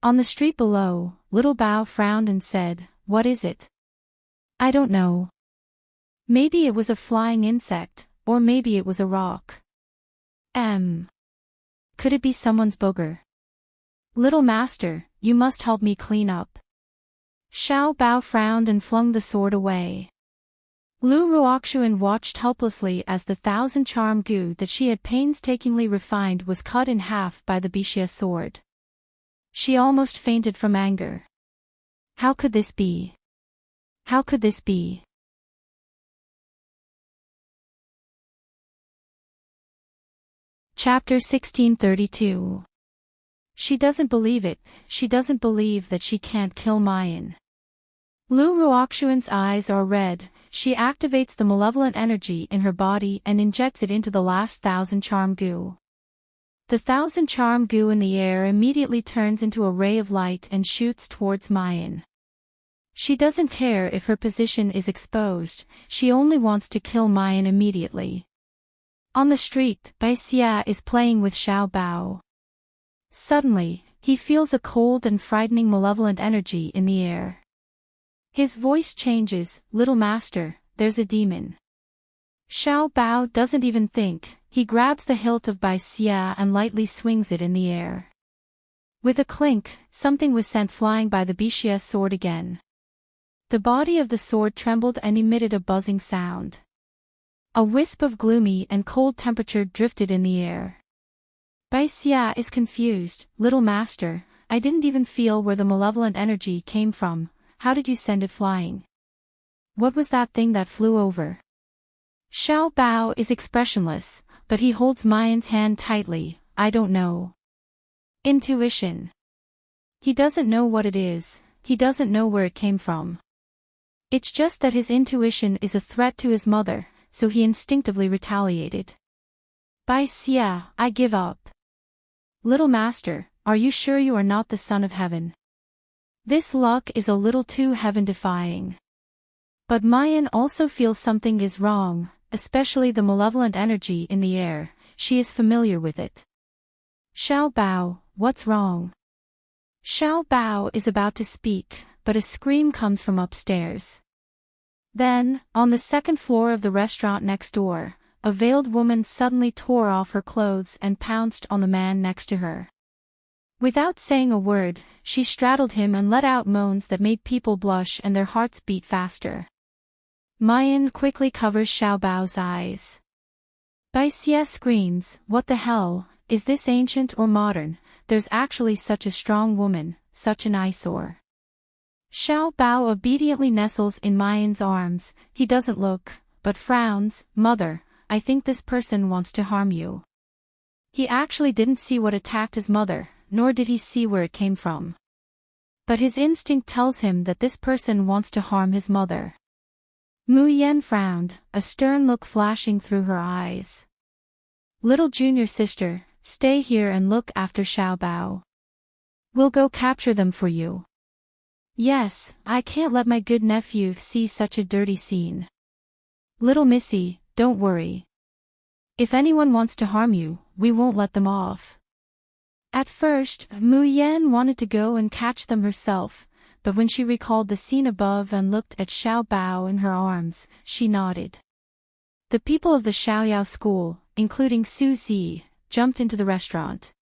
On the street below, Little Bao frowned and said, What is it? I don't know. Maybe it was a flying insect, or maybe it was a rock. Could it be someone's booger? Little master, you must help me clean up. Xiao Bao frowned and flung the sword away. Lu Ruoxuan watched helplessly as the 1,000 charm goo that she had painstakingly refined was cut in half by the Bixia sword. She almost fainted from anger. How could this be? How could this be? Chapter 1632. She doesn't believe it, she doesn't believe that she can't kill Mayan. Lu Ruoxuan's eyes are red. She activates the malevolent energy in her body and injects it into the last 1,000 charm goo. The 1,000 charm goo in the air immediately turns into a ray of light and shoots towards Mayan. She doesn't care if her position is exposed, she only wants to kill Mayan immediately. On the street, Bai Xia is playing with Xiao Bao. Suddenly, he feels a cold and frightening malevolent energy in the air. His voice changes, Little master, there's a demon. Xiao Bao doesn't even think, he grabs the hilt of Bai Xia and lightly swings it in the air. With a clink, something was sent flying by the Bixia sword again. The body of the sword trembled and emitted a buzzing sound. A wisp of gloomy and cold temperature drifted in the air. Bai Xia is confused, Little master, I didn't even feel where the malevolent energy came from. How did you send it flying? What was that thing that flew over? Xiao Bao is expressionless, but he holds Mayan's hand tightly. I don't know. Intuition. He doesn't know what it is, he doesn't know where it came from. It's just that his intuition is a threat to his mother, so he instinctively retaliated. Bai Xia, I give up. Little master, are you sure you are not the son of heaven? This luck is a little too heaven-defying. But Mayan also feels something is wrong, especially the malevolent energy in the air, she is familiar with it. Xiao Bao, what's wrong? Xiao Bao is about to speak, but a scream comes from upstairs. Then, on the second floor of the restaurant next door, a veiled woman suddenly tore off her clothes and pounced on the man next to her. Without saying a word, she straddled him and let out moans that made people blush and their hearts beat faster. Mayan quickly covers Xiao Bao's eyes. Baixia screams, "What the hell, is this ancient or modern? There's actually such a strong woman, such an eyesore." Xiao Bao obediently nestles in Mayan's arms. He doesn't look, but frowns. "Mother, I think this person wants to harm you." He actually didn't see what attacked his mother, nor did he see where it came from. But his instinct tells him that this person wants to harm his mother. Mu Yan frowned, a stern look flashing through her eyes. "Little junior sister, stay here and look after Xiao Bao. We'll go capture them for you." "Yes, I can't let my good nephew see such a dirty scene." "Little missy, don't worry. If anyone wants to harm you, we won't let them off." At first, Mu Yan wanted to go and catch them herself, but when she recalled the scene above and looked at Xiao Bao in her arms, she nodded. The people of the Xiaoyao school, including Su Zi, jumped into the restaurant.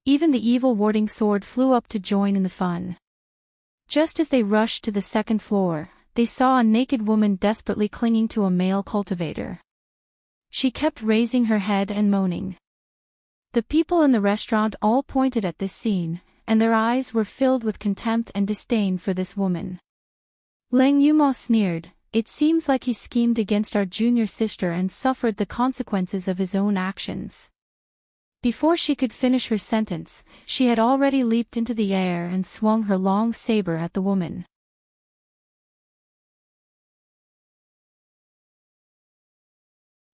Even the evil warding sword flew up to join in the fun. Just as they rushed to the second floor, they saw a naked woman desperately clinging to a male cultivator. She kept raising her head and moaning. The people in the restaurant all pointed at this scene, and their eyes were filled with contempt and disdain for this woman. Leng Yumao sneered, "It seems like he schemed against our junior sister and suffered the consequences of his own actions." Before she could finish her sentence, she had already leaped into the air and swung her long saber at the woman.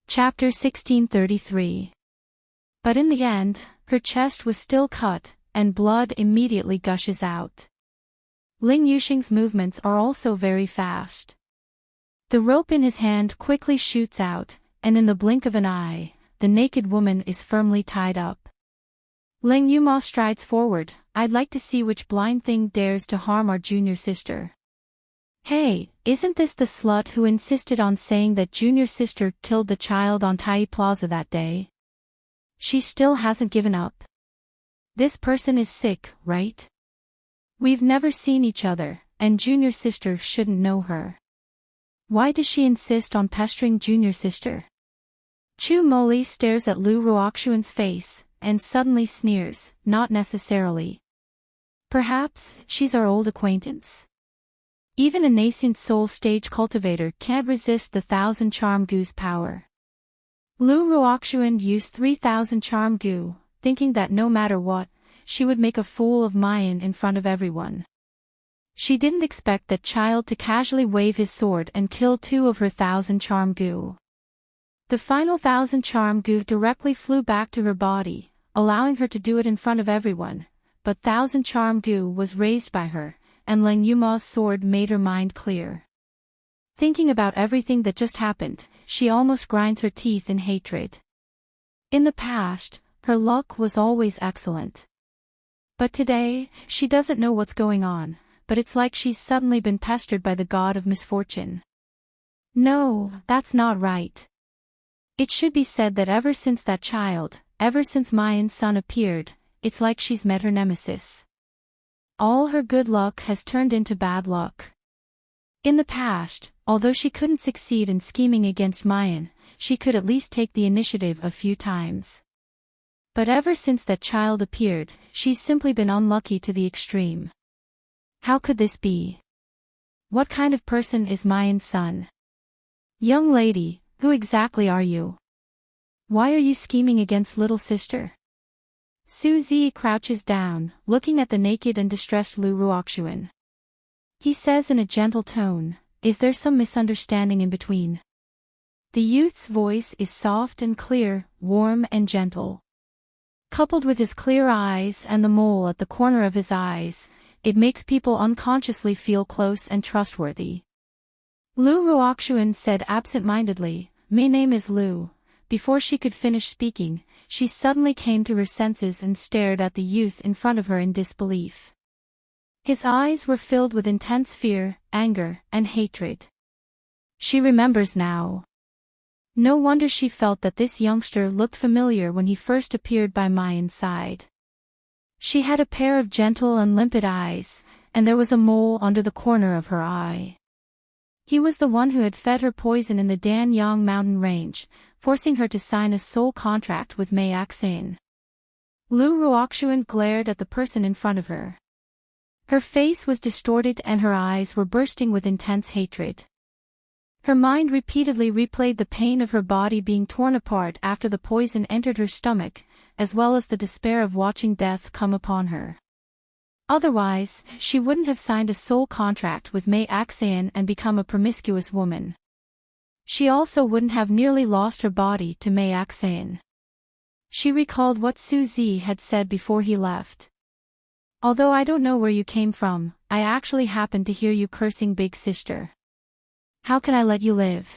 Chapter 1633. But in the end, her chest was still cut, and blood immediately gushes out. Ling Yuxing's movements are also very fast. The rope in his hand quickly shoots out, and in the blink of an eye, the naked woman is firmly tied up. Leng Yumao strides forward. "I'd like to see which blind thing dares to harm our junior sister." "Hey, isn't this the slut who insisted on saying that junior sister killed the child on Tai Plaza that day? She still hasn't given up. This person is sick, right? We've never seen each other, and junior sister shouldn't know her. Why does she insist on pestering junior sister?" Chu Moli stares at Lu Ruoxuan's face, and suddenly sneers, "Not necessarily. Perhaps, she's our old acquaintance. Even a nascent soul stage cultivator can't resist the 1,000 charm goo's power." Lu Ruoxuan used 3,000 charm goo, thinking that no matter what, she would make a fool of Mayan in front of everyone. She didn't expect that child to casually wave his sword and kill 2 of her 1,000 charm goo. The final 1,000 charm goo directly flew back to her body, allowing her to do it in front of everyone, but 1,000 charm goo was raised by her, and Leng Yuma's sword made her mind clear. Thinking about everything that just happened, she almost grinds her teeth in hatred. In the past, her luck was always excellent. But today, she doesn't know what's going on, but it's like she's suddenly been pestered by the god of misfortune. No, that's not right. It should be said that ever since that child, ever since Mayan's son appeared, it's like she's met her nemesis. All her good luck has turned into bad luck. In the past, although she couldn't succeed in scheming against Mayan, she could at least take the initiative a few times. But ever since that child appeared, she's simply been unlucky to the extreme. How could this be? What kind of person is Mayan's son? "Young lady, who exactly are you? Why are you scheming against little sister?" Su Zi crouches down, looking at the naked and distressed Lu Ruoxuan. He says in a gentle tone, "Is there some misunderstanding in between?" The youth's voice is soft and clear, warm and gentle. Coupled with his clear eyes and the mole at the corner of his eyes, it makes people unconsciously feel close and trustworthy. Lu Ruoxuan said absent-mindedly, "My name is Lu." Before she could finish speaking, she suddenly came to her senses and stared at the youth in front of her in disbelief. His eyes were filled with intense fear, anger, and hatred. She remembers now. No wonder she felt that this youngster looked familiar when he first appeared by Mayan's side. She had a pair of gentle and limpid eyes, and there was a mole under the corner of her eye. He was the one who had fed her poison in the Danyang mountain range, forcing her to sign a soul contract with Mei Axin. Lu Ruoxuan glared at the person in front of her. Her face was distorted and her eyes were bursting with intense hatred. Her mind repeatedly replayed the pain of her body being torn apart after the poison entered her stomach, as well as the despair of watching death come upon her. Otherwise, she wouldn't have signed a soul contract with Mei Axin and become a promiscuous woman. She also wouldn't have nearly lost her body to Mei Axin. She recalled what Su Zi had said before he left. Although I don't know where you came from, I actually happened to hear you cursing Big Sister. How can I let you live?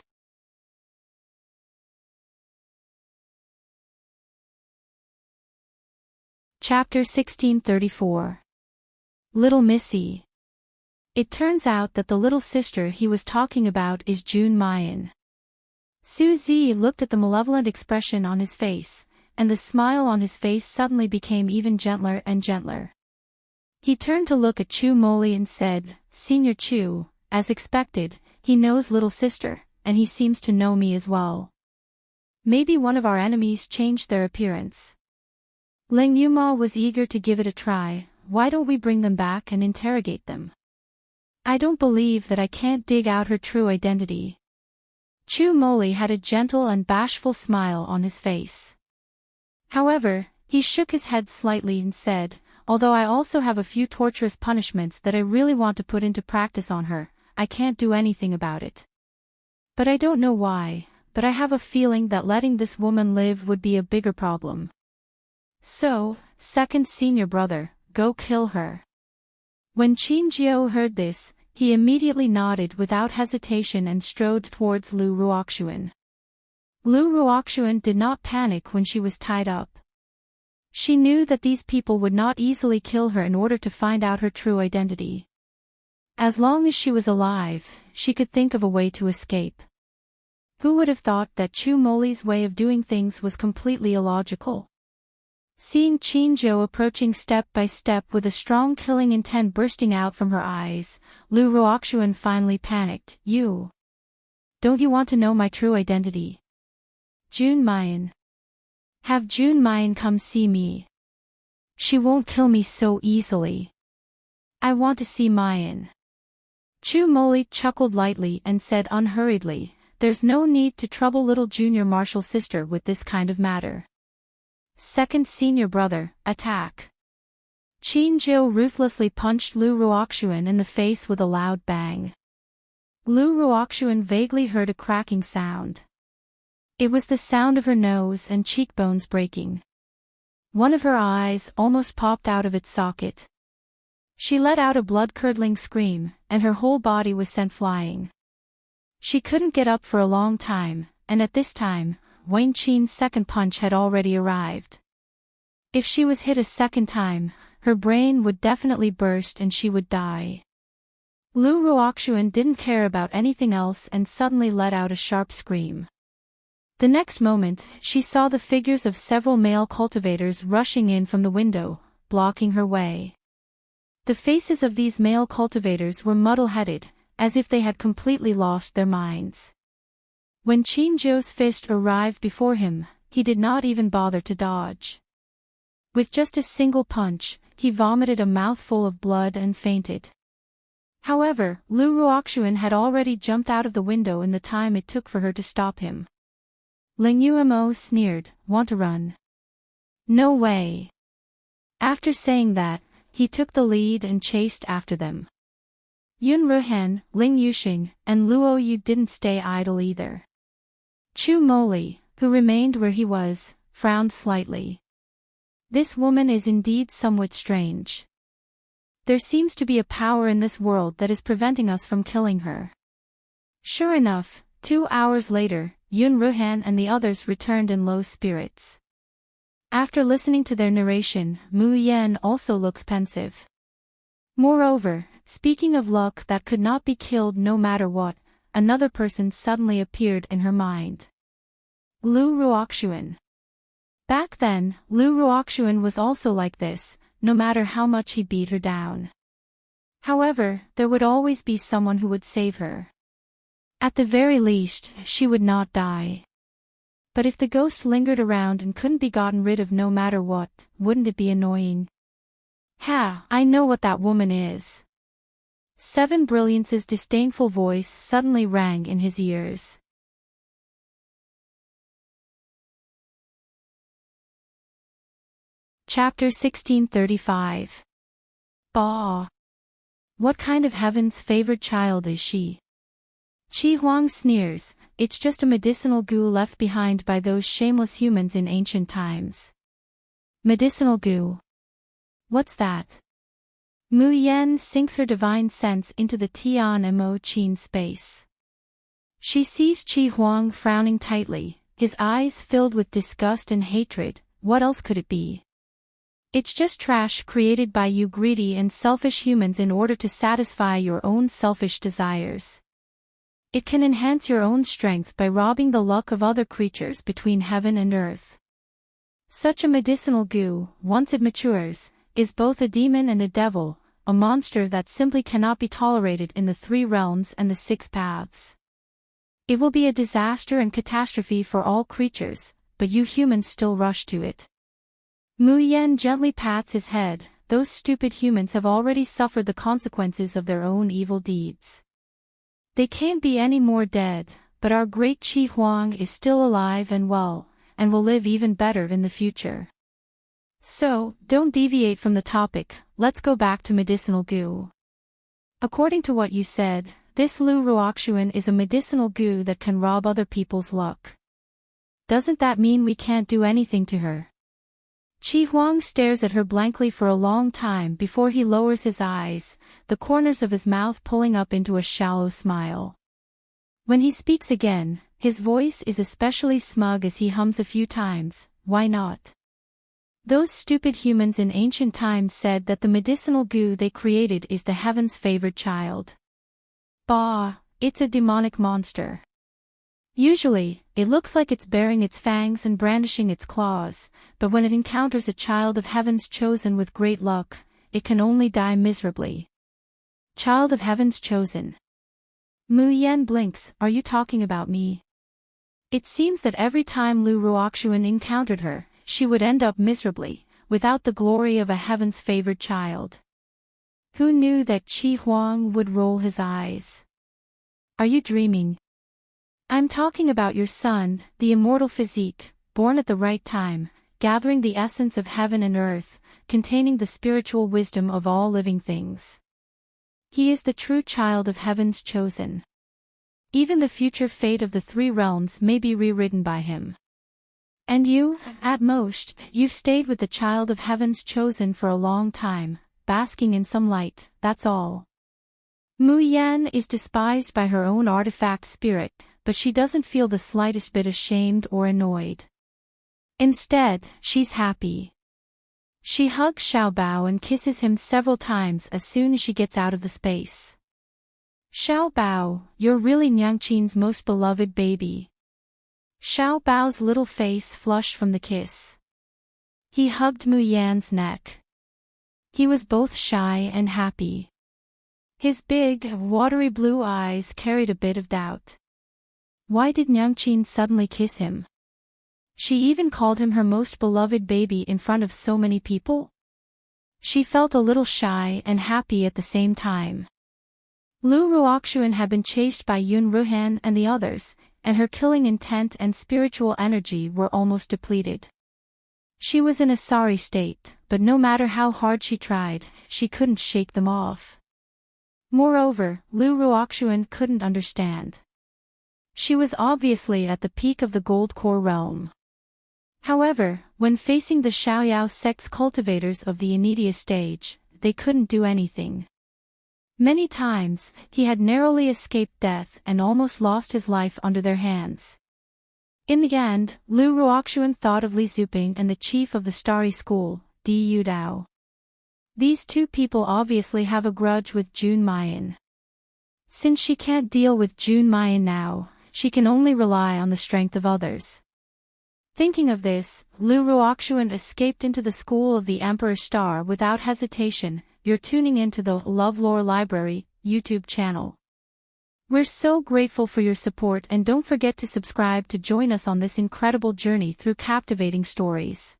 Chapter 1634. Little Missy. It turns out that the little sister he was talking about is June Mayan. Su Zi looked at the malevolent expression on his face, and the smile on his face suddenly became even gentler and gentler. He turned to look at Chu Moli and said, "Senior Chu, as expected, he knows little sister, and he seems to know me as well. Maybe one of our enemies changed their appearance." Ling Yuma was eager to give it a try. "Why don't we bring them back and interrogate them? I don't believe that I can't dig out her true identity." Chu Moli had a gentle and bashful smile on his face. However, he shook his head slightly and said, "Although I also have a few torturous punishments that I really want to put into practice on her, I can't do anything about it. But I don't know why, but I have a feeling that letting this woman live would be a bigger problem. So, second senior brother, go kill her." When Qin Jiao heard this, he immediately nodded without hesitation and strode towards Lu Ruoxuan. Lu Ruoxuan did not panic when she was tied up. She knew that these people would not easily kill her in order to find out her true identity. As long as she was alive, she could think of a way to escape. Who would have thought that Chu Moli's way of doing things was completely illogical? Seeing Qin Jiao approaching step by step with a strong killing intent bursting out from her eyes, Lu Ruoxuan finally panicked. Don't you want to know my true identity? June Mayan. Have June Mayan come see me. She won't kill me so easily. I want to see Mayan." Chu Moli chuckled lightly and said unhurriedly, "There's no need to trouble little junior martial sister with this kind of matter. Second senior brother, attack." Qin Jiao ruthlessly punched Lu Ruoxuan in the face with a loud bang. Lu Ruoxuan vaguely heard a cracking sound. It was the sound of her nose and cheekbones breaking. One of her eyes almost popped out of its socket. She let out a blood-curdling scream, and her whole body was sent flying. She couldn't get up for a long time, and at this time, Wang Qin's second punch had already arrived. If she was hit a second time, her brain would definitely burst and she would die. Lu Ruoxuan didn't care about anything else and suddenly let out a sharp scream. The next moment, she saw the figures of several male cultivators rushing in from the window, blocking her way. The faces of these male cultivators were muddle-headed, as if they had completely lost their minds. When Qin Jiao's fist arrived before him, he did not even bother to dodge. With just a single punch, he vomited a mouthful of blood and fainted. However, Lu Ruoxuan had already jumped out of the window in the time it took for her to stop him. Ling Yumo sneered, "Want to run? No way." After saying that, he took the lead and chased after them. Yun Ruhan, Ling Yuxing, and Luo Yu didn't stay idle either. Chu Moli, who remained where he was, frowned slightly. This woman is indeed somewhat strange. There seems to be a power in this world that is preventing us from killing her. Sure enough, 2 hours later, Yun Ruhan and the others returned in low spirits. After listening to their narration, Mu Yan also looks pensive. Moreover, speaking of luck that could not be killed no matter what, another person suddenly appeared in her mind. Lu Ruoxuan. Back then, Lu Ruoxuan was also like this, no matter how much he beat her down. However, there would always be someone who would save her. At the very least, she would not die. But if the ghost lingered around and couldn't be gotten rid of no matter what, wouldn't it be annoying? Ha, I know what that woman is. Seven Brilliance's disdainful voice suddenly rang in his ears. Chapter 1635. Bah! What kind of heaven's favored child is she? Qi Huang sneers, it's just a medicinal goo left behind by those shameless humans in ancient times. Medicinal goo. What's that? Mu Yan sinks her divine sense into the Tian Mo Qin space. She sees Qi Huang frowning tightly, his eyes filled with disgust and hatred. What else could it be? It's just trash created by you greedy and selfish humans in order to satisfy your own selfish desires. It can enhance your own strength by robbing the luck of other creatures between heaven and earth. Such a medicinal goo, once it matures, is both a demon and a devil, a monster that simply cannot be tolerated in the three realms and the six paths. It will be a disaster and catastrophe for all creatures, but you humans still rush to it. Mu Yan gently pats his head, those stupid humans have already suffered the consequences of their own evil deeds. They can't be any more dead, but our great Qi Huang is still alive and well, and will live even better in the future. So, don't deviate from the topic, let's go back to medicinal goo. According to what you said, this Lu Ruoxuan is a medicinal goo that can rob other people's luck. Doesn't that mean we can't do anything to her? Qi Huang stares at her blankly for a long time before he lowers his eyes, the corners of his mouth pulling up into a shallow smile. When he speaks again, his voice is especially smug as he hums a few times, why not? Those stupid humans in ancient times said that the medicinal goo they created is the heaven's favored child. Bah, it's a demonic monster. Usually, it looks like it's baring its fangs and brandishing its claws, but when it encounters a child of heaven's chosen with great luck, it can only die miserably. Child of heaven's chosen. Mu Yan blinks, are you talking about me? It seems that every time Lu Ruoxuan encountered her, she would end up miserably, without the glory of a heaven's favored child. Who knew that Qi Huang would roll his eyes? Are you dreaming? I'm talking about your son, the immortal physique, born at the right time, gathering the essence of heaven and earth, containing the spiritual wisdom of all living things. He is the true child of heaven's chosen. Even the future fate of the three realms may be rewritten by him. And you, at most, you've stayed with the child of heaven's chosen for a long time, basking in some light, that's all. Mu Yan is despised by her own artifact spirit, but she doesn't feel the slightest bit ashamed or annoyed. Instead, she's happy. She hugs Xiao Bao and kisses him several times as soon as she gets out of the space. Xiao Bao, you're really Nyangqin's most beloved baby. Xiao Bao's little face flushed from the kiss. He hugged Mu Yan's neck. He was both shy and happy. His big, watery blue eyes carried a bit of doubt. Why did Nyangqin suddenly kiss him? She even called him her most beloved baby in front of so many people? She felt a little shy and happy at the same time. Lu Ruoxuan had been chased by Yun Ruhan and the others, and her killing intent and spiritual energy were almost depleted. She was in a sorry state, but no matter how hard she tried, she couldn't shake them off. Moreover, Lu Ruoxuan couldn't understand. She was obviously at the peak of the Gold Core realm. However, when facing the Xiaoyao sect's cultivators of the Enidia stage, they couldn't do anything. Many times, he had narrowly escaped death and almost lost his life under their hands. In the end, Lu Ruoxuan thought of Li Zuping and the chief of the Starry School, Di Yudao. These two people obviously have a grudge with June Mayan. Since she can't deal with June Mayan now, she can only rely on the strength of others. Thinking of this, Lu Ruoxuan escaped into the school of the Emperor Star without hesitation. You're tuning into the LoveLore Library YouTube channel. We're so grateful for your support, and don't forget to subscribe to join us on this incredible journey through captivating stories.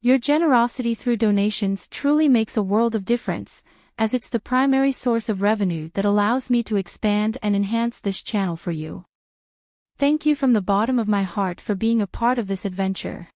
Your generosity through donations truly makes a world of difference, as it's the primary source of revenue that allows me to expand and enhance this channel for you. Thank you from the bottom of my heart for being a part of this adventure.